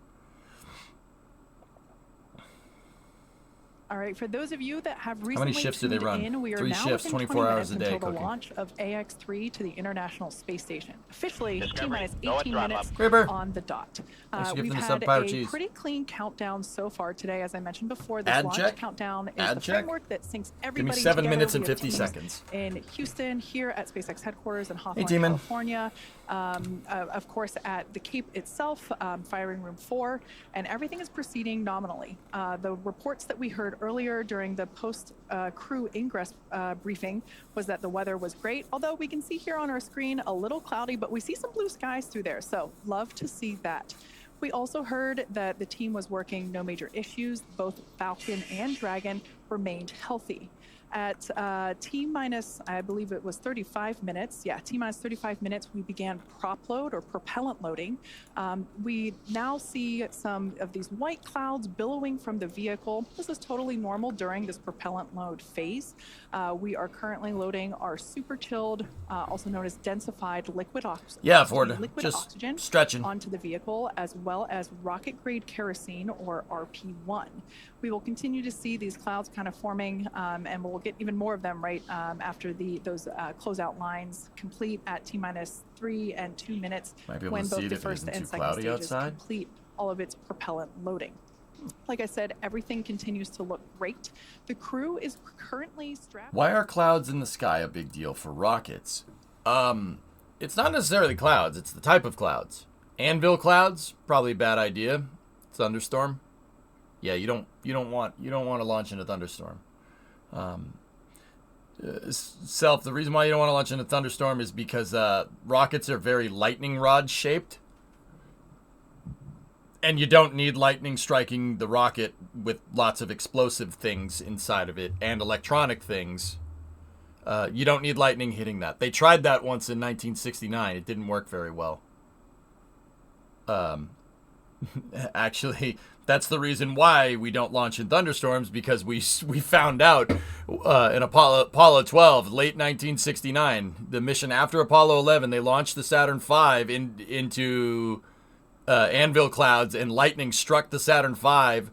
All right, for those of you that have recently How many shifts do they run? we are 3 now shifts, within 24 20 hours a minutes day until cooking. the launch of AX-3 to the International Space Station. Officially, Discovery, T-minus 18 minutes Creeper. on the dot. Thanks for We've gifting the had sub-power a cheese. pretty clean countdown so far today. As I mentioned before, this Ad launch check? countdown is Ad the check? framework that syncs Give me everybody 7 together. minutes and We have 50 teams seconds. in Houston, here at SpaceX headquarters in Hawthorne, Demon. California. Of course, at the Cape itself, firing room 4, and everything is proceeding nominally. The reports that we heard earlier during the post-crew ingress briefing was that the weather was great, although we can see here on our screen a little cloudy, but we see some blue skies through there, so love to see that. We also heard that the team was working no major issues. Both Falcon and Dragon remained healthy. At T-minus, I believe it was 35 minutes. Yeah, T-minus 35 minutes, we began prop load or propellant loading. We now see some of these white clouds billowing from the vehicle. This is totally normal during this propellant load phase. We are currently loading our super chilled, also known as densified liquid oxygen. Yeah, Ford, just stretching Onto the vehicle, as well as rocket grade kerosene or RP1. We will continue to see these clouds kind of forming, and we'll get even more of them right after those closeout lines complete at T-minus 3 and 2 minutes, Might be able when to both see it the if it first isn't and too second cloudy stages outside. complete all of its propellant loading. Like I said, everything continues to look great. The crew is currently strapped. Why are clouds in the sky a big deal for rockets? It's not necessarily clouds. It's the type of clouds. Anvil clouds, probably a bad idea. Thunderstorm. Yeah, you don't want to launch in a thunderstorm. The reason why you don't want to launch in a thunderstorm is because rockets are very lightning rod shaped. And you don't need lightning striking the rocket with lots of explosive things inside of it and electronic things. You don't need lightning hitting that. They tried that once in 1969. It didn't work very well. Actually, that's the reason why we don't launch in thunderstorms, because we found out in Apollo 12, late 1969, the mission after Apollo 11, they launched the Saturn V into anvil clouds, and lightning struck the Saturn V,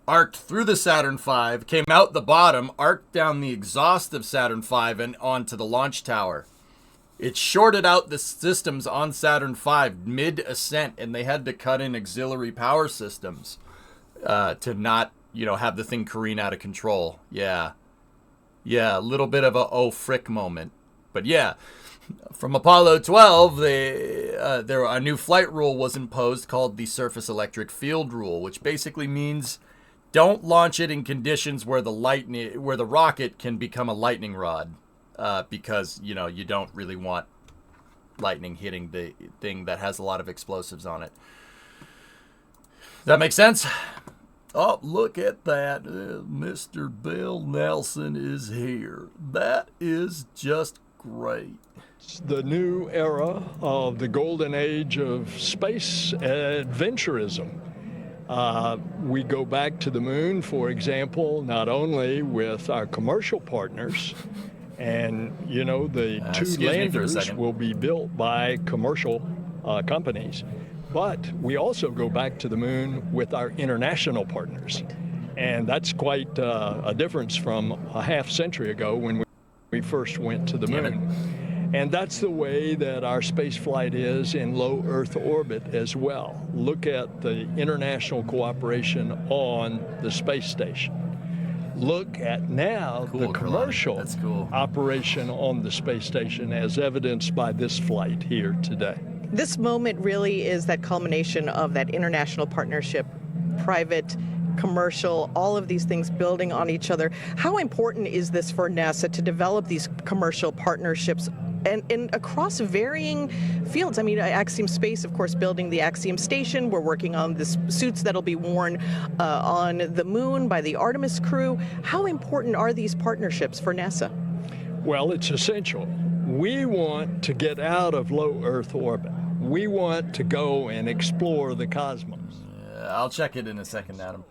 arced through the Saturn V, came out the bottom, arced down the exhaust of Saturn V and onto the launch tower. It shorted out the systems on Saturn V mid-ascent, and they had to cut in auxiliary power systems to not, have the thing careen out of control. Yeah, a little bit of a oh frick moment. But yeah, from Apollo 12, a new flight rule was imposed called the Surface Electric Field Rule, which basically means don't launch it in conditions where the rocket can become a lightning rod, because you don't really want lightning hitting the thing that has a lot of explosives on it. That makes sense? Oh, look at that. Mr. Bill Nelson is here. That is just great. The new era of the golden age of space adventurism. We go back to the moon, for example, not only with our commercial partners, and the 2 landers will be built by commercial companies, but we also go back to the moon with our international partners. And that's quite a difference from a half century ago when we first went to the moon. And that's the way that our space flight is in low Earth orbit as well. Look at the international cooperation on the space station. Look at now the commercial operation on the space station, as evidenced by this flight here today. This moment really is that culmination of that international partnership, private, commercial, all of these things building on each other. How important is this for NASA to develop these commercial partnerships and across varying fields? I mean, Axiom Space, of course, building the Axiom station. We're working on the suits that'll be worn on the moon by the Artemis crew. How important are these partnerships for NASA? Well, it's essential. We want to get out of low Earth orbit. We want to go and explore the cosmos. I'll check it in a second, Adam.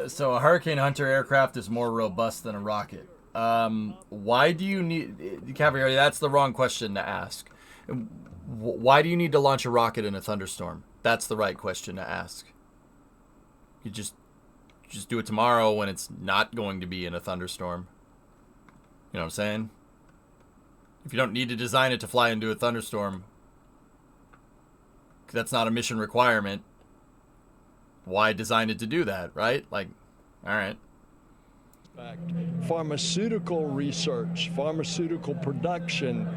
So a Hurricane Hunter aircraft is more robust than a rocket. Why do you need... Cavalieri, that's the wrong question to ask. Why do you need to launch a rocket in a thunderstorm? That's the right question to ask. You just do it tomorrow when it's not going to be in a thunderstorm. You know what I'm saying? If you don't need to design it to fly into a thunderstorm, that's not a mission requirement, why design it to do that, right? Like, all right. Pharmaceutical research, pharmaceutical production,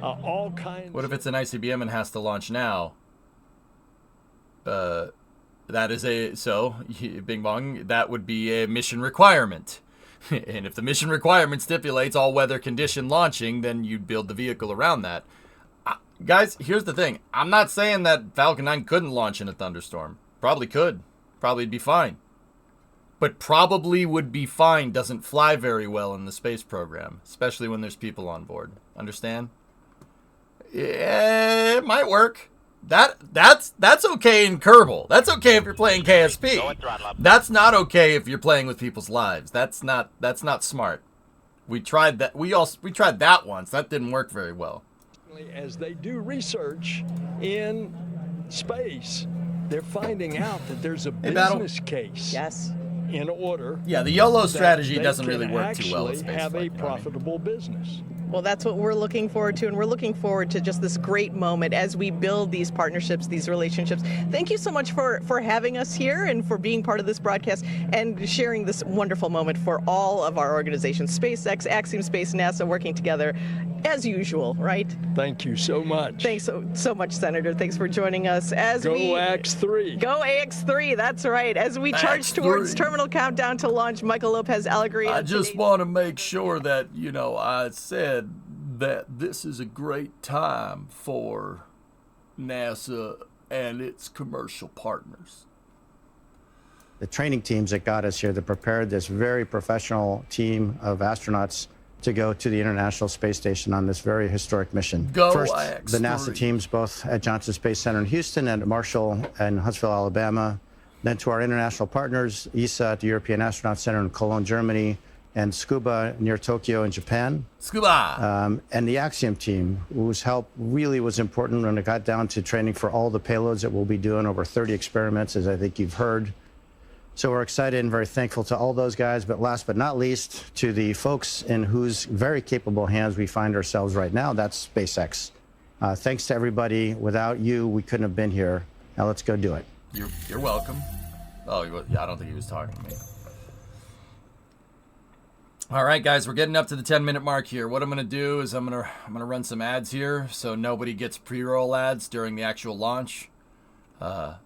all kinds. What if it's an ICBM and has to launch now? That is bing bong, that would be a mission requirement. And if the mission requirement stipulates all weather condition launching, then you'd build the vehicle around that. Guys, here's the thing. I'm not saying that Falcon 9 couldn't launch in a thunderstorm. Probably could. Probably be fine. But probably would be fine doesn't fly very well in the space program, especially when there's people on board. Understand? Yeah, it might work. That's okay in Kerbal. That's okay if you're playing KSP. That's not okay if you're playing with people's lives. That's not smart. We tried that. We tried that once. That didn't work very well. As they do research in space, they're finding out that there's a business case. Yes. In order. Yeah, the YOLO strategy doesn't really work too well in space. Have a profitable business. Well, that's what we're looking forward to, and we're looking forward to just this great moment as we build these partnerships, these relationships. Thank you so much for having us here and for being part of this broadcast and sharing this wonderful moment for all of our organizations, SpaceX, Axiom Space, NASA, working together as usual, right? Thank you so much. Thanks so much, Senator. Thanks for joining us. Go AX3. Go AX3, that's right. As we charge towards terminal countdown to launch, Michael Lopez Alegría. I just want to make sure that, I said that this is a great time for NASA and its commercial partners. The training teams that got us here that prepared this very professional team of astronauts to go to the International Space Station on this very historic mission. First, the NASA teams both at Johnson Space Center in Houston and at Marshall and Huntsville, Alabama. Then to our international partners, ESA at the European Astronaut Center in Cologne, Germany, and Scuba near Tokyo in Japan. Scuba! And the Axiom team, whose help really was important when it got down to training for all the payloads that we'll be doing, over 30 experiments, as I think you've heard. So we're excited and very thankful to all those guys, but last but not least, to the folks in whose very capable hands we find ourselves right now, that's SpaceX. Thanks to everybody. Without you, we couldn't have been here. Now let's go do it. You're welcome. Oh, yeah, I don't think he was talking to me. All right, guys, we're getting up to the 10-minute mark here. What I'm going to do is I'm going to run some ads here so nobody gets pre-roll ads during the actual launch.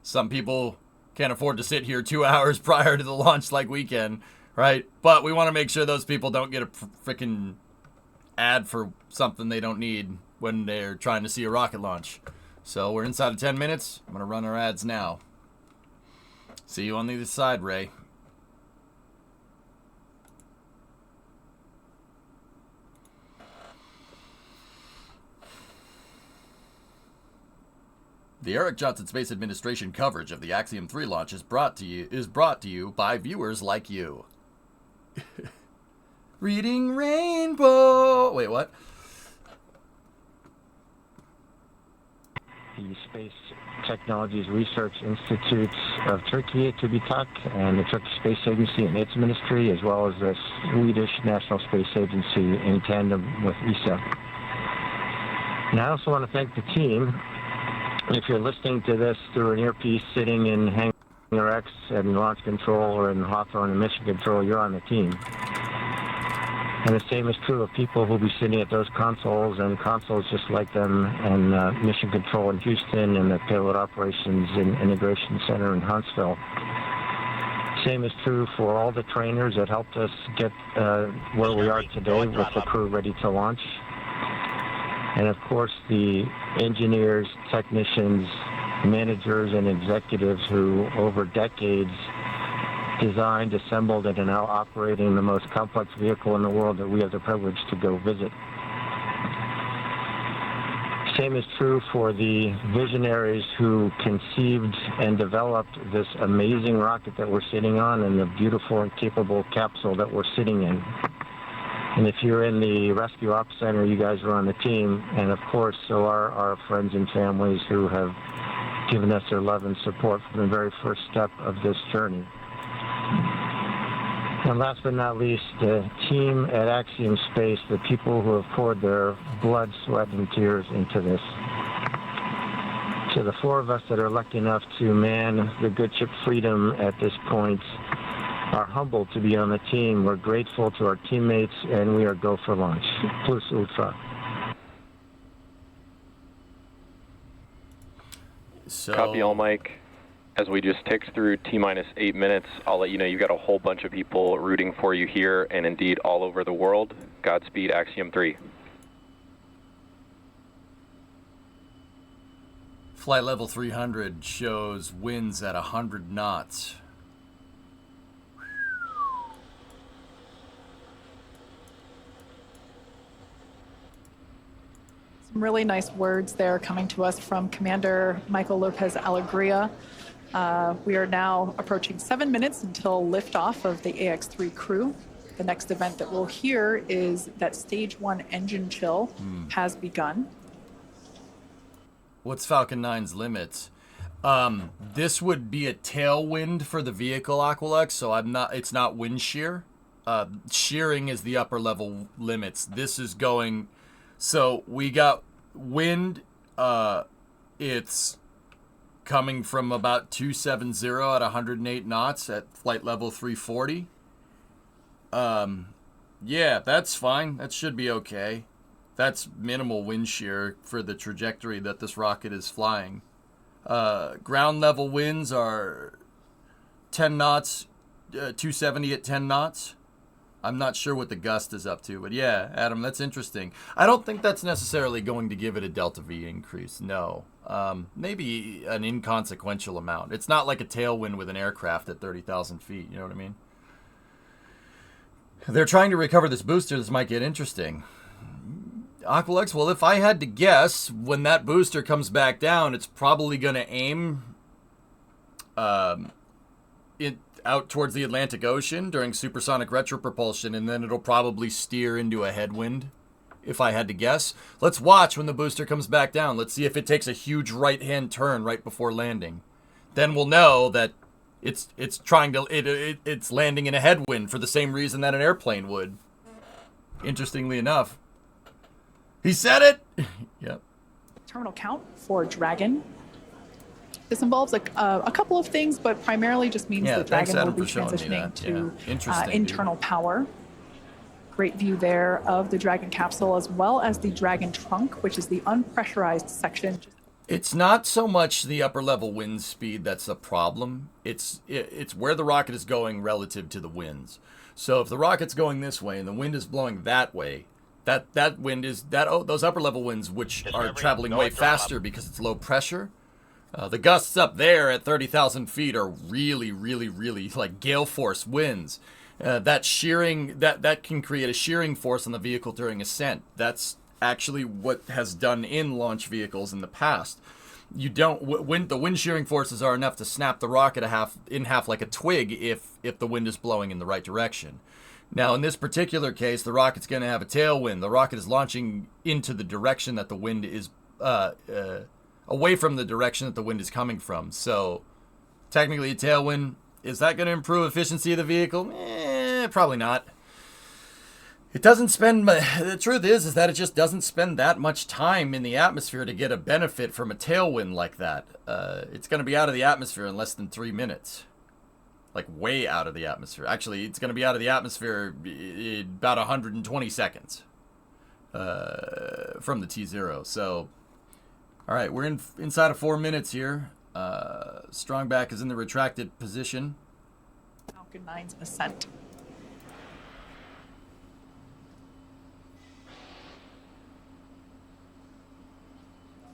Some people can't afford to sit here 2 hours prior to the launch like we can, right? But we want to make sure those people don't get a freaking ad for something they don't need when they're trying to see a rocket launch. So we're inside of 10 minutes. I'm going to run our ads now. See you on the other side, Ray. The Eric Johnson Space Administration coverage of the Axiom-3 launch is brought to you by viewers like you. Reading Rainbow. Wait, what? The Space Technologies Research Institutes of Turkey, TÜBİTAK, and the Turkish Space Agency and its ministry, as well as the Swedish National Space Agency in tandem with ESA. And I also want to thank the team. If you're listening to this through an earpiece sitting in Hangar X and Launch Control or in Hawthorne and Mission Control, you're on the team. And the same is true of people who'll be sitting at those consoles and consoles just like them, and Mission Control in Houston and the Payload Operations and Integration Center in Huntsville. Same is true for all the trainers that helped us get where we are today with the crew ready to launch. And of course, the engineers, technicians, managers, and executives who, over decades, designed, assembled, and are now operating the most complex vehicle in the world that we have the privilege to go visit. Same is true for the visionaries who conceived and developed this amazing rocket that we're sitting on and the beautiful and capable capsule that we're sitting in. And if you're in the Rescue Ops Center, you guys are on the team. And of course, so are our friends and families who have given us their love and support from the very first step of this journey. And last but not least, the team at Axiom Space, the people who have poured their blood, sweat, and tears into this. To the four of us that are lucky enough to man the good ship Freedom at this point, are humbled to be on the team. We're grateful to our teammates, and we are go for launch. Plus ultra. So, copy all, Mike. As we just ticked through T-minus 8 minutes, I'll let you know you've got a whole bunch of people rooting for you here and indeed all over the world. Godspeed, Axiom-3. Flight level 300 shows winds at 100 knots. Some really nice words there coming to us from Commander Michael Lopez Alegria. We are now approaching 7 minutes until liftoff of the AX-3 crew. The next event that we'll hear is that stage 1 engine chill has begun. What's Falcon 9's limits? This would be a tailwind for the vehicle, Aqualux, so it's not wind shear. Shearing is the upper level limits. This is going, so we got wind, it's coming from about 270 at 108 knots at flight level 340. Yeah, that's fine. That should be okay. That's minimal wind shear for the trajectory that this rocket is flying. Ground level winds are 10 knots, 270 at 10 knots. I'm not sure what the gust is up to, but yeah, Adam, that's interesting. I don't think that's necessarily going to give it a delta V increase, no. Maybe an inconsequential amount. It's not like a tailwind with an aircraft at 30,000 feet, you know what I mean? They're trying to recover this booster. This might get interesting. Aqualux, well, if I had to guess, when that booster comes back down, it's probably going to aim out towards the Atlantic Ocean during supersonic retropropulsion, and then it'll probably steer into a headwind, if I had to guess. Let's watch when the booster comes back down. Let's see if it takes a huge right-hand turn right before landing. Then we'll know that it's landing in a headwind for the same reason that an airplane would. Interestingly enough. He said it! Yep. Terminal count for Dragon. This involves a couple of things, but primarily just means that Dragon will be transitioning to internal power. Great view there of the Dragon capsule, as well as the Dragon trunk, which is the unpressurized section. It's not so much the upper level wind speed that's the problem. It's where the rocket is going relative to the winds. So if the rocket's going this way and the wind is blowing that way, that wind is those upper level winds, which are traveling way faster because it's low pressure. The gusts up there at 30,000 feet are really, really, really like gale force winds. That shearing that can create a shearing force on the vehicle during ascent. That's actually what has done in launch vehicles in the past. You don't the wind shearing forces are enough to snap the rocket in half like a twig if the wind is blowing in the right direction. Now, in this particular case, the rocket's going to have a tailwind. The rocket is launching into the direction that the wind is away from the direction that the wind is coming from. So, technically a tailwind. Is that going to improve efficiency of the vehicle? Probably not. It doesn't spend, the truth is that it just doesn't spend that much time in the atmosphere to get a benefit from a tailwind like that. It's going to be out of the atmosphere in less than 3 minutes. Like way out of the atmosphere. Actually, it's going to be out of the atmosphere in about 120 seconds from the T0. So, all right, we're inside of 4 minutes here. Strongback is in the retracted position. Falcon 9's ascent.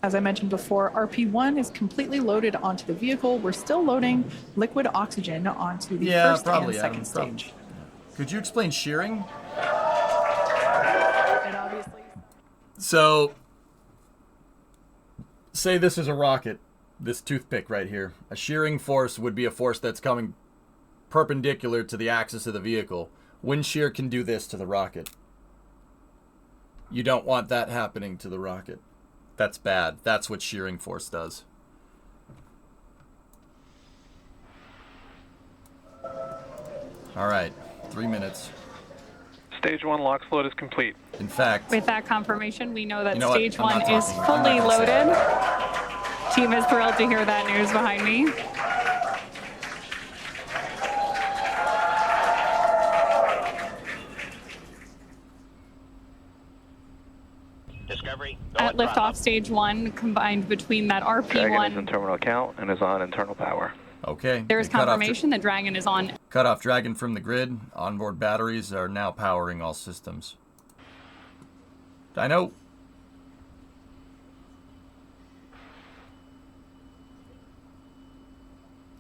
As I mentioned before, RP1 is completely loaded onto the vehicle. We're still loading liquid oxygen onto the first and second stage. Could you explain shearing? So, say this is a rocket, this toothpick right here. A shearing force would be a force that's coming perpendicular to the axis of the vehicle. Wind shear can do this to the rocket. You don't want that happening to the rocket. That's bad. That's what shearing force does. All right, 3 minutes. Stage 1 LOX load is complete. In fact, with that confirmation, we know that you know stage what? 1 is fully loaded. Team is thrilled to hear that news behind me. Discovery. At liftoff, stage 1 combined between that Dragon is in RP1. terminal account and is on internal power. Okay. There's confirmation that Dragon is on. Cut off Dragon from the grid. Onboard batteries are now powering all systems. Dino.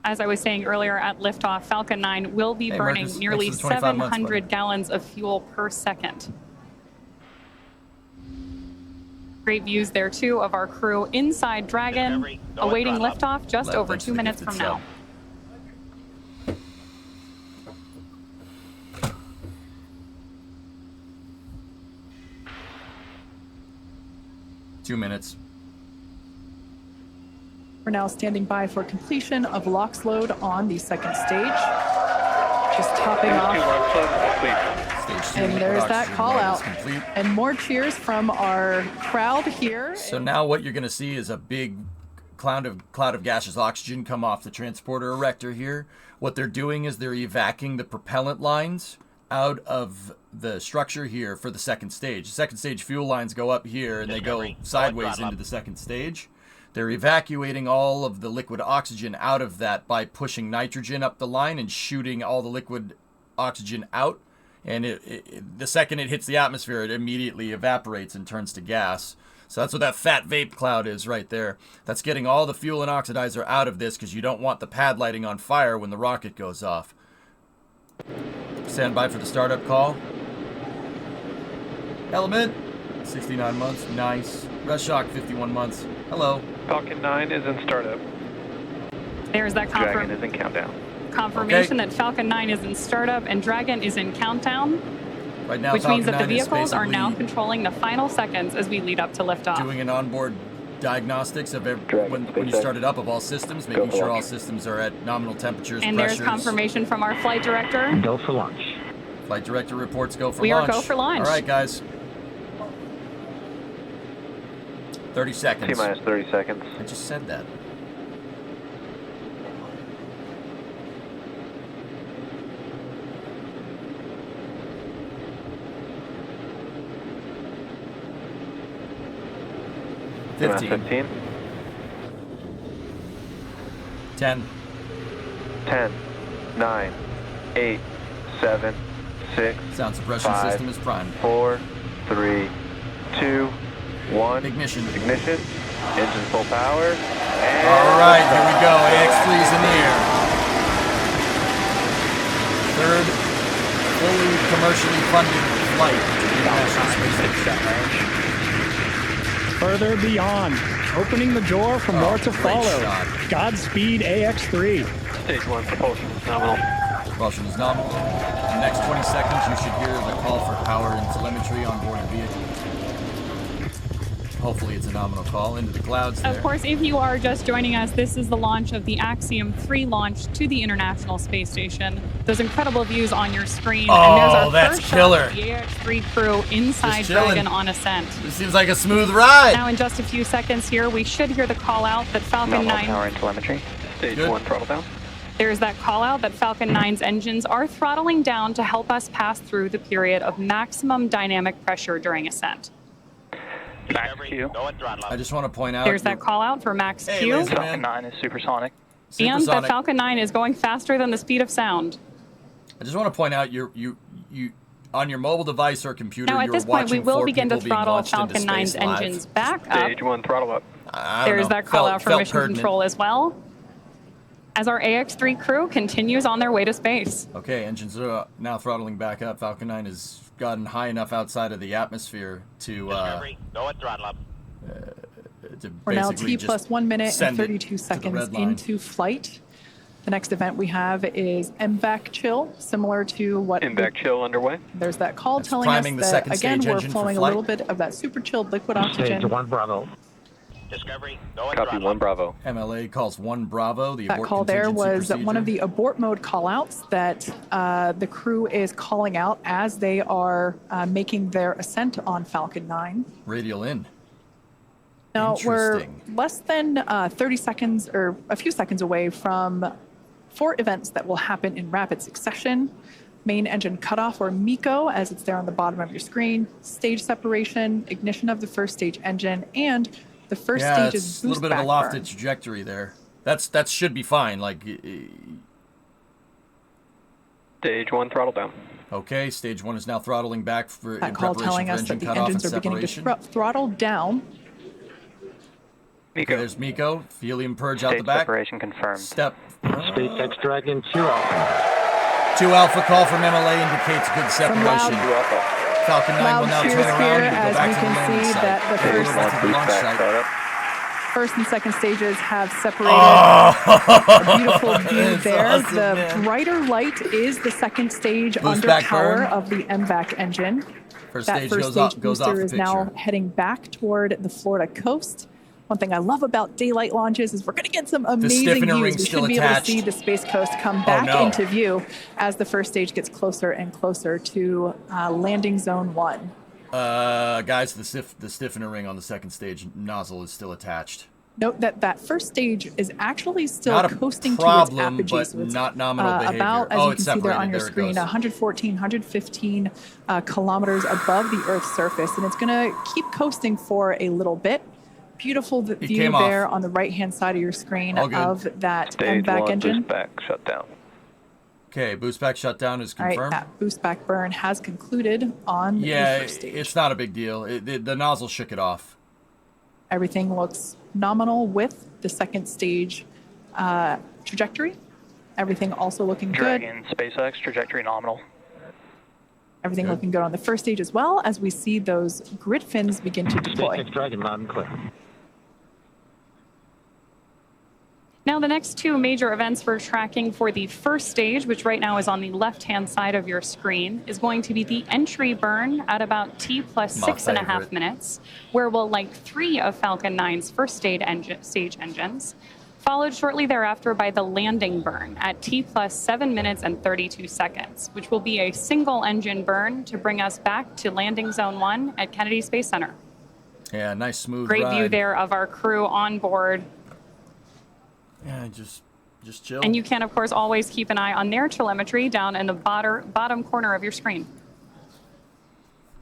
As I was saying earlier, at liftoff, Falcon 9 will be burning Marcus, nearly next to the 25 months, 700 gallons of fuel per second. Great views there, too, of our crew inside Dragon, awaiting liftoff just over 2 minutes from now. Two minutes. We're now standing by for completion of LOX load on the second stage. Just topping off. And there's that call out. And more cheers from our crowd here. So now what you're going to see is a big cloud of gaseous oxygen come off the transporter erector here. What they're doing is they're evacuating the propellant lines out of the structure here for the second stage. The second stage fuel lines go up here and they go sideways into the second stage. They're evacuating all of the liquid oxygen out of that by pushing nitrogen up the line and shooting all the liquid oxygen out. And the second it hits the atmosphere, it immediately evaporates and turns to gas. So that's what that fat vape cloud is right there. That's getting all the fuel and oxidizer out of this because you don't want the pad lighting on fire when the rocket goes off. Stand by for the startup call. Element, 69 months, nice. Rest Shock, 51 months. Hello. Falcon 9 is in startup. There's that Dragon is in countdown. confirmation that Falcon 9 is in startup and Dragon is in countdown. Right now, which Falcon means that the 9 is vehicles are now basically controlling the final seconds as we lead up to liftoff. doing an onboard diagnostics of when you start it up of all systems, making sure all systems are at nominal temperatures, And pressures. there's confirmation from our flight director. Go for launch. Flight director reports go for We launch. are go for launch. All right, guys. 30 seconds. T-minus 30 seconds. I just said that. T-minus 15. 15. 10. 10, 9, 8, 7, 6, Sound suppression 5, system is primed. 4, 3, 2, 1. Ignition. Ignition. Engine full power. And All right, here we go. AX-3 is in the air. Third fully commercially funded flight to the International Space Station. Further beyond, opening the door for more to follow. Godspeed, AX-3. Stage 1 propulsion is nominal. Propulsion is nominal. In the next 20 seconds, you should hear the call for power and telemetry on board the vehicle. Hopefully it's a nominal call into the clouds there. Of course, if you are just joining us, this is the launch of the Axiom-3 launch to the International Space Station. Those incredible views on your screen. Oh, and there's our that's first killer. shot of the AX-3 crew inside Just chilling. Dragon on ascent. This seems like a smooth ride. Now, in just a few seconds here, we should hear the call out that Falcon Nominal 9. power and telemetry. Stage 1 throttle down. There's that call out that Falcon 9's engines are throttling down to help us pass through the period of maximum dynamic pressure during ascent. Max Q. I just want to point out. There's that call out for Max Q. Falcon 9 is supersonic. And that Falcon 9 is going faster than the speed of sound. I just want to point out you on your mobile device or computer. Now, at you're this point, we watching will 4 begin to people being throttle launched into Falcon 9's space live. engines back up. Stage 1 throttle up. There's that call out for mission control as well, as our AX-3 crew continues on their way to space. Okay, engines are now throttling back up. Falcon 9 has gotten high enough outside of the atmosphere to Go at throttle up. to We're now basically T plus 1 minute send and it 32 to the seconds red line. into flight. The next event we have is MVAC chill, similar to what... MVAC chill underway. There's that call telling us that, again, we're flowing a little bit of that super chilled liquid oxygen. Stage 1 Bravo. Discovery, go and Copy 1 Bravo. MLA calls 1 Bravo. The That abort call there was procedure. one of the abort mode callouts that the crew is calling out as they are making their ascent on Falcon 9. Radial in. Now, we're less than 30 seconds or a few seconds away from 4 events that will happen in rapid succession. Main engine cutoff, or MECO, as it's there on the bottom of your screen. Stage separation, ignition of the first stage engine, and the first stage is boost a little bit of a back lofted burn. trajectory there. That should be fine. Like, Stage 1 throttle down. Okay, stage 1 is now throttling back for That in call preparation telling for us engine that the cutoff engines and are beginning to separation. throttle down. Okay, there's MECO. Helium purge out Stage the back. separation confirmed. Step. SpaceX Dragon 2 Alpha. 2 Alpha call from MLA indicates good separation. Falcon 9 will Loud now cheers turn around here and go as back we to the can landing see site. that the Okay, first- we're back to the launch site. First and second stages have separated. Oh! A beautiful view It's there. awesome, The man. brighter light is the second stage Boost under back power burn. of the MVAC engine. First That stage first goes stage off- goes off booster the is now picture. heading back toward the Florida coast. One thing I love about daylight launches is we're going to get some amazing stiffener views. ring's We still should be able to attached. see the Space Coast come Oh, back no. into view as the first stage gets closer and closer to landing zone 1. Guys, the stiffener ring on the second stage nozzle is still attached. Note that that first stage is actually still Not a coasting problem, to its apogee. but So it's not nominal behavior. about, as Oh, you it's can see there on separated. your There it screen, goes. 114, 115 kilometers above the Earth's surface. And it's going to keep coasting for a little bit. Beautiful view came off. there on the right-hand side of your screen All good. of that Stage MVAC 1 engine. boost back shut down. Okay, boost back shutdown is All right, confirmed. that boost back burn has concluded on Yeah, the first stage. it's not a big deal. The nozzle shook it off. Everything looks nominal with the second stage trajectory. Everything also looking good. Dragon, SpaceX, trajectory nominal. Everything Good. looking good on the first stage as well as we see those grid fins begin to deploy. SpaceX Dragon loud and clear. Now, the next 2 major events we're tracking for the first stage, which right now is on the left-hand side of your screen, is going to be the entry burn at about T plus My 6.5 favorite. minutes, where we'll light 3 of Falcon 9's first stage engines, followed shortly thereafter by the landing burn at T plus 7 minutes and 32 seconds, which will be a single engine burn to bring us back to landing zone 1 at Kennedy Space Center. Yeah, nice smooth Great ride. view there of our crew on board. Yeah, just chill. And you can, of course, always keep an eye on their telemetry down in the bottom corner of your screen.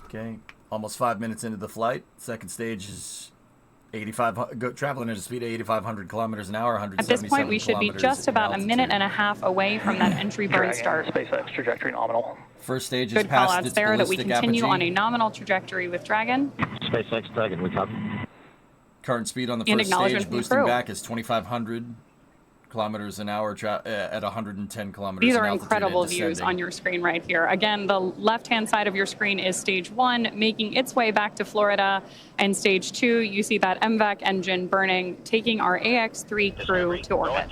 Okay, almost 5 minutes into the flight. Second stage is 85, traveling at a speed of 8,500 kilometers an hour, At this point, we should be just about a minute and a half away from that entry burn Dragon, start. SpaceX, trajectory nominal. First stage is Good call past outs its there that we ballistic continue apogee. on a nominal trajectory with Dragon. SpaceX Dragon, we copy. Current speed on the And first acknowledgement stage from the boosting crew. back is 2,500 kilometers an hour at 110 kilometers These an are altitude incredible and views descending. on your screen right here. Again, the left-hand side of your screen is stage 1, making its way back to Florida. And stage 2, you see that MVAC engine burning, taking our AX-3 crew to orbit.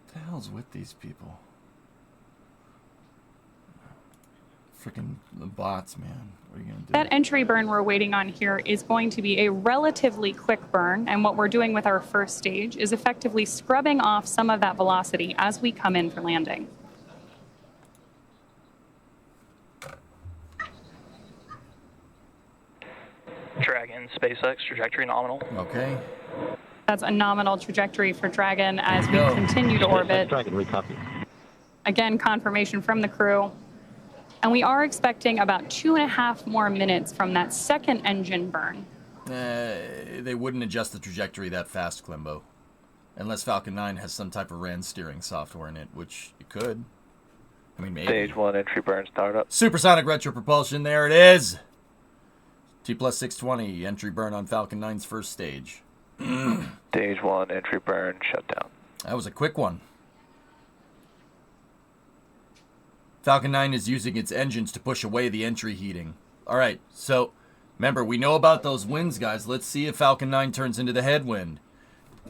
What the hell's with these people? Freaking the bots, man. What are you gonna do? That entry burn we're waiting on here is going to be a relatively quick burn, and what we're doing with our first stage is effectively scrubbing off some of that velocity as we come in for landing. Dragon, SpaceX, trajectory nominal. Okay. That's a nominal trajectory for Dragon as we Go. continue to orbit. Dragon, we copy. Again, confirmation from the crew. And we are expecting about 2.5 more minutes from that second engine burn. They wouldn't adjust the trajectory that fast, Klimbo. Unless Falcon 9 has some type of RAN steering software in it, which it could. I mean, maybe. Stage 1 entry burn startup. Supersonic retro propulsion, there it is. T plus 620, entry burn on Falcon 9's first stage. Stage 1 entry burn shutdown. That was a quick one. Falcon 9 is using its engines to push away the entry heating. All right, so remember, we know about those winds, guys. Let's see if Falcon 9 turns into the headwind.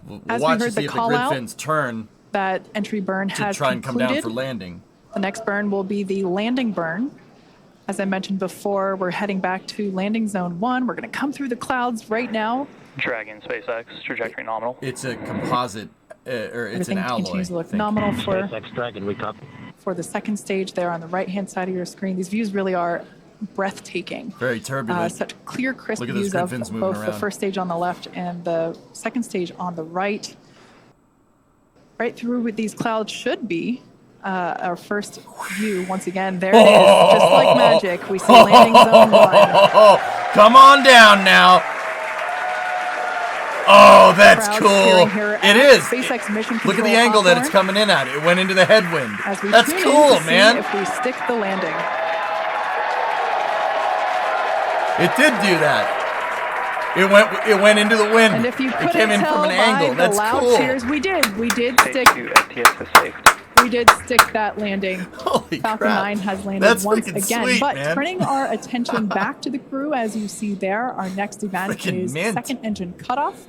We'll watch to see if the grid fins turn. That entry burn has try and concluded. come down for landing. The next burn will be the landing burn. As I mentioned before, we're heading back to landing zone 1. We're going to come through the clouds right now. Dragon, SpaceX, trajectory nominal. It's a composite, or it's Everything an alloy. continues to look nominal for SpaceX Dragon, we copy. For the second stage there on the right-hand side of your screen. These views really are breathtaking. Very turbulent. Such clear, crisp Look at those views grid of fins moving both around. the first stage on the left and the second stage on the right. Right through with these clouds should be our first view. Once again, there it is, just like magic. We see landing zone 1. Come on down now. Oh, that's Crowds cool. here It at is. SpaceX mission Look at control the angle that it's platform. coming in at. It went into the headwind. As we That's tune in cool, to see man. if we stick the landing. It did do that. It went into the wind. And if you it couldn't came in tell from an angle. by That's the loud cool. cheers, we did stick. We did stick that landing. Holy Falcon crap. 9 has landed That's once freaking again. sweet, but man. turning our attention back to the crew, as you see there, our next event Freaking is mint. second engine cutoff.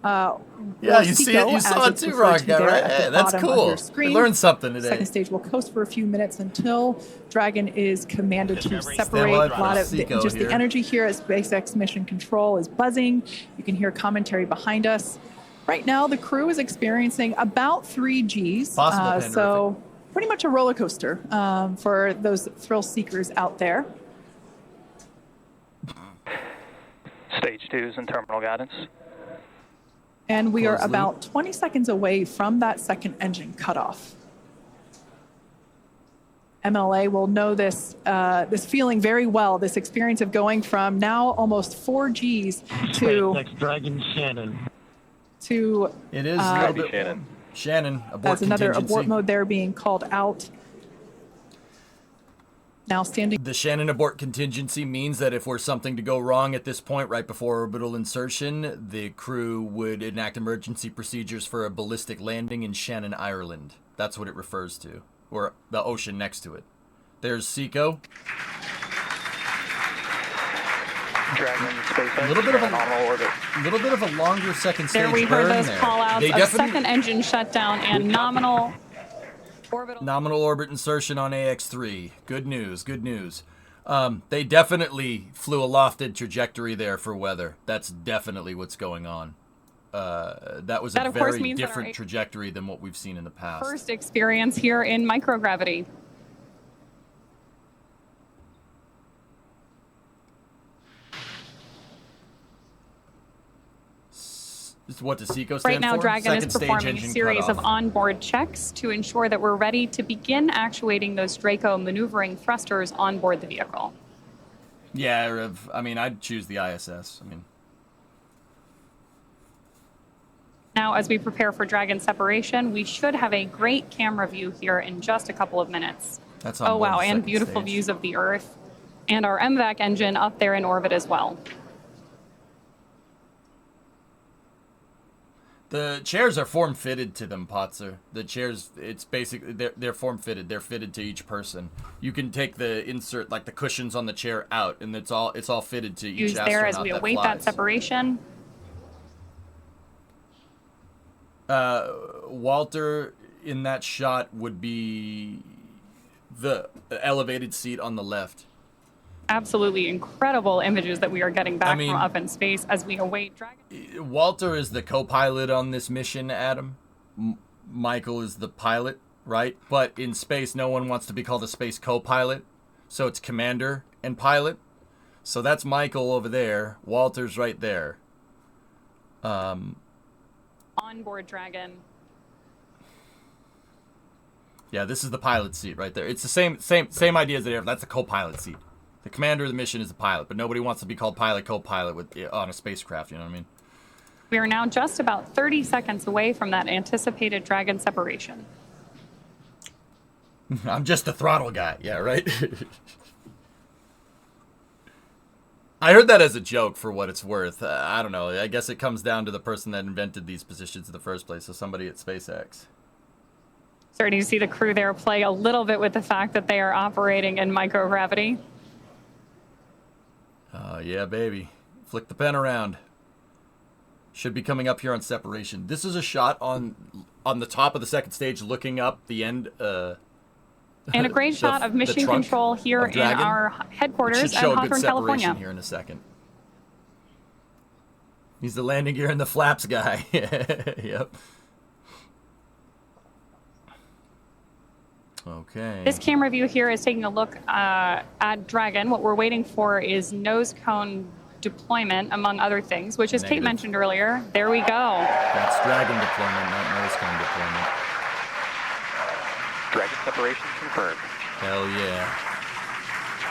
Yeah, you see it. You saw it too, Rock Guy, right? Hey, that's cool. I learned something today. Second stage will coast for a few minutes until Dragon is commanded to separate. Standby A lot of for Seco just here. the energy here at SpaceX Mission Control is buzzing. You can hear commentary behind us. Right now, the crew is experiencing about 3 Gs. Possible So pretty much a roller coaster for those thrill seekers out there. Stage 2 is in terminal guidance. And we are Closed loop. about 20 seconds away from that second engine cutoff. MLA will know this this feeling very well, this experience of going from now almost 4 Gs to SpaceX Dragon Shannon. to It is a little bit. Shannon, abort that's another contingency. abort mode there being called out. Now standing. The Shannon abort contingency means that if we're something to go wrong at this point, right before orbital insertion, the crew would enact emergency procedures for a ballistic landing in Shannon, Ireland. That's what it refers to, or the ocean next to it. There's Seco. Dragon, SpaceX, A little bit of nominal orbit. little bit of a longer second stage There we heard burn those there. call outs They of definitely- second engine shutdown and nominal Nominal orbit insertion on AX-3. Good news, good news. They definitely flew a lofted trajectory there for weather. That's definitely what's going on. That was That, a of course, very means that different our trajectory than what we've seen in the past. first experience here in microgravity. What does Seco stand Right now, for? Dragon Second is stage performing a engine series of cutoff. onboard checks to ensure that we're ready to begin actuating those Draco maneuvering thrusters on board the vehicle. Yeah, I mean, I'd choose the ISS. I mean, Now, as we prepare for Dragon separation, we should have a great camera view here in just a couple of minutes. That's on Oh, board wow, the and second beautiful stage. views of the Earth and our MVAC engine up there in orbit as well. The chairs are form-fitted to them, Potzer. The chairs, it's basically, they're form-fitted. They're fitted to each person. You can take the insert, like the cushions on the chair out, and it's all fitted to each Views astronaut there as we await that flies. separation. Walter, in that shot, would be the elevated seat on the left. Absolutely incredible images that we are getting back mean- from up in space as we await Dragon. Walter is the co-pilot on this mission, Adam. Michael is the pilot, right? But in space, no one wants to be called a space co-pilot, so it's commander and pilot. So that's Michael over there. Walter's right there. Onboard Dragon. Yeah, this is the pilot seat right there. It's the same idea as the air. That's the co-pilot seat. The commander of the mission is the pilot, but nobody wants to be called pilot, co-pilot on a spacecraft. You know what I mean? We are now just about 30 seconds away from that anticipated Dragon separation. I'm just the throttle guy. Yeah, right? I heard that as a joke for what it's worth. I don't know. I guess it comes down to the person that invented these positions in the first place, so somebody at SpaceX. Starting to see the crew there play a little bit with the fact that they are operating in microgravity. Yeah, baby. Flick the pen around. Should be coming up here on separation. This is a shot on the top of the second stage, looking up the end. And a great shot of mission control here in our headquarters at Hawthorne, good separation California. Here in a second. He's the landing gear and the flaps guy. Yep. Okay. This camera view here is taking a look at Dragon. What we're waiting for is nose cone deployment, among other things, which, as Kate mentioned earlier, there we go. That's Dragon deployment, not nose cone deployment. Dragon separation confirmed. Hell yeah.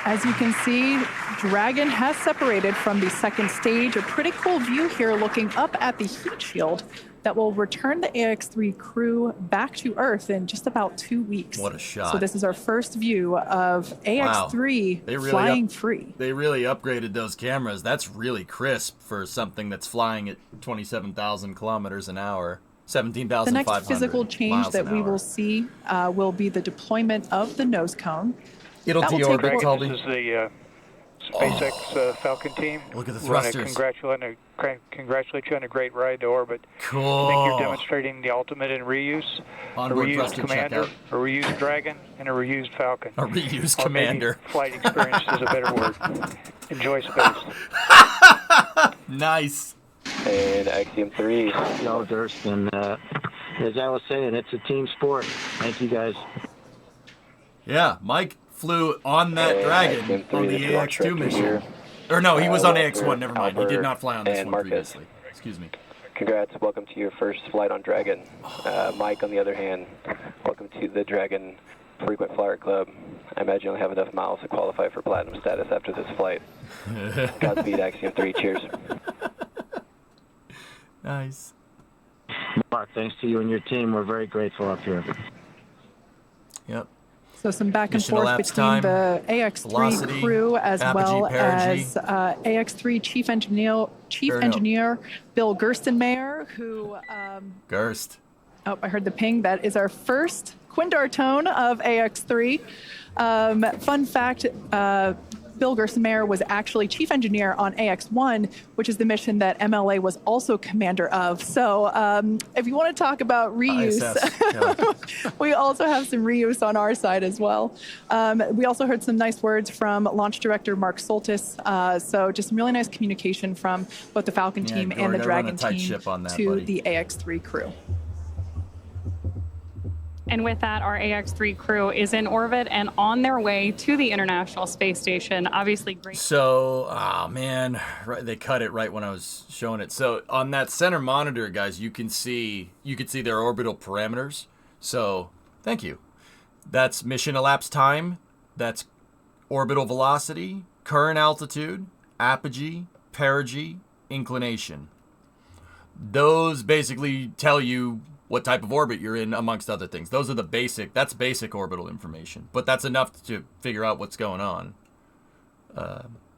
As you can see, Dragon has separated from the second stage. A pretty cool view here looking up at the heat shield that will return the AX-3 crew back to Earth in just about 2 weeks. What a shot. So this is our first view of AX-3 flying free. They really upgraded those cameras. That's really crisp for something that's flying at 27,000 kilometers an hour. 17,500 The next physical change that we will see will be the deployment of the nose cone. It'll deorbit, Colby. This is the SpaceX Falcon team. Look at the We want to thrusters. congratulate you on a great ride to orbit. Cool. I think you're demonstrating the ultimate in reuse. Onboard a reused thruster commander, checkout. a reused Dragon, and a reused Falcon. A reused Or maybe commander. Flight experience is a better word. Enjoy space. Nice. And Axiom-3. No, Durst, and as I was saying, it's a team sport. Thank you, guys. Yeah, Mike flew on that Dragon on the AX-2 mission. Or no, he was on AX-1, never mind. He did not fly on this one previously. Excuse me. Congrats, welcome to your first flight on Dragon. Mike, on the other hand, welcome to the Dragon Frequent Flyer Club. I imagine you'll have enough miles to qualify for platinum status after this flight. Godspeed, Axiom-3, cheers. Nice. Mark, thanks to you and your team. We're very grateful up here. Yep. So some back and Mission forth elapsed between time, the AX-3 velocity, crew as apogee, well perigee. as AX-3 Chief Engineer Bill Gerstenmayer, who... Gerst. Oh, I heard the ping. That is our first Quindar tone of AX-3. Fun fact, Bill Gerstenmayer was actually chief engineer on AX-1, which is the mission that MLA was also commander of. So if you want to talk about reuse, we also have some reuse on our side as well. We also heard some nice words from launch director Mark Soltis. So just some really nice communication from both the Falcon team and the Dragon team to the AX-3 crew. And with that, our AX-3 crew is in orbit and on their way to the International Space Station. Obviously great. So, oh man, they cut it right when I was showing it. So on that center monitor, guys, you can see their orbital parameters. So thank you. That's mission elapsed time. That's orbital velocity, current altitude, apogee, perigee, inclination. Those basically tell you what type of orbit you're in, amongst other things. Those are that's basic orbital information, but that's enough to figure out what's going on,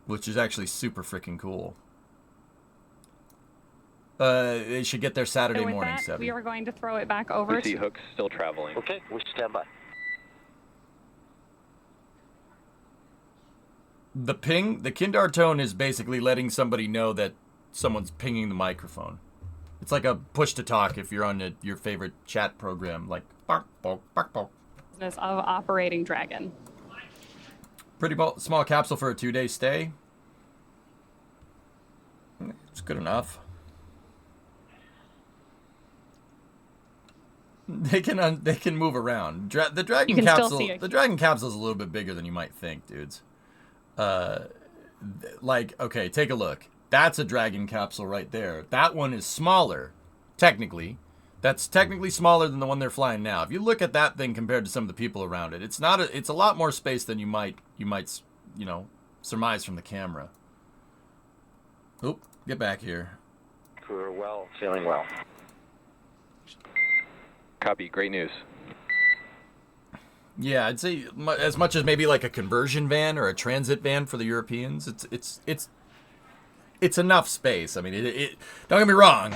which is actually super freaking cool. They should get there Saturday So with morning, that, 7. we are going to throw it back over We see to... Hook still traveling. Okay, we stand by. The Kindar tone is basically letting somebody know that someone's pinging the microphone. It's like a push to talk if you're on your favorite chat program, like bark, bark, bark, bark. Business of operating Dragon. Pretty small capsule for a 2-day stay. It's good enough. They can move around. The Dragon capsule. The Dragon capsule is a little bit bigger than you might think, dudes. Okay, take a look. That's a Dragon capsule right there. That one is smaller, technically. That's technically smaller than the one they're flying now. If you look at that thing compared to some of the people around it, it's a lot more space than you might surmise from the camera. Oop, get back here. Crew are well, feeling well. Copy, great news. Yeah, I'd say as much as maybe like a conversion van or a transit van for the Europeans, it's enough space. I mean, don't get me wrong,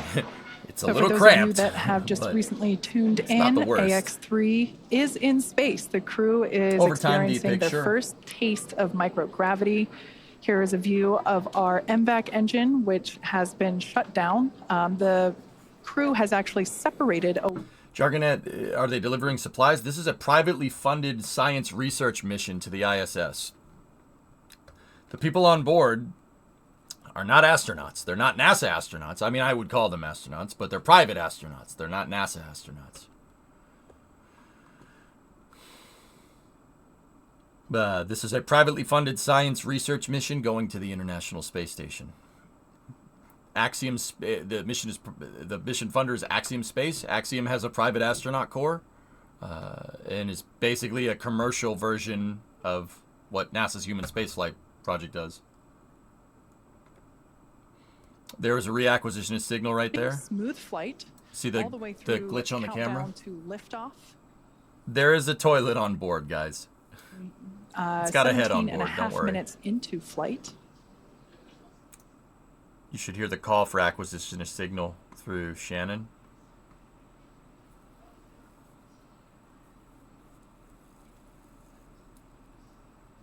it's a little cramped. For those of you that have just recently tuned in, AX-3 is in space. The crew is experiencing their first taste of microgravity. Here is a view of our MVAC engine, which has been shut down. The crew has actually separated. Jargonet, are they delivering supplies? This is a privately funded science research mission to the ISS. The people on board are not astronauts. They're not NASA astronauts. I mean, I would call them astronauts, but they're private astronauts. They're not NASA astronauts. This is a privately funded science research mission going to the International Space Station. The mission funder is Axiom Space. Axiom has a private astronaut corps and is basically a commercial version of what NASA's human spaceflight project does. There is a reacquisitionist signal right there. Smooth flight. See the all the way through glitch on the camera? To liftoff. There is a toilet on board, guys. It's got a head on board, don't worry. 17.5 minutes into flight. You should hear the call for acquisitionist signal through Shannon.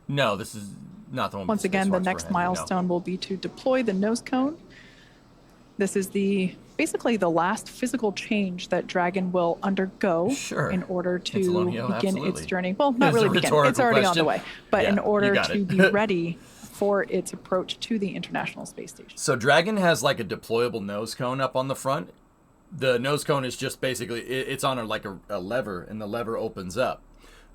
No, this is not the one. Once again, the next milestone will be to deploy the nose cone. This is basically the last physical change that Dragon will undergo in order to begin its journey. Well, not really begin. It's already on the way. But in order to be ready for its approach to the International Space Station. So Dragon has like a deployable nose cone up on the front. The nose cone is just basically, it's on a lever, and the lever opens up.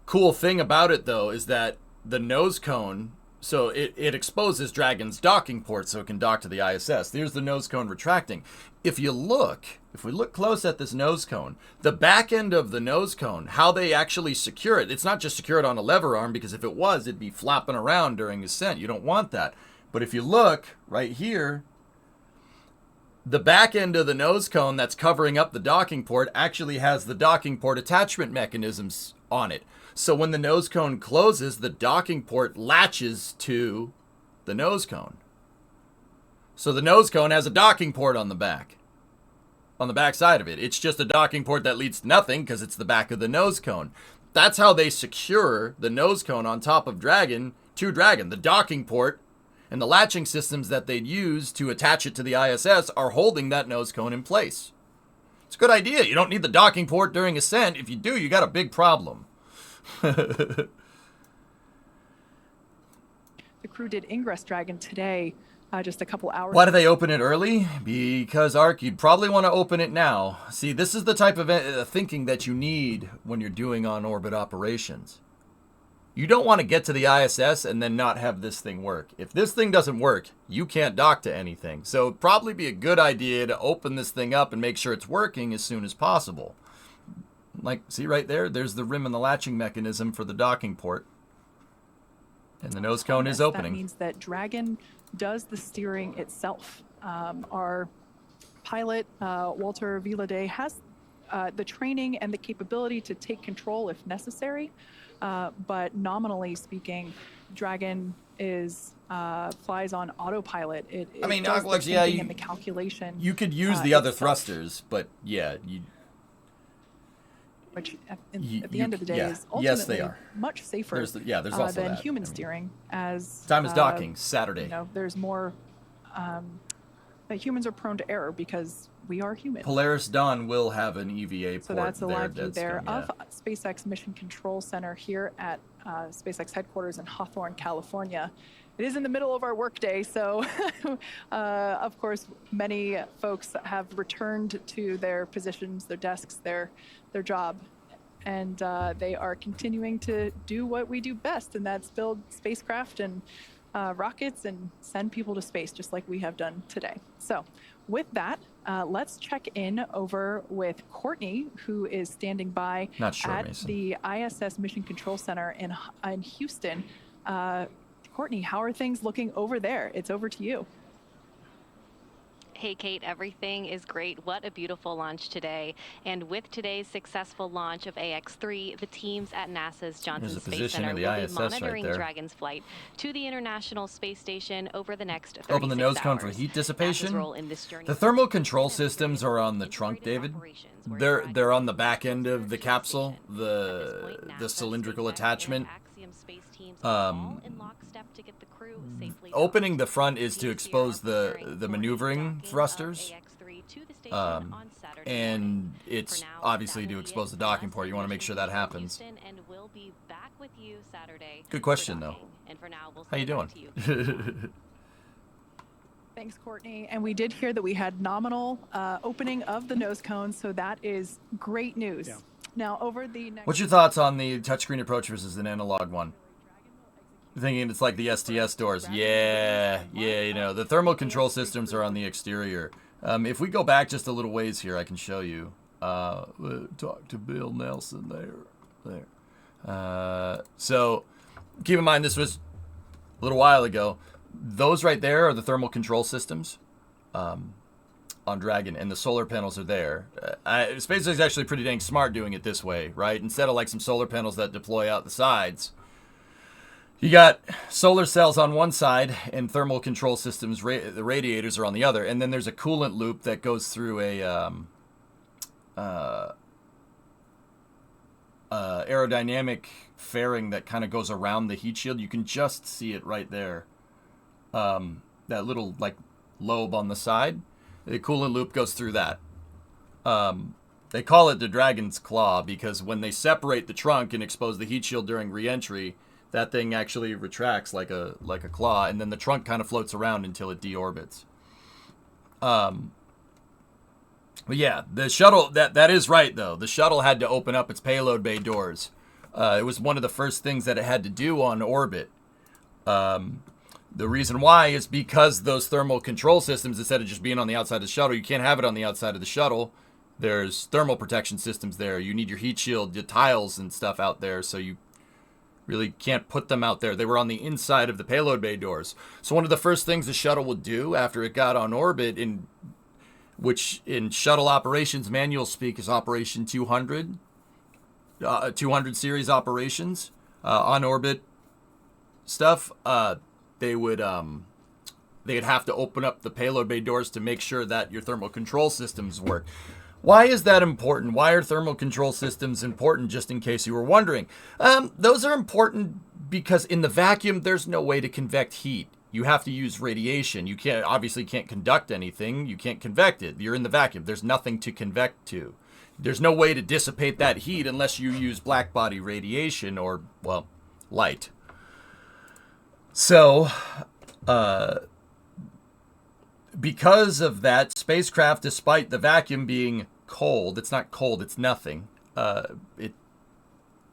Cool thing about it, though, is that the nose cone, so it exposes Dragon's docking port so it can dock to the ISS. There's the nose cone retracting. If we look close at this nose cone, the back end of the nose cone, how they actually secure it, it's not just secured on a lever arm, because if it was, it'd be flopping around during ascent. You don't want that. But if you look right here, the back end of the nose cone that's covering up the docking port actually has the docking port attachment mechanisms on it. So when the nose cone closes, the docking port latches to the nose cone. So the nose cone has a docking port on the back side of it. It's just a docking port that leads to nothing because it's the back of the nose cone. That's how they secure the nose cone on top of Dragon to Dragon. The docking port and the latching systems that they'd use to attach it to the ISS are holding that nose cone in place. It's a good idea. You don't need the docking port during ascent. If you do, you got a big problem. The crew did ingress Dragon today, just a couple hours. Why do they open it early? Because, Ark, you'd probably want to open it now. See, this is the type of thinking that you need when you're doing on-orbit operations. You don't want to get to the ISS and then not have this thing work. If this thing doesn't work, you can't dock to anything. So it'd probably be a good idea to open this thing up and make sure it's working as soon as possible. Like, see right there? There's the rim and the latching mechanism for the docking port. And the nose cone is opening. That means that Dragon does the steering itself. Our pilot, Walter Vilade, has the training and the capability to take control if necessary. But nominally speaking, Dragon flies on autopilot. It does the thinking and the calculation. You could use the other thrusters, but yeah, which at the end of the day is ultimately much safer there's also than human steering. As time is docking Saturday. There's more. That humans are prone to error because we are human. Polaris Dawn will have an EVA port. So that's a live view there of SpaceX Mission Control Center here at SpaceX headquarters in Hawthorne, California. It is in the middle of our workday, so of course many folks have returned to their positions, their desks, their job, and they are continuing to do what we do best, and that's build spacecraft and rockets and send people to space, just like we have done today. So with that, let's check in over with Courtney, who is standing by at the ISS Mission Control Center in Houston. Courtney, how are things looking over there? It's over to you. Hey, Kate, everything is great. What a beautiful launch today. And with today's successful launch of AX-3, the teams at NASA's Johnson Space Center will be monitoring Dragon's flight to the International Space Station over the next 36 hours. Open the nose cone for heat dissipation. The thermal control systems are on the trunk, David. They're on the back end of the capsule, the cylindrical attachment. opening the front is to expose the maneuvering thrusters. And it's obviously to expose the docking port. You want to make sure that happens. Good question, though. How you doing? Thanks, Courtney. And we did hear that we had nominal opening of the nose cones, so that is great news. Yeah. Now, over the next... What's your thoughts on the touchscreen approach versus an analog one? Thinking it's like the STS doors. Yeah, you know, the thermal control systems are on the exterior. If we go back just a little ways here, I can show you. Talk to Bill Nelson there. So keep in mind, this was a little while ago. Those right there are the thermal control systems on Dragon, and the solar panels are there. SpaceX is actually pretty dang smart doing it this way, right? Instead of like some solar panels that deploy out the sides, you got solar cells on one side and thermal control systems, the radiators are on the other. And then there's a coolant loop that goes through a aerodynamic fairing that kind of goes around the heat shield. You can just see it right there. That little like lobe on the side. The coolant loop goes through that. They call it the Dragon's Claw because when they separate the trunk and expose the heat shield during re-entry, that thing actually retracts like a claw, and then the trunk kind of floats around until it deorbits. But yeah, the shuttle, that is right, though. The shuttle had to open up its payload bay doors. It was one of the first things that it had to do on orbit. The reason why is because those thermal control systems, instead of just being on the outside of the shuttle, you can't have it on the outside of the shuttle. There's thermal protection systems there. You need your heat shield, your tiles and stuff out there, so you really can't put them out there. They were on the inside of the payload bay doors. So one of the first things the shuttle would do after it got on orbit, which in shuttle operations manual speak is Operation 200, 200 series operations, on orbit stuff, they'd have to open up the payload bay doors to make sure that your thermal control systems work. Why is that important? Why are thermal control systems important, just in case you were wondering? Those are important because in the vacuum, there's no way to convect heat. You have to use radiation. You obviously can't conduct anything. You can't convect it. You're in the vacuum. There's nothing to convect to. There's no way to dissipate that heat unless you use black body radiation or, well, light. So, because of that, spacecraft, despite the vacuum being cold, it's not cold, it's nothing. It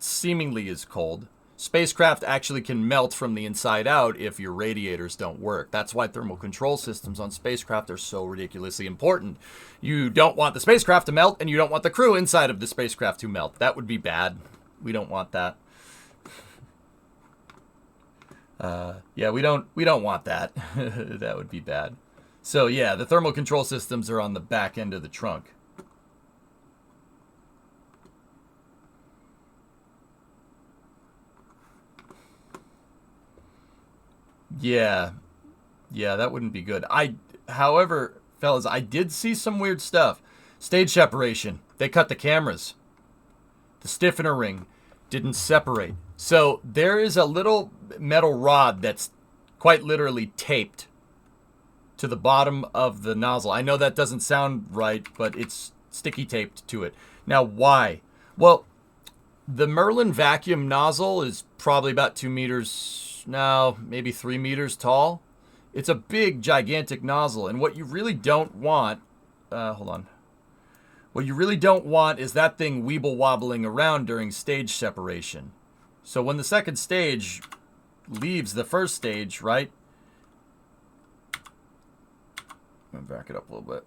seemingly is cold. Spacecraft actually can melt from the inside out if your radiators don't work. That's why thermal control systems on spacecraft are so ridiculously important. You don't want the spacecraft to melt, and you don't want the crew inside of the spacecraft to melt. That would be bad. We don't want that. Yeah, we don't want that. That would be bad. So yeah, the thermal control systems are on the back end of the trunk. Yeah, that wouldn't be good. However, fellas, I did see some weird stuff. Stage separation. They cut the cameras. The stiffener ring didn't separate. So there is a little metal rod that's quite literally taped to the bottom of the nozzle. I know that doesn't sound right, but it's sticky taped to it. Now, why? Well, the Merlin vacuum nozzle is probably about 2 meters, no, maybe 3 meters tall. It's a big, gigantic nozzle, and what you really don't want, hold on. What you really don't want is that thing weeble-wobbling around during stage separation. So when the second stage leaves the first stage, right? I'm gonna back it up a little bit.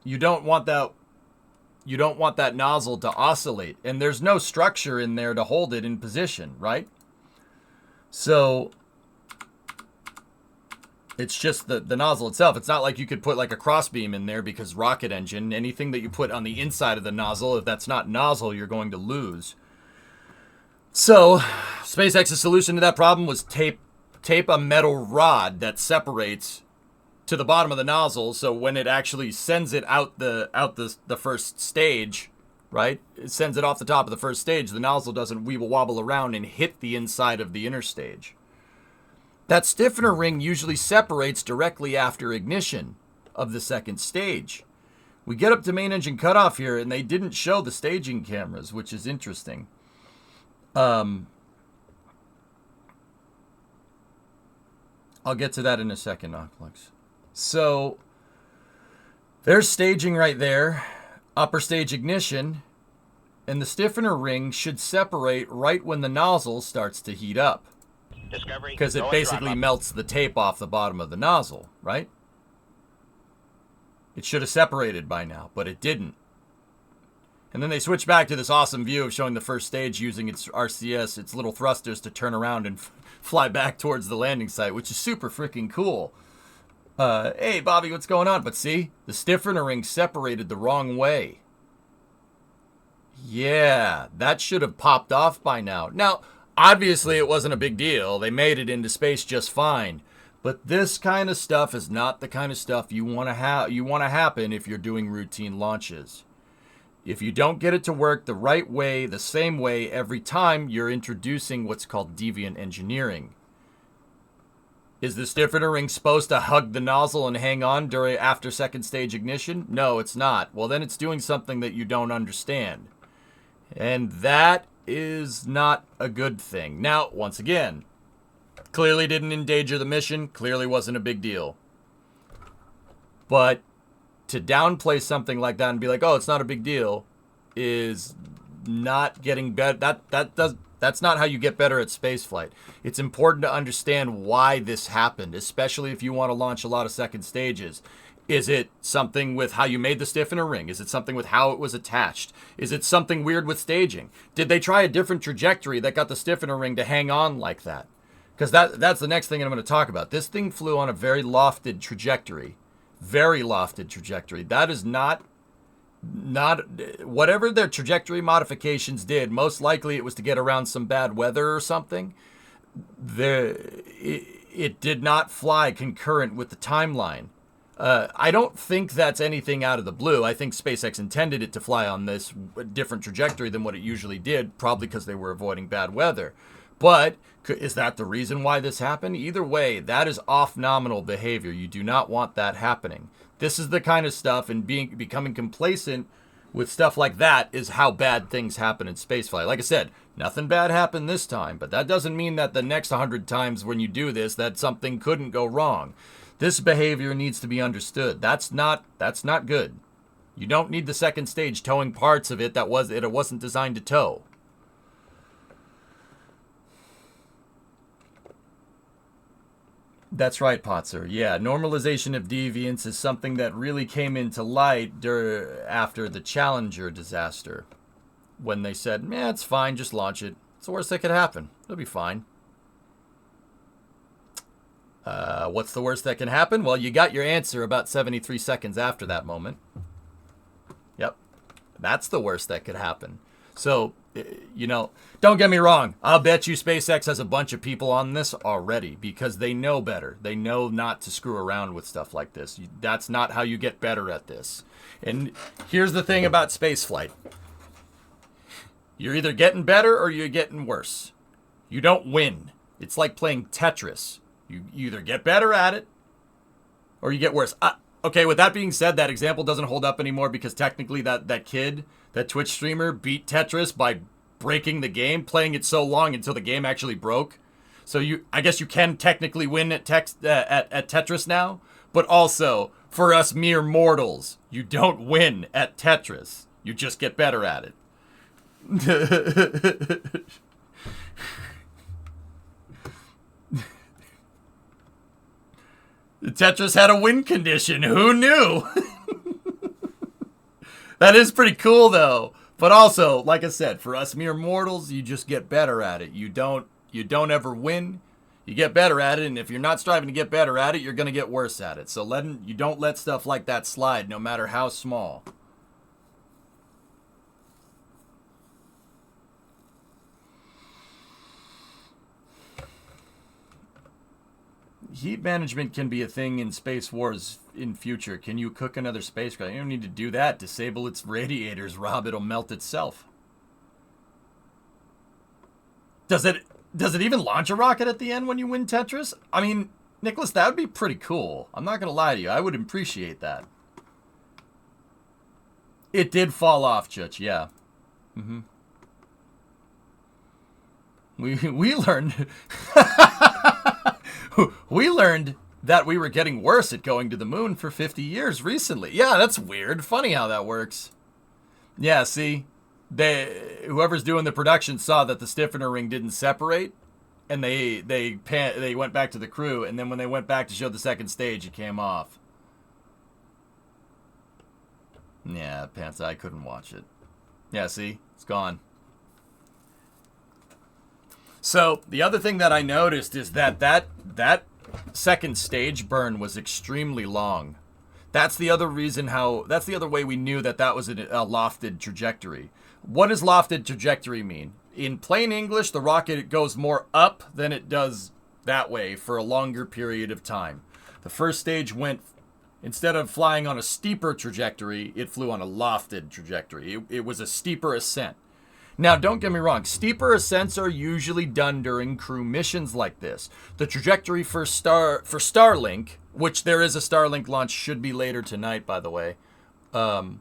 You don't want that nozzle to oscillate, and there's no structure in there to hold it in position, right? So it's just the nozzle itself. It's not like you could put like a crossbeam in there because rocket engine, anything that you put on the inside of the nozzle, if that's not nozzle, you're going to lose. So SpaceX's solution to that problem was tape a metal rod that separates to the bottom of the nozzle, so when it actually sends it out the first stage, right? It sends it off the top of the first stage. The nozzle doesn't weeble wobble around and hit the inside of the inner stage. that stiffener ring usually separates directly after ignition of the second stage. We get up to main engine cutoff here, and they didn't show the staging cameras, which is interesting. I'll get to that in a second, Knockflex. So there's staging right there, upper stage ignition, and the stiffener ring should separate right when the nozzle starts to heat up. Because it basically melts the tape off the bottom of the nozzle, right? It should have separated by now, but it didn't. And then they switch back to this awesome view of showing the first stage using its RCS, its little thrusters, to turn around and fly back towards the landing site, which is super freaking cool. Hey, Bobby, what's going on? But see, the stiffener ring separated the wrong way. Yeah, that should have popped off by now. Now, obviously, it wasn't a big deal. They made it into space just fine. But this kind of stuff is not the kind of stuff you want to happen if you're doing routine launches. If you don't get it to work the right way, the same way every time, you're introducing what's called deviant engineering. Is the stiffener ring supposed to hug the nozzle and hang on after second stage ignition? No, it's not. Well, then it's doing something that you don't understand. And that is not a good thing. Now, once again, clearly didn't endanger the mission, clearly wasn't a big deal. But to downplay something like that and be like, oh, it's not a big deal, is not getting better. That's not how you get better at spaceflight. It's important to understand why this happened, especially if you want to launch a lot of second stages. Is it something with how you made the stiffener ring? Is it something with how it was attached? Is it something weird with staging? Did they try a different trajectory that got the stiffener ring to hang on like that? Because that's the next thing I'm going to talk about. This thing flew on a very lofted trajectory. Very lofted trajectory. That is not whatever their trajectory modifications did, most likely it was to get around some bad weather or something. It did not fly concurrent with the timeline. I don't think that's anything out of the blue. I think SpaceX intended it to fly on this different trajectory than what it usually did, probably because they were avoiding bad weather. But is that the reason why this happened? Either way, that is off-nominal behavior. You do not want that happening. This is the kind of stuff, and becoming complacent with stuff like that is how bad things happen in spaceflight. Like I said, nothing bad happened this time, but that doesn't mean that the next 100 times when you do this, that something couldn't go wrong. This behavior needs to be understood. That's not good. You don't need the second stage towing parts of it that it wasn't designed to tow. That's right, Potzer. Yeah, normalization of deviance is something that really came into light after the Challenger disaster. When they said, it's fine, just launch it. It's the worst that could happen. It'll be fine. What's the worst that can happen? Well, you got your answer about 73 seconds after that moment. Yep. That's the worst that could happen. So, don't get me wrong. I'll bet you SpaceX has a bunch of people on this already because they know better. They know not to screw around with stuff like this. That's not how you get better at this. And here's the thing about spaceflight. You're either getting better or you're getting worse. You don't win. It's like playing Tetris. You either get better at it or you get worse. Okay, with that being said, that example doesn't hold up anymore because technically that kid, that Twitch streamer, beat Tetris by breaking the game, playing it so long until the game actually broke. So I guess you can technically win at Tetris now, but also for us mere mortals, you don't win at Tetris. You just get better at it. Tetris had a win condition. Who knew? That is pretty cool, though. But also, like I said, for us mere mortals, you just get better at it. You don't ever win. You get better at it, and if you're not striving to get better at it, you're going to get worse at it. So you don't let stuff like that slide, no matter how small. Heat management can be a thing in space wars in future. Can you cook another spacecraft? You don't need to do that. Disable its radiators, Rob. It'll melt itself. Does it Does it even launch a rocket at the end when you win Tetris? I mean, Nicholas, that would be pretty cool. I'm not going to lie to you. I would appreciate that. It did fall off, Chutch, yeah. Mm-hmm. We learned... we learned that we were getting worse at going to the moon for 50 years recently. Yeah, that's weird. Funny how that works. Yeah, see? Whoever's doing the production saw that the stiffener ring didn't separate, and they went back to the crew, and then when they went back to show the second stage, it came off. Yeah, Pants, I couldn't watch it. Yeah, see? It's gone. So, the other thing that I noticed is that second stage burn was extremely long. That's the other way we knew that was a lofted trajectory. What does lofted trajectory mean? In plain English, the rocket goes more up than it does that way for a longer period of time. The first stage went, instead of flying on a steeper trajectory, it flew on a lofted trajectory. It was a steeper ascent. Now, don't get me wrong, steeper ascents are usually done during crew missions like this. The trajectory for Starlink, which there is a Starlink launch, should be later tonight, by the way. The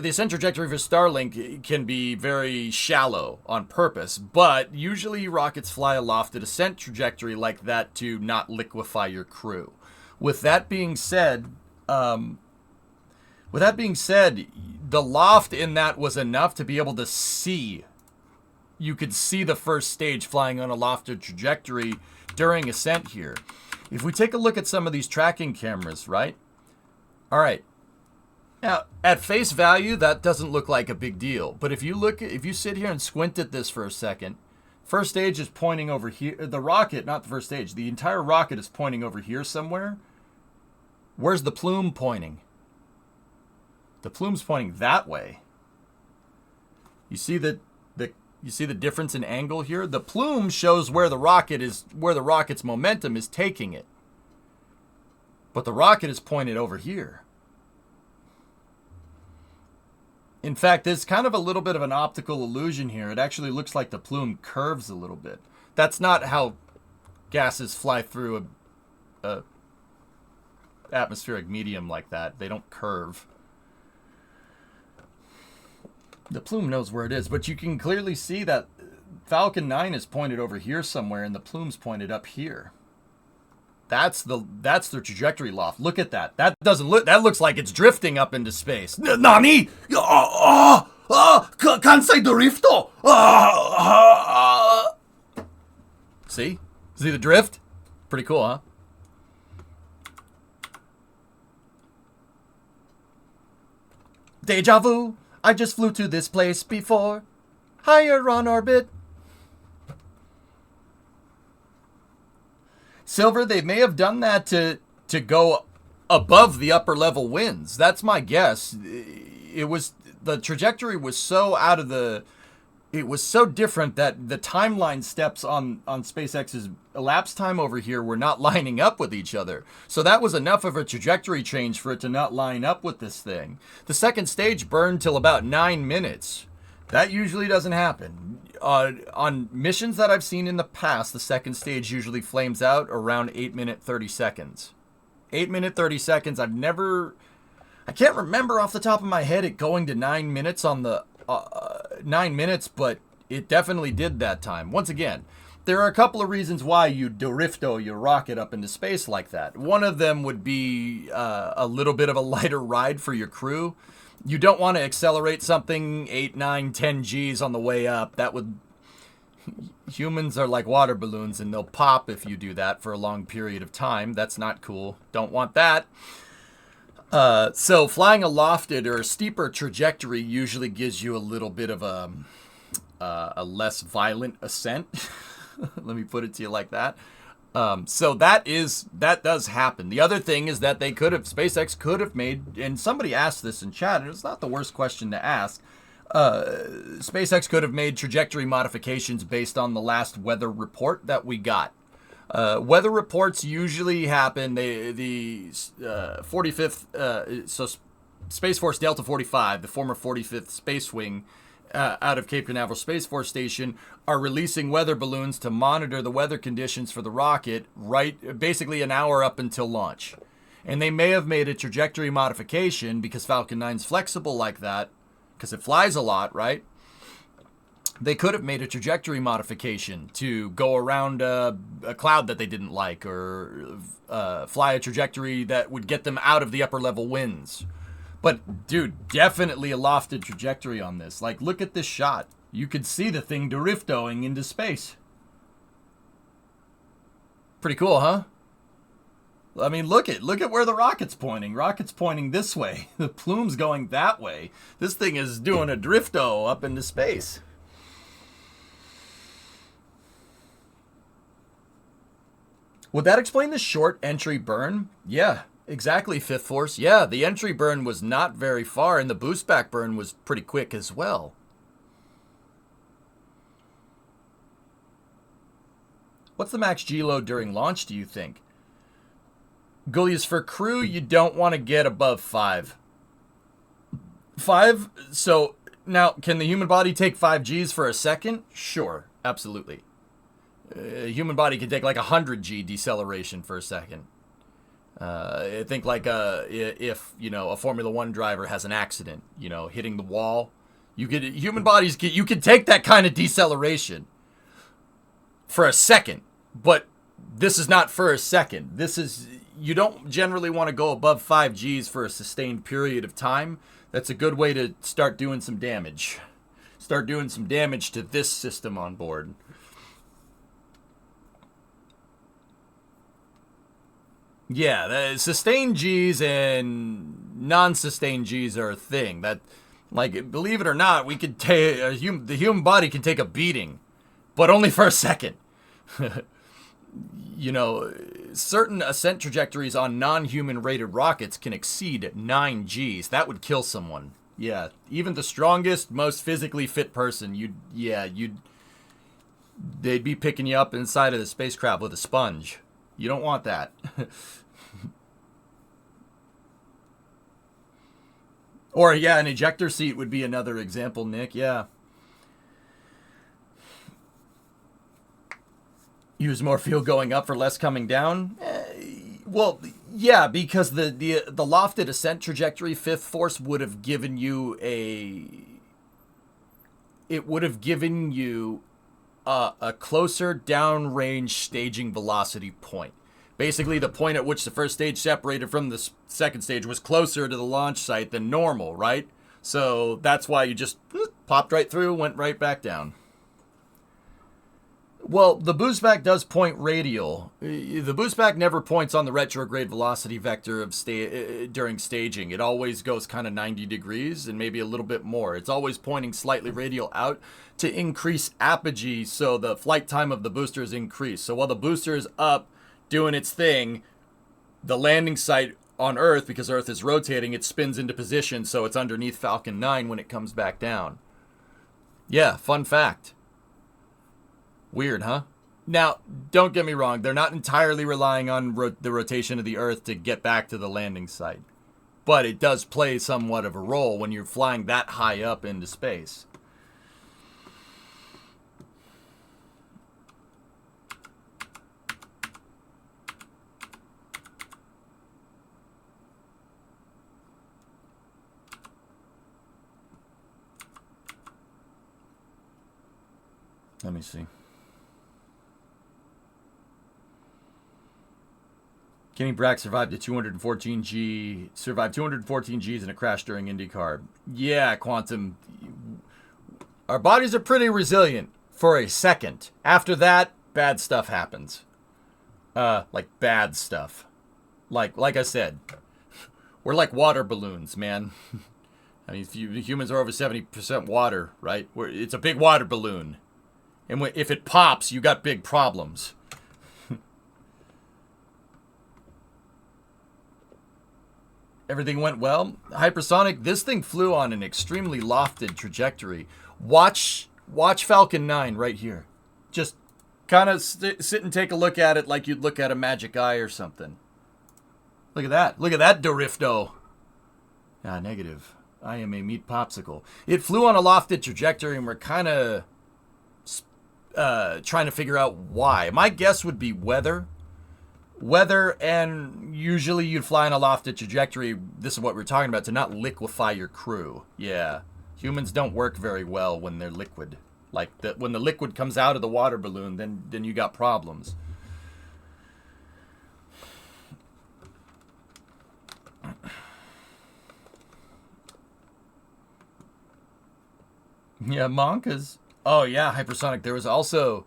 ascent trajectory for Starlink can be very shallow on purpose, but usually rockets fly a lofted ascent trajectory like that to not liquefy your crew. With that being said, the loft in that was enough to be able to see. You could see the first stage flying on a lofted trajectory during ascent here. If we take a look at some of these tracking cameras, right? All right. Now, at face value, that doesn't look like a big deal. But if you sit here and squint at this for a second, first stage is pointing over here. The rocket, not the first stage, the entire rocket is pointing over here somewhere. Where's the plume pointing? The plume's pointing that way. You see the difference in angle here? The plume shows where the rocket's momentum is taking it. But the rocket is pointed over here. In fact, there's kind of a little bit of an optical illusion here. It actually looks like the plume curves a little bit. That's not how gases fly through a atmospheric medium like that. They don't curve. The plume knows where it is, but you can clearly see that Falcon 9 is pointed over here somewhere, and the plume's pointed up here. That's the trajectory loft. Look at that. That looks like it's drifting up into space. Nani? Kansai drifto. See the drift? Pretty cool, huh? Deja vu. I just flew to this place before. Higher on orbit. Silver, they may have done that to go above the upper level winds. That's my guess. The trajectory was so it was so different that the timeline steps on SpaceX's elapsed time over here were not lining up with each other. So that was enough of a trajectory change for it to not line up with this thing. The second stage burned till about 9 minutes. That usually doesn't happen. On missions that I've seen in the past, the second stage usually flames out around 8 minute 30 seconds. 8 minute 30 seconds. I can't remember off the top of my head it going to 9 minutes on the 9 minutes, but it definitely did that time. Once again, there are a couple of reasons why you drifto your rocket up into space like that. One of them would be a little bit of a lighter ride for your crew. You don't want to accelerate something 8, 9, 10 Gs on the way up. Humans are like water balloons and they'll pop if you do that for a long period of time. That's not cool. Don't want that. So flying a lofted or a steeper trajectory usually gives you a little bit of a less violent ascent. Let me put it to you like that. So that does happen. The other thing is that SpaceX could have made, and somebody asked this in chat, and it's not the worst question to ask. SpaceX could have made trajectory modifications based on the last weather report that we got. Weather reports usually happen. The 45th, so Space Force Delta 45, the former 45th Space Wing, out of Cape Canaveral Space Force Station are releasing weather balloons to monitor the weather conditions for the rocket basically an hour up until launch. And they may have made a trajectory modification because Falcon 9's flexible like that, because it flies a lot, right? They could have made a trajectory modification to go around a cloud that they didn't like, or fly a trajectory that would get them out of the upper level winds. But, dude, definitely a lofted trajectory on this. Like, look at this shot. You could see the thing driftoing into space. Pretty cool, huh? I mean, look at where the rocket's pointing. Rocket's pointing this way. The plume's going that way. This thing is doing a drifto up into space. Would that explain the short entry burn? Yeah, exactly, Fifth Force. Yeah, the entry burn was not very far, and the boost back burn was pretty quick as well. What's the max G load during launch, do you think? Gullies, for crew, you don't want to get above 5. 5? So, now, can the human body take 5 Gs for a second? Sure, absolutely. A human body can take like 100 G deceleration for a second. I think like if, you know, a Formula 1 driver has an accident, you know, hitting the wall, you can take that kind of deceleration for a second, but this is not for a second. You don't generally want to go above 5 Gs for a sustained period of time. That's a good way to start doing some damage. Start doing some damage to this system on board. Yeah, the sustained Gs and non-sustained Gs are a thing. That, like, believe it or not, we could take the human body can take a beating, but only for a second. You know, certain ascent trajectories on non-human rated rockets can exceed 9 Gs. That would kill someone. Yeah, even the strongest, most physically fit person, they'd be picking you up inside of the spacecraft with a sponge. You don't want that. Or, yeah, an ejector seat would be another example, Nick. Yeah. Use more fuel going up for less coming down? Well, yeah, because the lofted ascent trajectory, Fifth Force, would have given you a closer downrange staging velocity point. Basically, the point at which the first stage separated from the second stage was closer to the launch site than normal, right? So that's why you just popped right through, went right back down. Well, the boost back does point radial. The boost back never points on the retrograde velocity vector of during staging. It always goes kind of 90 degrees and maybe a little bit more. It's always pointing slightly radial out to increase apogee, so the flight time of the booster is increased. So while the booster is up doing its thing, the landing site on Earth, because Earth is rotating, it spins into position, so it's underneath Falcon 9 when it comes back down. Yeah, fun fact. Weird, huh? Now, don't get me wrong. They're not entirely relying on the rotation of the Earth to get back to the landing site. But it does play somewhat of a role when you're flying that high up into space. Let me see. Kenny Brack survived 214 Gs in a crash during IndyCar. Yeah, Quantum. Our bodies are pretty resilient for a second. After that, bad stuff happens. Like bad stuff. Like I said, we're like water balloons, man. I mean, humans are over 70% water, right? It's a big water balloon. And if it pops, you got big problems. Everything went well. Hypersonic, this thing flew on an extremely lofted trajectory. Watch Falcon 9 right here. Just kind of sit and take a look at it like you'd look at a magic eye or something. Look at that. Look at that Dorifto. Ah, negative. I am a meat popsicle. It flew on a lofted trajectory, and we're kind of trying to figure out why. My guess would be weather. Weather, and usually you'd fly on a lofted trajectory. This is what we're talking about, to not liquefy your crew. Yeah. Humans don't work very well when they're liquid. Like, when the liquid comes out of the water balloon, then you got problems. Yeah, Monkas. Oh, yeah, hypersonic. There was also...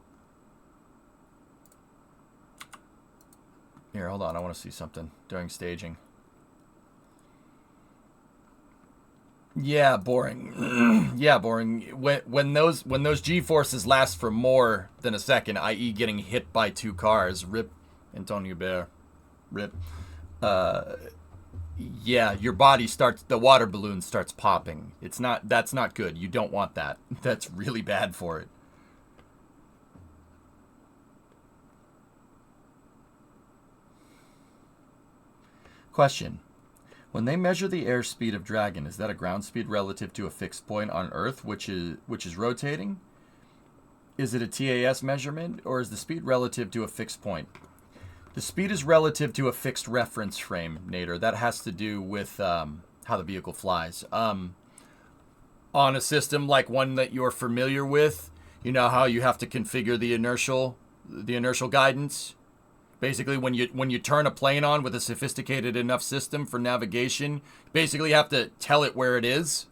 Here, hold on. I want to see something during staging. Yeah, boring. Yeah, boring. When those G-forces last for more than a second, i.e. getting hit by 2 cars, rip Antonio Bear, rip. Yeah, your body starts, the water balloon starts popping. That's not good. You don't want that. That's really bad for it. Question. When they measure the airspeed of Dragon, is that a ground speed relative to a fixed point on Earth, which is rotating? Is it a TAS measurement, or is the speed relative to a fixed point? The speed is relative to a fixed reference frame, Nader. That has to do with how the vehicle flies. On a system like one that you're familiar with, you know how you have to configure the inertial guidance? Basically, when you turn a plane on with a sophisticated enough system for navigation, basically you have to tell it where it is,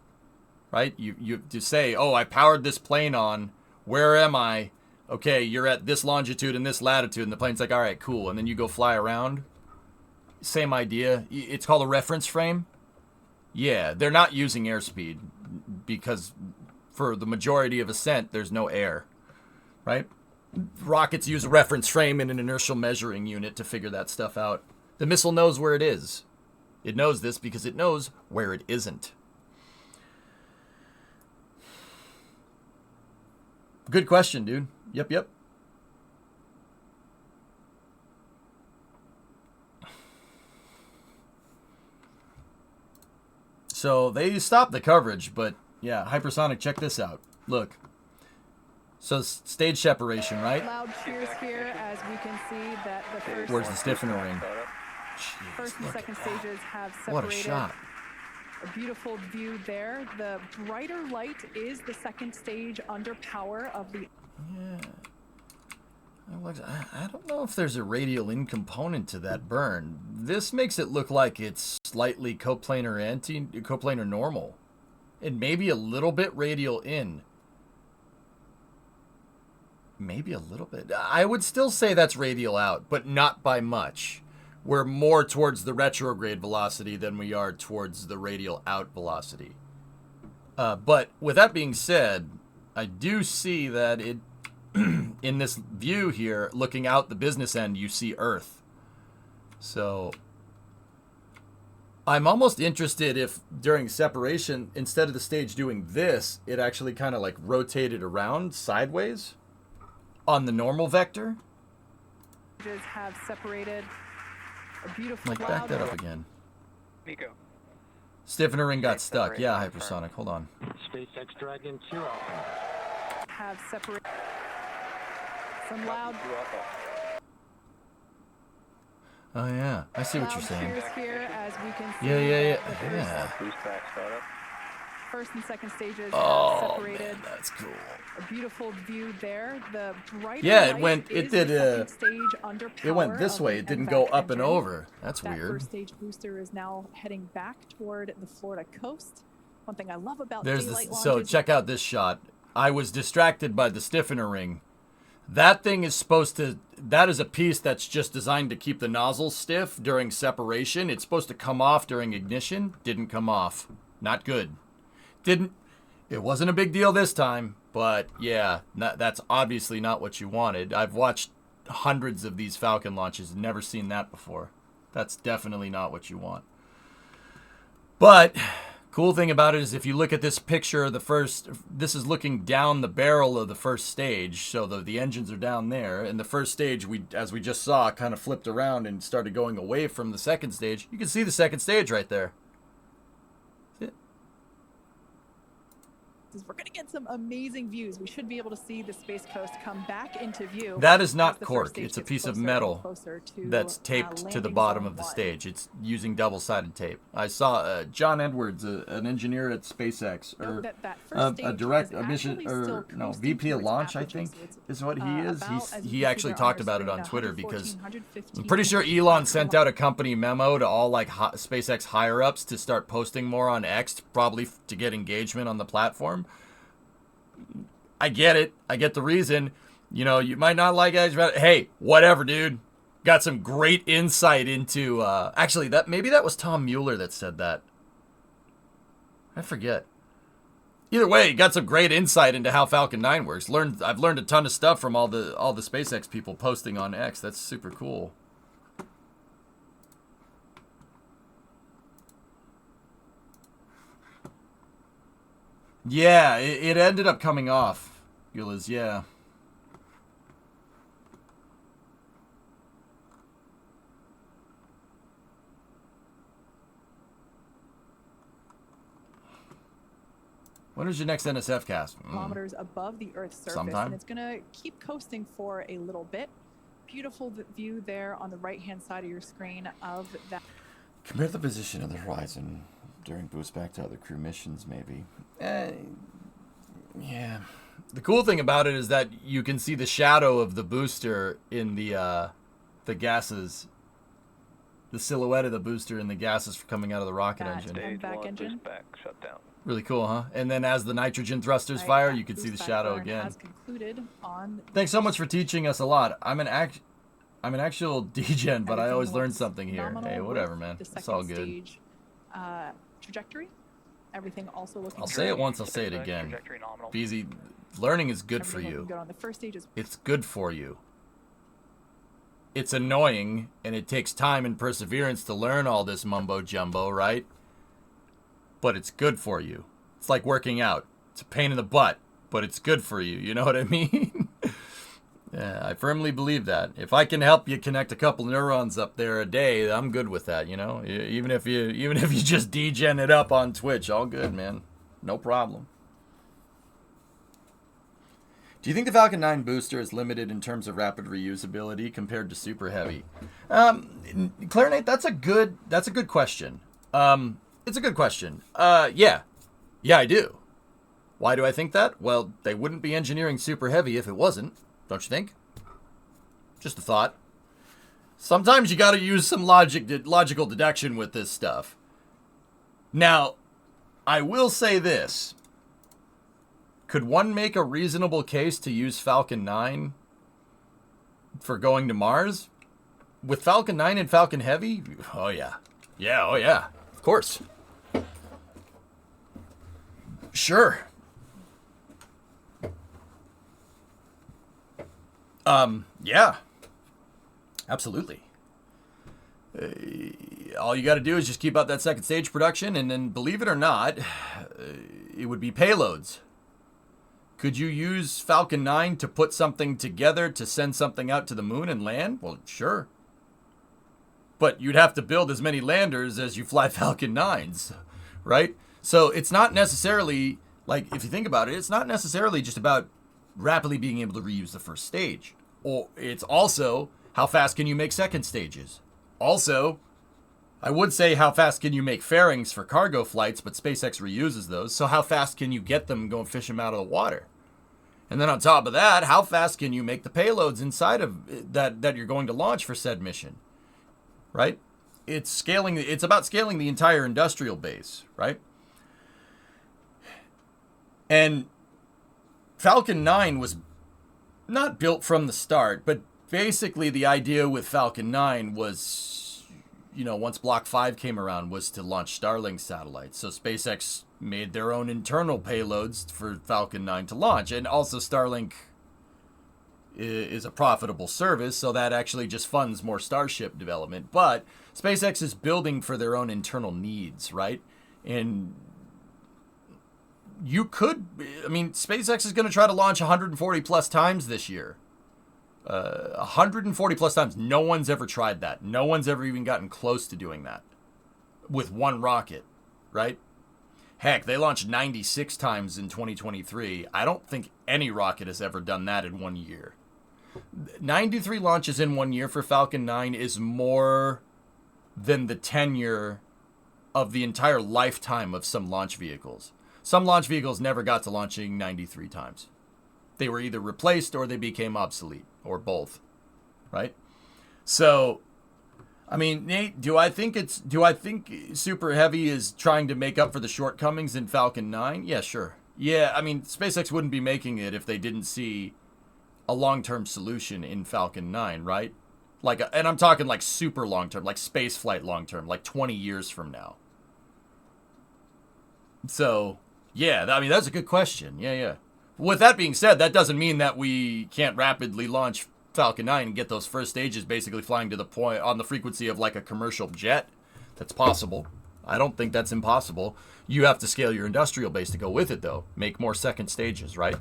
right? You say, oh, I powered this plane on. Where am I? Okay, you're at this longitude and this latitude. And the plane's like, all right, cool. And then you go fly around. Same idea. It's called a reference frame. Yeah, they're not using airspeed because for the majority of ascent, there's no air, right? Rockets use a reference frame and an inertial measuring unit to figure that stuff out. The missile knows where it is. It knows this because it knows where it isn't. Good question, dude. Yep. So they stopped the coverage, but yeah, hypersonic, check this out. Look. So stage separation, right? Loud cheers here as we can see that the first. Where's the stiffener ring? Jeez, first and second stages have separated. What a shot. A beautiful view there. The brighter light is the second stage under power of the. Yeah. I don't know if there's a radial in component to that burn. This makes it look like it's slightly coplanar normal. And maybe a little bit radial in. Maybe a little bit. I would still say that's radial out, but not by much. We're more towards the retrograde velocity than we are towards the radial out velocity. But with that being said, I do see that it in this view here, looking out the business end, you see Earth. So I'm almost interested if during separation, instead of the stage doing this, it actually kind of like rotated around sideways on the normal vector. Have separated. A beautiful like back that up again. Nico. Stiffener ring got stuck. Yeah, hypersonic. Hold on. SpaceX Dragon 2 Alpha. Have separated. Some loud. Oh yeah, I see what you're saying. Cheers here as we can see. Yeah. Boost back startup. First and second stages separated. Man, that's cool. A beautiful view there. The bright it went this way. It didn't go up and over. That's weird. First stage booster is now heading back toward the Florida coast. One thing I love about daylight launches. So check out this shot. I was distracted by the stiffener ring. That thing is that is a piece that's just designed to keep the nozzle stiff during separation. It's supposed to come off during ignition. Didn't come off. Not good. It wasn't a big deal this time, but yeah, that's obviously not what you wanted. I've watched hundreds of these Falcon launches, never seen that before. That's definitely not what you want. But cool thing about it is if you look at this picture, this is looking down the barrel of the first stage, so the engines are down there, and the first stage, as we just saw, kind of flipped around and started going away from the second stage. You can see the second stage right there. We're going to get some amazing views. We should be able to see the Space Coast come back into view. That is not cork. It's a piece of metal that's taped to the bottom of the stage. It's using double-sided tape. I saw John Edwards, an engineer at SpaceX, or VP of launch, I think, is what he is. He actually talked about it on Twitter because I'm pretty sure Elon sent out a company memo to all like SpaceX higher-ups to start posting more on X, probably to get engagement on the platform. I get it. I get the reason. You know, you might not like Edge, but hey, whatever, dude. Got some great insight into. Actually, maybe that was Tom Mueller that said that. I forget. Either way, got some great insight into how Falcon 9 works. I've learned a ton of stuff from all the SpaceX people posting on X. That's super cool. Yeah, it ended up coming off, Uliz, yeah. When is your next NSF cast? Kilometers above the Earth's surface, sometime. And it's going to keep coasting for a little bit. Beautiful view there on the right-hand side of your screen of that. Compare the position of the horizon during boost back to other crew missions, maybe. Yeah. The cool thing about it is that you can see the shadow of the booster in the gases. The silhouette of the booster in the gases coming out of the rocket engine. Stage one, boost back, shut down. Really cool, huh? And then as the nitrogen thrusters fire, you can see the shadow again. Thanks so much for teaching us a lot. I'm an actual degen, but I always learn something here. Hey, whatever, man. It's all good. Stage, trajectory. Everything also looking. I'll say it once. I'll say it again. BZ, learning is good for you. Good on the first stage is it's good for you. It's annoying, and it takes time and perseverance to learn all this mumbo jumbo, right? But it's good for you. It's like working out. It's a pain in the butt, but it's good for you. You know what I mean? Yeah, I firmly believe that. If I can help you connect a couple neurons up there a day, I'm good with that, you know? Even if you just degen it up on Twitch, all good, man. No problem. Do you think the Falcon 9 booster is limited in terms of rapid reusability compared to Super Heavy? Clarinate, that's a good question. It's a good question. Yeah, I do. Why do I think that? Well, they wouldn't be engineering Super Heavy if it wasn't. Don't you think? Just a thought. Sometimes you got to use some logical deduction with this stuff. Now, I will say this. Could one make a reasonable case to use Falcon 9 for going to Mars? With Falcon 9 and Falcon Heavy? Oh, yeah. Yeah, oh, yeah. Of course. Sure. Yeah, absolutely. All you got to do is just keep up that second stage production, and then, believe it or not, it would be payloads. Could you use Falcon 9 to put something together to send something out to the moon and land? Well, sure. But you'd have to build as many landers as you fly Falcon 9s, right? So it's not necessarily, like, if you think about it, it's not necessarily just about rapidly being able to reuse the first stage. Or it's also, how fast can you make second stages? Also, I would say how fast can you make fairings for cargo flights, but SpaceX reuses those. So how fast can you get them and go and fish them out of the water? And then on top of that, how fast can you make the payloads inside of that you're going to launch for said mission? Right? It's about scaling the entire industrial base, right? And Falcon 9 was not built from the start, but basically the idea with Falcon 9 was, once Block 5 came around, was to launch Starlink satellites. So SpaceX made their own internal payloads for Falcon 9 to launch. And also Starlink is a profitable service, so that actually just funds more Starship development. But SpaceX is building for their own internal needs, right? And SpaceX is going to try to launch 140 plus times this year. 140 plus times. No one's ever tried that. No one's ever even gotten close to doing that with one rocket, right? Heck, they launched 96 times in 2023. I don't think any rocket has ever done that in 1 year. 93 launches in 1 year for Falcon 9 is more than the tenure of the entire lifetime of some launch vehicles. Some launch vehicles never got to launching 93 times. They were either replaced or they became obsolete, or both, right? So, I mean, Nate, do I think Super Heavy is trying to make up for the shortcomings in Falcon 9? Yeah, sure. Yeah, I mean, SpaceX wouldn't be making it if they didn't see a long-term solution in Falcon 9, right? Like, and I'm talking like super long-term, like space flight long-term, like 20 years from now. So, yeah, I mean, that's a good question. Yeah. With that being said, that doesn't mean that we can't rapidly launch Falcon 9 and get those first stages basically flying to the point on the frequency of like a commercial jet. That's possible. I don't think that's impossible. You have to scale your industrial base to go with it, though. Make more second stages, right?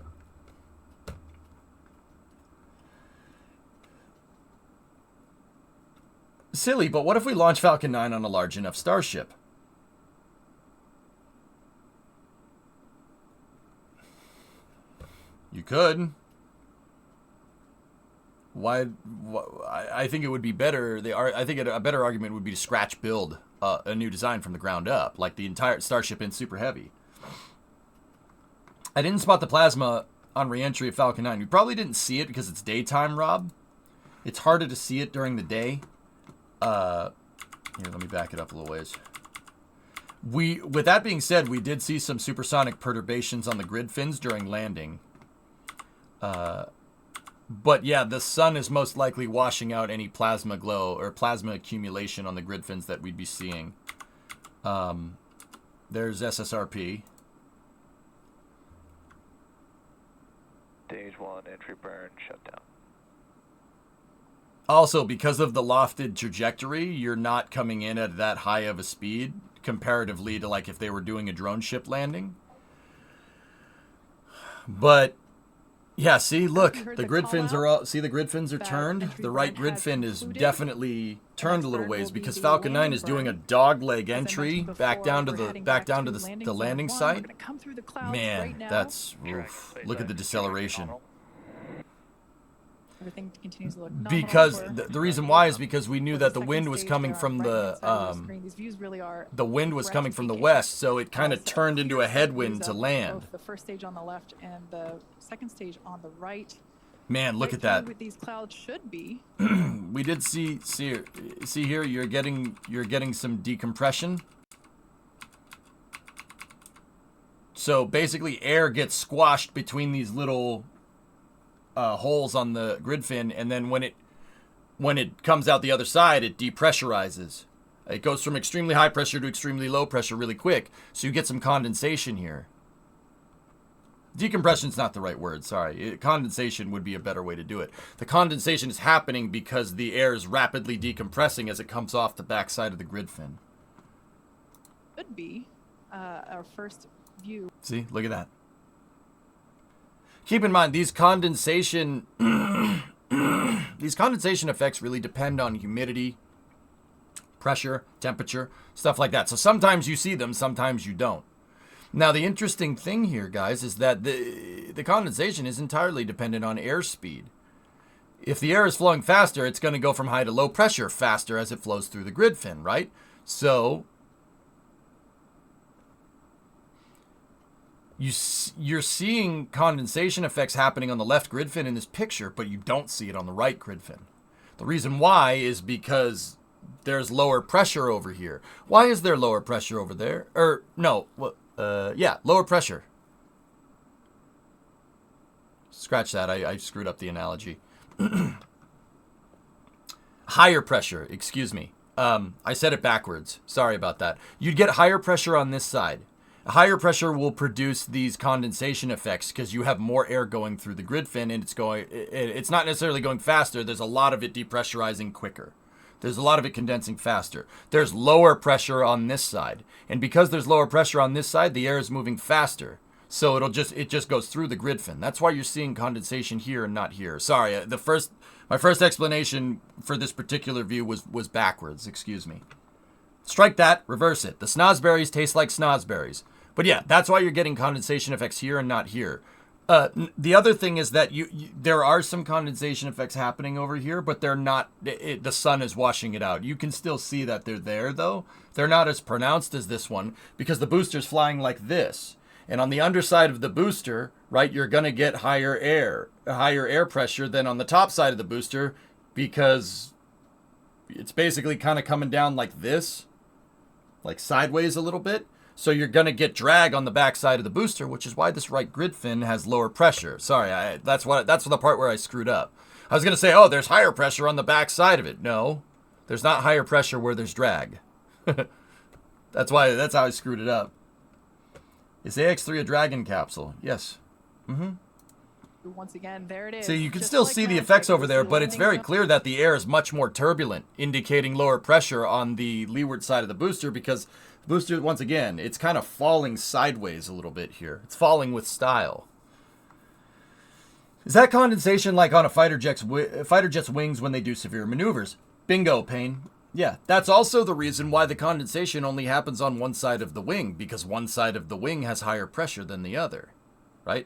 Silly, but what if we launch Falcon 9 on a large enough starship? You could. Why? I think it would be better. I think a better argument would be to scratch build a new design from the ground up, like the entire starship in Super Heavy. I didn't spot the plasma on re-entry of Falcon 9. We probably didn't see it because it's daytime, Rob. It's harder to see it during the day. Here, let me back it up a little ways. With that being said, we did see some supersonic perturbations on the grid fins during landing. But yeah, the sun is most likely washing out any plasma glow or plasma accumulation on the grid fins that we'd be seeing. There's SSRP. Stage 1, entry burn, shutdown. Also, because of the lofted trajectory, you're not coming in at that high of a speed comparatively to like if they were doing a drone ship landing. But yeah, see, look, the grid fins are all, see the grid fins are turned. The right grid fin is definitely turned a little ways because Falcon 9 is doing a dogleg entry back down to the landing site. Man, that's oof. Look at the deceleration. Everything continues to look because the reason why is because we knew that the wind was coming from the wind was coming from the west, so it kind of turned into a headwind to land. The first stage on the left and the second stage on the right. Man, look at that. What these clouds should be. We did see here. You're getting some decompression. So basically, air gets squashed between these little holes on the grid fin, and then when it comes out the other side, it depressurizes. It goes from extremely high pressure to extremely low pressure really quick, so you get some condensation here. Decompression's not the right word, sorry. Condensation would be a better way to do it. The condensation is happening because the air is rapidly decompressing as it comes off the backside of the grid fin. Could be our first view. See, look at that. Keep in mind, these condensation effects really depend on humidity, pressure, temperature, stuff like that. So sometimes you see them, sometimes you don't. Now, the interesting thing here, guys, is that the condensation is entirely dependent on airspeed. If the air is flowing faster, it's going to go from high to low pressure faster as it flows through the grid fin, right? So you're seeing condensation effects happening on the left grid fin in this picture, but you don't see it on the right grid fin. The reason why is because there's lower pressure over here. Why is there lower pressure over there? Or no, yeah, lower pressure. Scratch that. I screwed up the analogy. Higher pressure, excuse me. I said it backwards. Sorry about that. You'd get higher pressure on this side. Higher pressure will produce these condensation effects because you have more air going through the grid fin, and it's not necessarily going faster. There's a lot of it depressurizing quicker. There's a lot of it condensing faster. There's lower pressure on this side. And because there's lower pressure on this side, the air is moving faster. So it just goes through the grid fin. That's why you're seeing condensation here and not here. Sorry, my first explanation for this particular view was backwards, excuse me. Strike that, reverse it. The snozberries taste like snozberries. But yeah, that's why you're getting condensation effects here and not here. The other thing is that there are some condensation effects happening over here, but they're not, the sun is washing it out. You can still see that they're there, though. They're not as pronounced as this one because the booster's flying like this. And on the underside of the booster, right, you're going to get higher air pressure than on the top side of the booster because it's basically kind of coming down like this, like sideways a little bit. So you're going to get drag on the back side of the booster, which is why this right grid fin has lower pressure. Sorry, that's the part where I screwed up. I was going to say, oh, there's higher pressure on the back side of it. No, there's not higher pressure where there's drag. That's how I screwed it up. Is AX3 a Dragon capsule? Yes. Once again, there it is. So you can still see the effects over there, but it's very clear that the air is much more turbulent, indicating lower pressure on the leeward side of the booster because the booster, once again, it's kind of falling sideways a little bit here. It's falling with style. Is that condensation like on a fighter jet's wings when they do severe maneuvers? Bingo, Payne. Yeah, that's also the reason why the condensation only happens on one side of the wing, because one side of the wing has higher pressure than the other, right?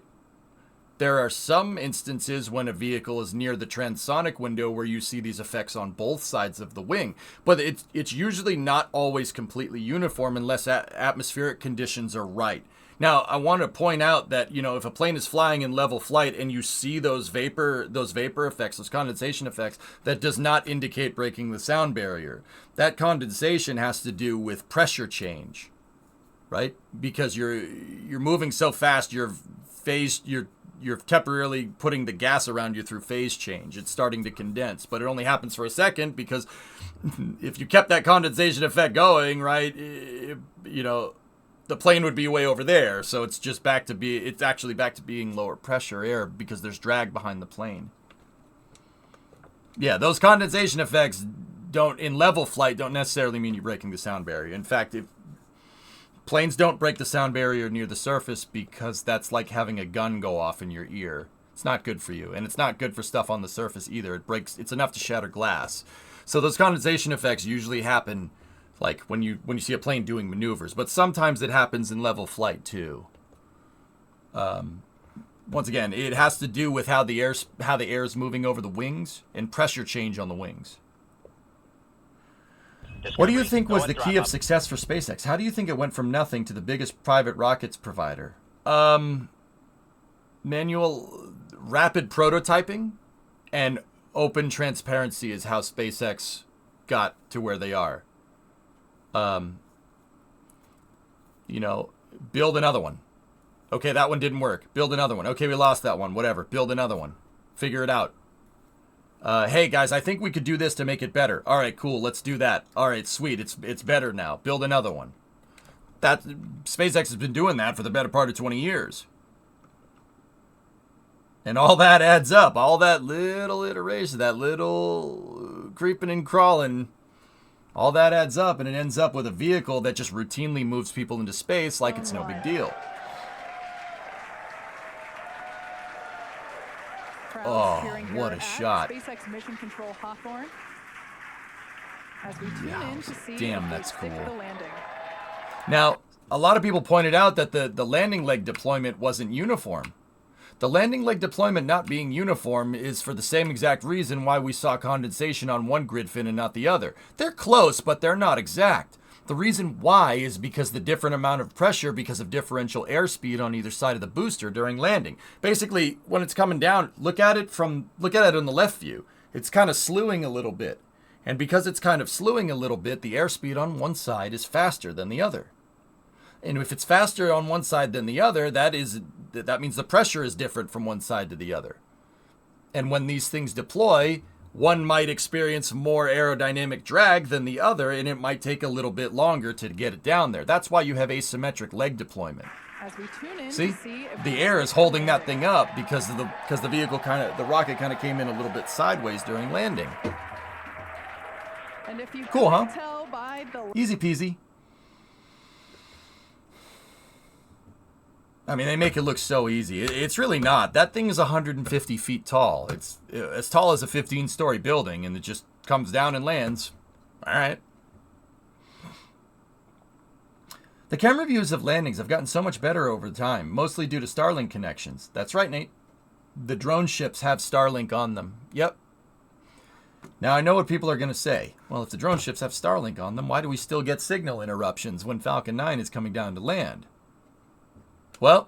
There are some instances when a vehicle is near the transonic window where you see these effects on both sides of the wing, but it's usually not always completely uniform unless atmospheric conditions are right. Now, I want to point out that, you know, if a plane is flying in level flight and you see those vapor effects, those condensation effects, that does not indicate breaking the sound barrier. That condensation has to do with pressure change, right? Because you're moving so fast, you're temporarily putting the gas around you through phase change. It's starting to condense, but it only happens for a second because if you kept that condensation effect going, right, you know, the plane would be way over there. So it's just actually back to being lower pressure air because there's drag behind the plane. Yeah, those condensation effects in level flight don't necessarily mean you're breaking the sound barrier. In fact, planes don't break the sound barrier near the surface because that's like having a gun go off in your ear. It's not good for you, and it's not good for stuff on the surface either. It's enough to shatter glass. So those condensation effects usually happen like when you see a plane doing maneuvers, but sometimes it happens in level flight too. Once again, it has to do with how the air is moving over the wings and pressure change on the wings. What do you think was the key of success for SpaceX? How do you think it went from nothing to the biggest private rockets provider? Manual, rapid prototyping, and open transparency is how SpaceX got to where they are. You know, build another one. Okay, that one didn't work. Build another one. Okay, we lost that one. Whatever. Build another one. Figure it out. Hey guys, I think we could do this to make it better. All right, cool. Let's do that. All right, sweet. It's better now. Build another one. SpaceX has been doing that for the better part of 20 years. And all that adds up. All that little iteration, that little creeping and crawling, all that adds up, and it ends up with a vehicle that just routinely moves people into space like it's no big deal. Oh, what a shot. SpaceX Mission Control Hawthorne. As we tune in to see damn, that's cool. the landing. Now, a lot of people pointed out that the landing leg deployment wasn't uniform. The landing leg deployment not being uniform is for the same exact reason why we saw condensation on one grid fin and not the other. They're close, but they're not exact. The reason why is because the different amount of pressure because of differential airspeed on either side of the booster during landing. Basically, when it's coming down, look at it on the left view. It's kind of slewing a little bit. And because it's kind of slewing a little bit, the airspeed on one side is faster than the other. And if it's faster on one side than the other, that means the pressure is different from one side to the other. And when these things deploy, one might experience more aerodynamic drag than the other, and it might take a little bit longer to get it down there. That's why you have asymmetric leg deployment. As we tune in See, to see if the air is holding that thing up because the rocket kind of came in a little bit sideways during landing. And if you cool, huh? Tell by the Easy peasy. I mean, they make it look so easy. It's really not. That thing is 150 feet tall. It's as tall as a 15-story building, and it just comes down and lands. All right. The camera views of landings have gotten so much better over time, mostly due to Starlink connections. That's right, Nate. The drone ships have Starlink on them. Yep. Now, I know what people are going to say. Well, if the drone ships have Starlink on them, why do we still get signal interruptions when Falcon 9 is coming down to land? Well,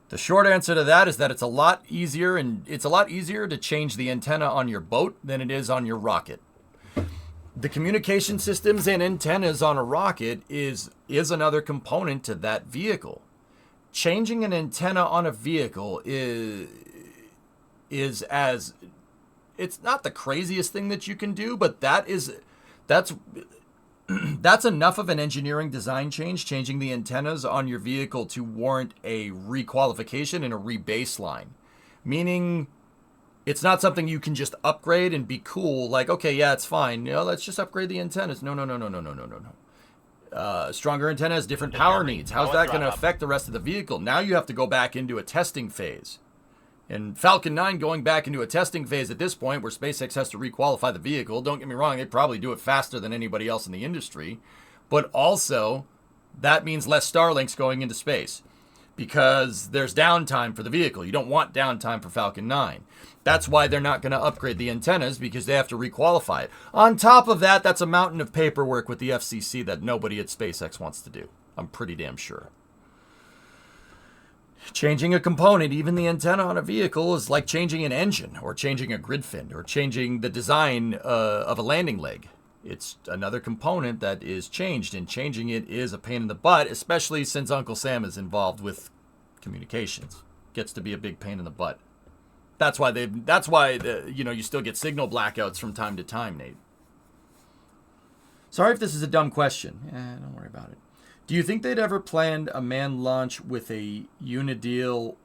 the short answer to that is that it's a lot easier, and it's a lot easier to change the antenna on your boat than it is on your rocket. The communication systems and antennas on a rocket is another component to that vehicle. Changing an antenna on a vehicle is as, it's not the craziest thing that you can do, but that's enough of an engineering design change, changing the antennas on your vehicle, to warrant a requalification and a rebaseline. Meaning, it's not something you can just upgrade and be cool, like, okay, yeah, it's fine. You know, let's just upgrade the antennas. No. Stronger antenna has different power needs. How's that going to affect the rest of the vehicle? Now you have to go back into a testing phase. And Falcon 9 going back into a testing phase at this point, where SpaceX has to requalify the vehicle. Don't get me wrong, they probably do it faster than anybody else in the industry. But also, that means less Starlinks going into space, because there's downtime for the vehicle. You don't want downtime for Falcon 9. That's why they're not going to upgrade the antennas, because they have to requalify it. On top of that, that's a mountain of paperwork with the FCC that nobody at SpaceX wants to do. I'm pretty damn sure. Changing a component, even the antenna on a vehicle, is like changing an engine, or changing a grid fin, or changing the design of a landing leg. It's another component that is changed, and changing it is a pain in the butt, especially since Uncle Sam is involved with communications. Gets to be a big pain in the butt. That's why you still get signal blackouts from time to time, Nate. Sorry if this is a dumb question. Don't worry about it. Do you think they'd ever planned a manned launch with a unideal,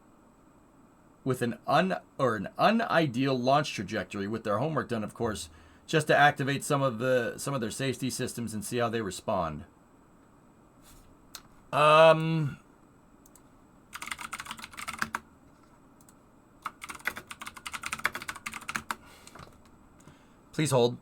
with an unideal launch trajectory, with their homework done, of course, just to activate some of their safety systems and see how they respond? Please hold.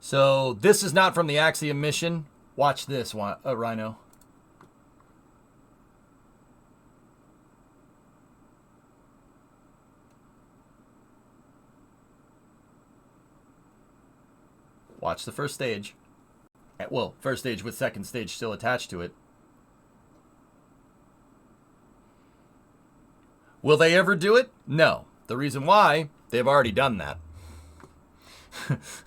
So this is not from the Axiom mission. Watch this, Rhino. Watch the first stage. Well, first stage with second stage still attached to it. Will they ever do it? No. The reason why, they've already done that.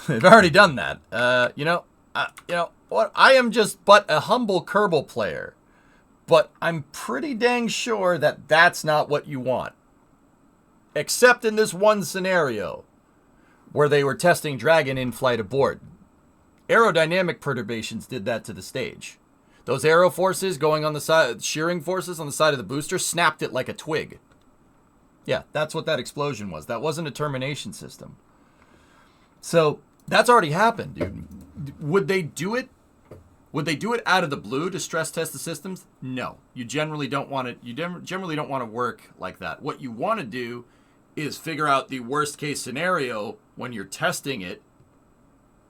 They've already done that. You know what? I am just but a humble Kerbal player, but I'm pretty dang sure that that's not what you want. Except in this one scenario, where they were testing Dragon in flight aboard. Aerodynamic perturbations did that to the stage. Those aero forces going on the side, shearing forces on the side of the booster, snapped it like a twig. Yeah, that's what that explosion was. That wasn't a termination system. So that's already happened, dude. Would they do it? Would they do it out of the blue to stress test the systems? No. You generally don't want it. You generally don't want to work like that. What you want to do is figure out the worst case scenario when you're testing it,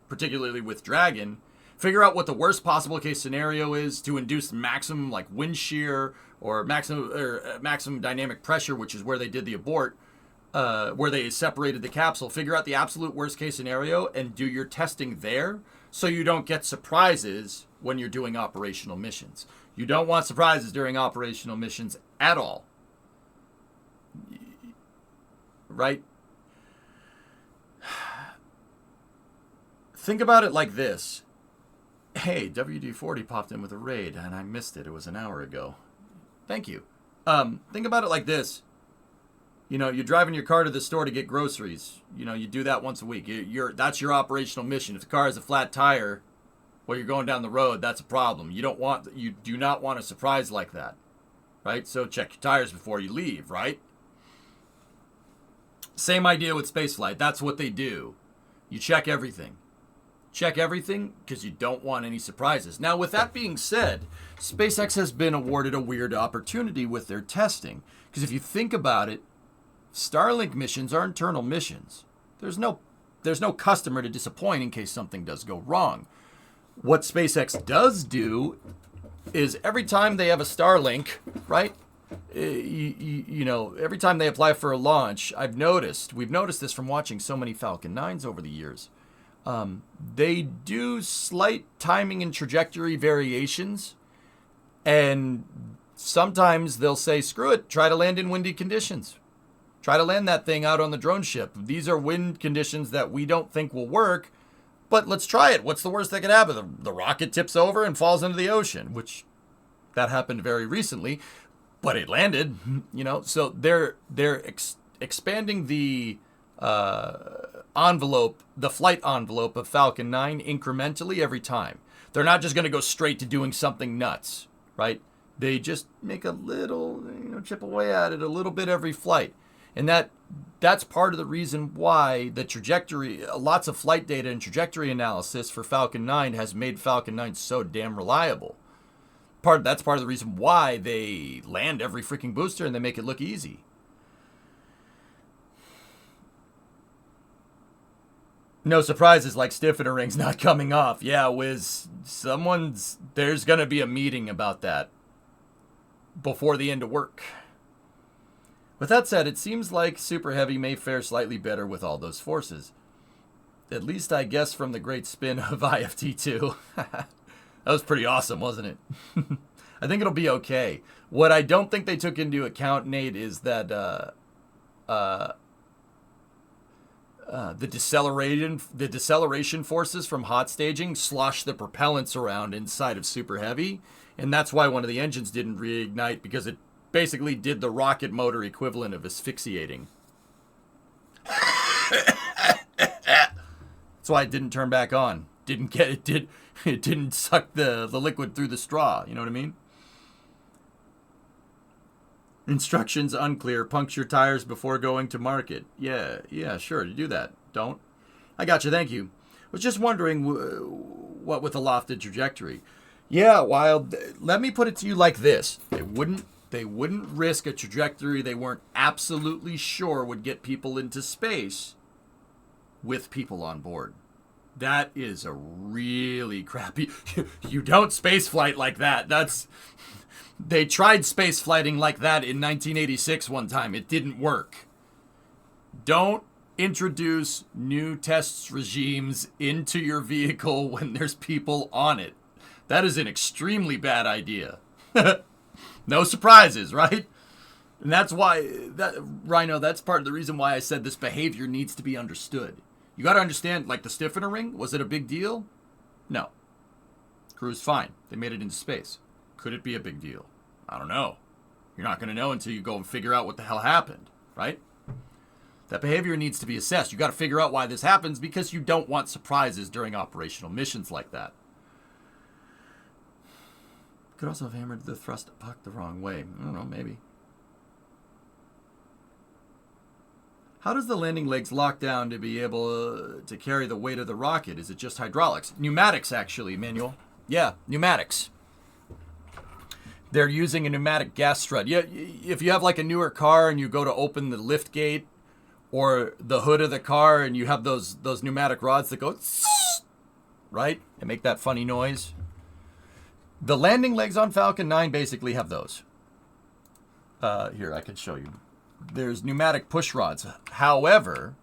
particularly with Dragon. Figure out what the worst possible case scenario is to induce maximum like wind shear or maximum dynamic pressure, which is where they did the abort, where they separated the capsule. Figure out the absolute worst case scenario and do your testing there, so you don't get surprises when you're doing operational missions. You don't want surprises during operational missions at all. Right? Think about it like this. Hey, WD-40 popped in with a raid, and I missed it. It was an hour ago. Thank you. Think about it like this. You know, you're driving your car to the store to get groceries. You know, you do that once a week. That's your operational mission. If the car has a flat tire while you're going down the road, that's a problem. You do not want a surprise like that, right? So check your tires before you leave, right? Same idea with spaceflight. That's what they do. You check everything. Check everything because you don't want any surprises. Now, with that being said, SpaceX has been awarded a weird opportunity with their testing. Because if you think about it, Starlink missions are internal missions. There's no customer to disappoint in case something does go wrong. What SpaceX does do is every time they have a Starlink, right? You know, every time they apply for a launch, we've noticed this from watching so many Falcon 9s over the years. They do slight timing and trajectory variations, and sometimes they'll say, screw it, try to land in windy conditions. Try to land that thing out on the drone ship. These are wind conditions that we don't think will work, but let's try it. What's the worst that could happen? The rocket tips over and falls into the ocean, which that happened very recently, but it landed, you know. So they're expanding the envelope, the flight envelope of Falcon 9 incrementally every time. They're not just going to go straight to doing something nuts, right? They just make a little, chip away at it a little bit every flight. And that's part of the reason why the trajectory, lots of flight data and trajectory analysis for Falcon 9 has made Falcon 9 so damn reliable. That's part of the reason why they land every freaking booster and they make it look easy. No surprises like stiffener rings not coming off. Yeah, Wiz, there's going to be a meeting about that before the end of work. With that said, it seems like Super Heavy may fare slightly better with all those forces. At least I guess from the great spin of IFT2. That was pretty awesome, wasn't it? I think it'll be okay. What I don't think they took into account, Nate, is that the deceleration forces from hot staging slosh the propellants around inside of Super Heavy, and that's why one of the engines didn't reignite, because it basically did the rocket motor equivalent of asphyxiating. That's why it didn't turn back on. It didn't suck the liquid through the straw. You know what I mean? Instructions unclear. Puncture tires before going to market. Yeah, sure. To do that. Don't. I got you. Thank you. Was just wondering what with the lofted trajectory. Yeah, Wild. Let me put it to you like this. They wouldn't risk a trajectory they weren't absolutely sure would get people into space with people on board. That is a really crappy... You don't space flight like that. They tried space flighting like that in 1986 one time. It didn't work. Don't introduce new test regimes into your vehicle when there's people on it. That is an extremely bad idea. No surprises, right? And that's why, Rhino, that's part of the reason why I said this behavior needs to be understood. You got to understand, like the stiffener ring, was it a big deal? No. Crew's fine. They made it into space. Could it be a big deal? I don't know. You're not going to know until you go and figure out what the hell happened, right? That behavior needs to be assessed. You got to figure out why this happens, because you don't want surprises during operational missions like that. Could also have hammered the thrust puck the wrong way. I don't know, maybe. How does the landing legs lock down to be able to carry the weight of the rocket? Is it just hydraulics? Pneumatics, actually, Manuel. Yeah, pneumatics. They're using a pneumatic gas strut. Yeah, if you have like a newer car and you go to open the lift gate or the hood of the car and you have those pneumatic rods that go, right? And make that funny noise. The landing legs on Falcon 9 basically have those. Here, I can show you. There's pneumatic push rods. However,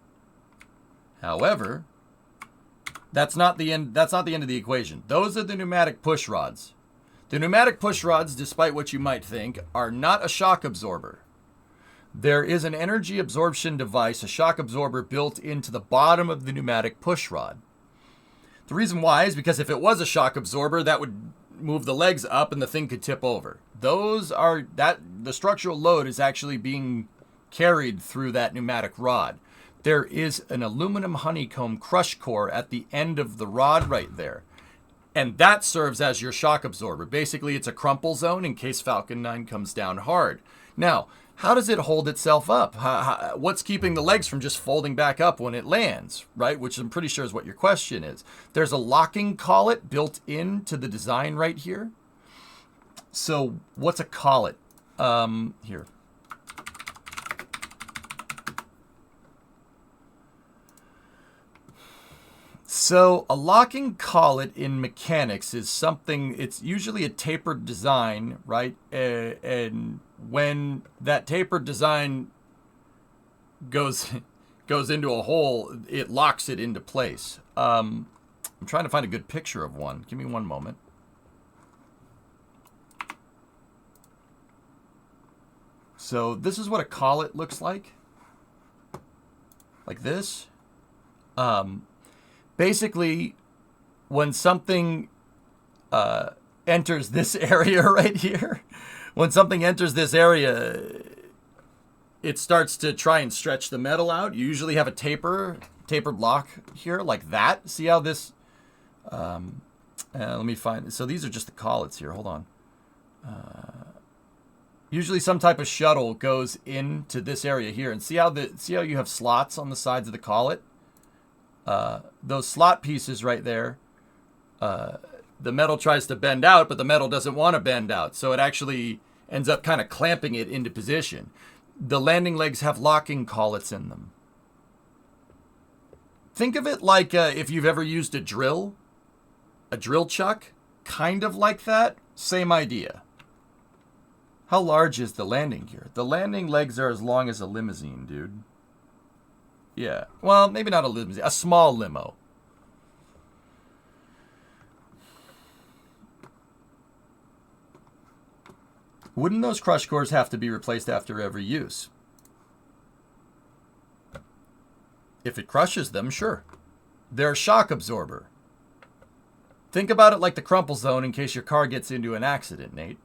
that's not the end of the equation. Those are the pneumatic push rods. The pneumatic push rods, despite what you might think, are not a shock absorber. There is an energy absorption device, a shock absorber, built into the bottom of the pneumatic push rod. The reason why is because if it was a shock absorber, that would move the legs up and the thing could tip over. The structural load is actually being carried through that pneumatic rod. There is an aluminum honeycomb crush core at the end of the rod right there. And that serves as your shock absorber. Basically, it's a crumple zone in case Falcon 9 comes down hard. Now, how does it hold itself up? What's keeping the legs from just folding back up when it lands, right? Which I'm pretty sure is what your question is. There's a locking collet built into the design right here. So what's a collet? Here. So a locking collet in mechanics is something, it's usually a tapered design, right? And when that tapered design goes into a hole, it locks it into place. I'm trying to find a good picture of one. Give me one moment. So this is what a collet looks like this. Basically, when something enters this area right here, when something enters this area, it starts to try and stretch the metal out. You usually have a tapered lock here, like that. See how this... let me find... So these are just the collets here. Hold on. Usually some type of shuttle goes into this area here. And see how you have slots on the sides of the collet? Those slot pieces right there, the metal tries to bend out, but the metal doesn't want to bend out. So it actually ends up kind of clamping it into position. The landing legs have locking collets in them. Think of it like if you've ever used a drill chuck, kind of like that, same idea. How large is the landing gear? The landing legs are as long as a limousine, dude. Yeah, well, maybe not a limousine, a small limo. Wouldn't those crush cores have to be replaced after every use? If it crushes them, sure. They're a shock absorber. Think about it like the crumple zone in case your car gets into an accident, Nate.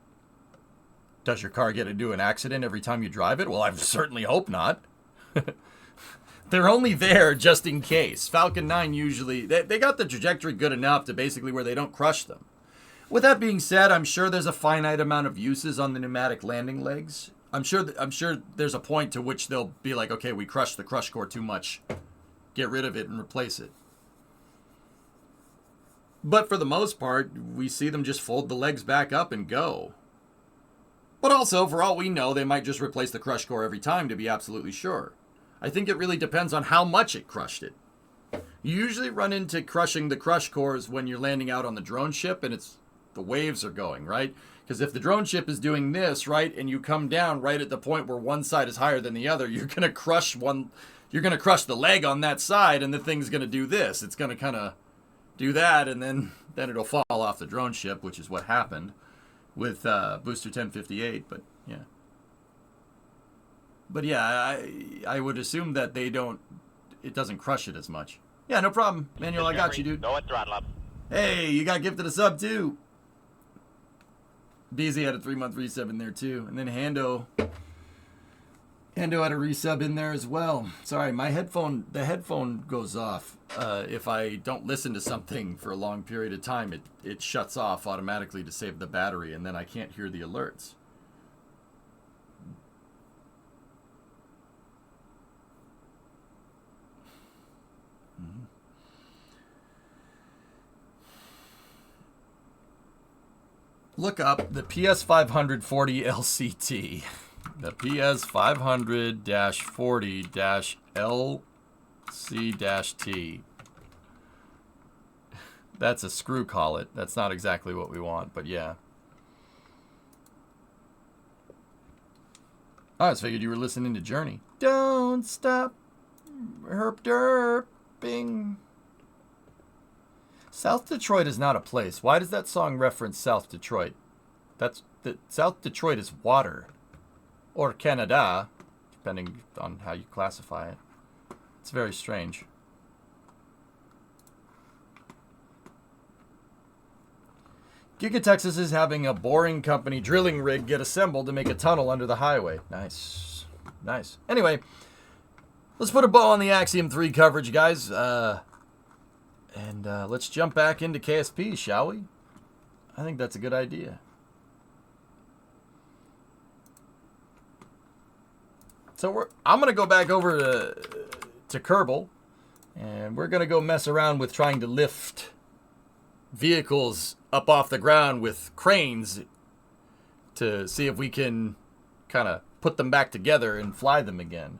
Does your car get into an accident every time you drive it? Well, I certainly hope not. They're only there just in case. Falcon 9 usually, they got the trajectory good enough to basically where they don't crush them. With that being said, I'm sure there's a finite amount of uses on the pneumatic landing legs. I'm sure there's a point to which they'll be like, okay, we crushed the crush core too much. Get rid of it and replace it. But for the most part, we see them just fold the legs back up and go. But also, for all we know, they might just replace the crush core every time to be absolutely sure. I think it really depends on how much it crushed it. You usually run into crushing the crush cores when you're landing out on the drone ship and the waves are going, right? Because if the drone ship is doing this, right, and you come down right at the point where one side is higher than the other, you're going to crush the leg on that side and the thing's going to do this. It's going to kind of do that and then it'll fall off the drone ship, which is what happened with Booster 1058, but yeah. But yeah, I would assume that it doesn't crush it as much. Yeah, no problem. Manuel, I got you, dude. Go and throttle up. Hey, you got gifted a sub too. BZ had a 3-month resub in there too. And then Hando had a resub in there as well. Sorry, the headphone goes off. If I don't listen to something for a long period of time, it shuts off automatically to save the battery, and then I can't hear the alerts. Look up the PS540 LCT. The PS500-40-LC-T. That's a screw collet. That's not exactly what we want, but yeah. I just figured you were listening to Journey. Don't stop herp-derping. South Detroit is not a place. Why does that song reference South Detroit? South Detroit is water. Or Canada, depending on how you classify it. It's very strange. Giga Texas is having a boring company drilling rig get assembled to make a tunnel under the highway. Nice. Nice. Anyway, let's put a bow on the Axiom-3 coverage, guys. And let's jump back into KSP, shall we? I think that's a good idea. So I'm going to go back over to Kerbal, and we're going to go mess around with trying to lift vehicles up off the ground with cranes to see if we can kind of put them back together and fly them again.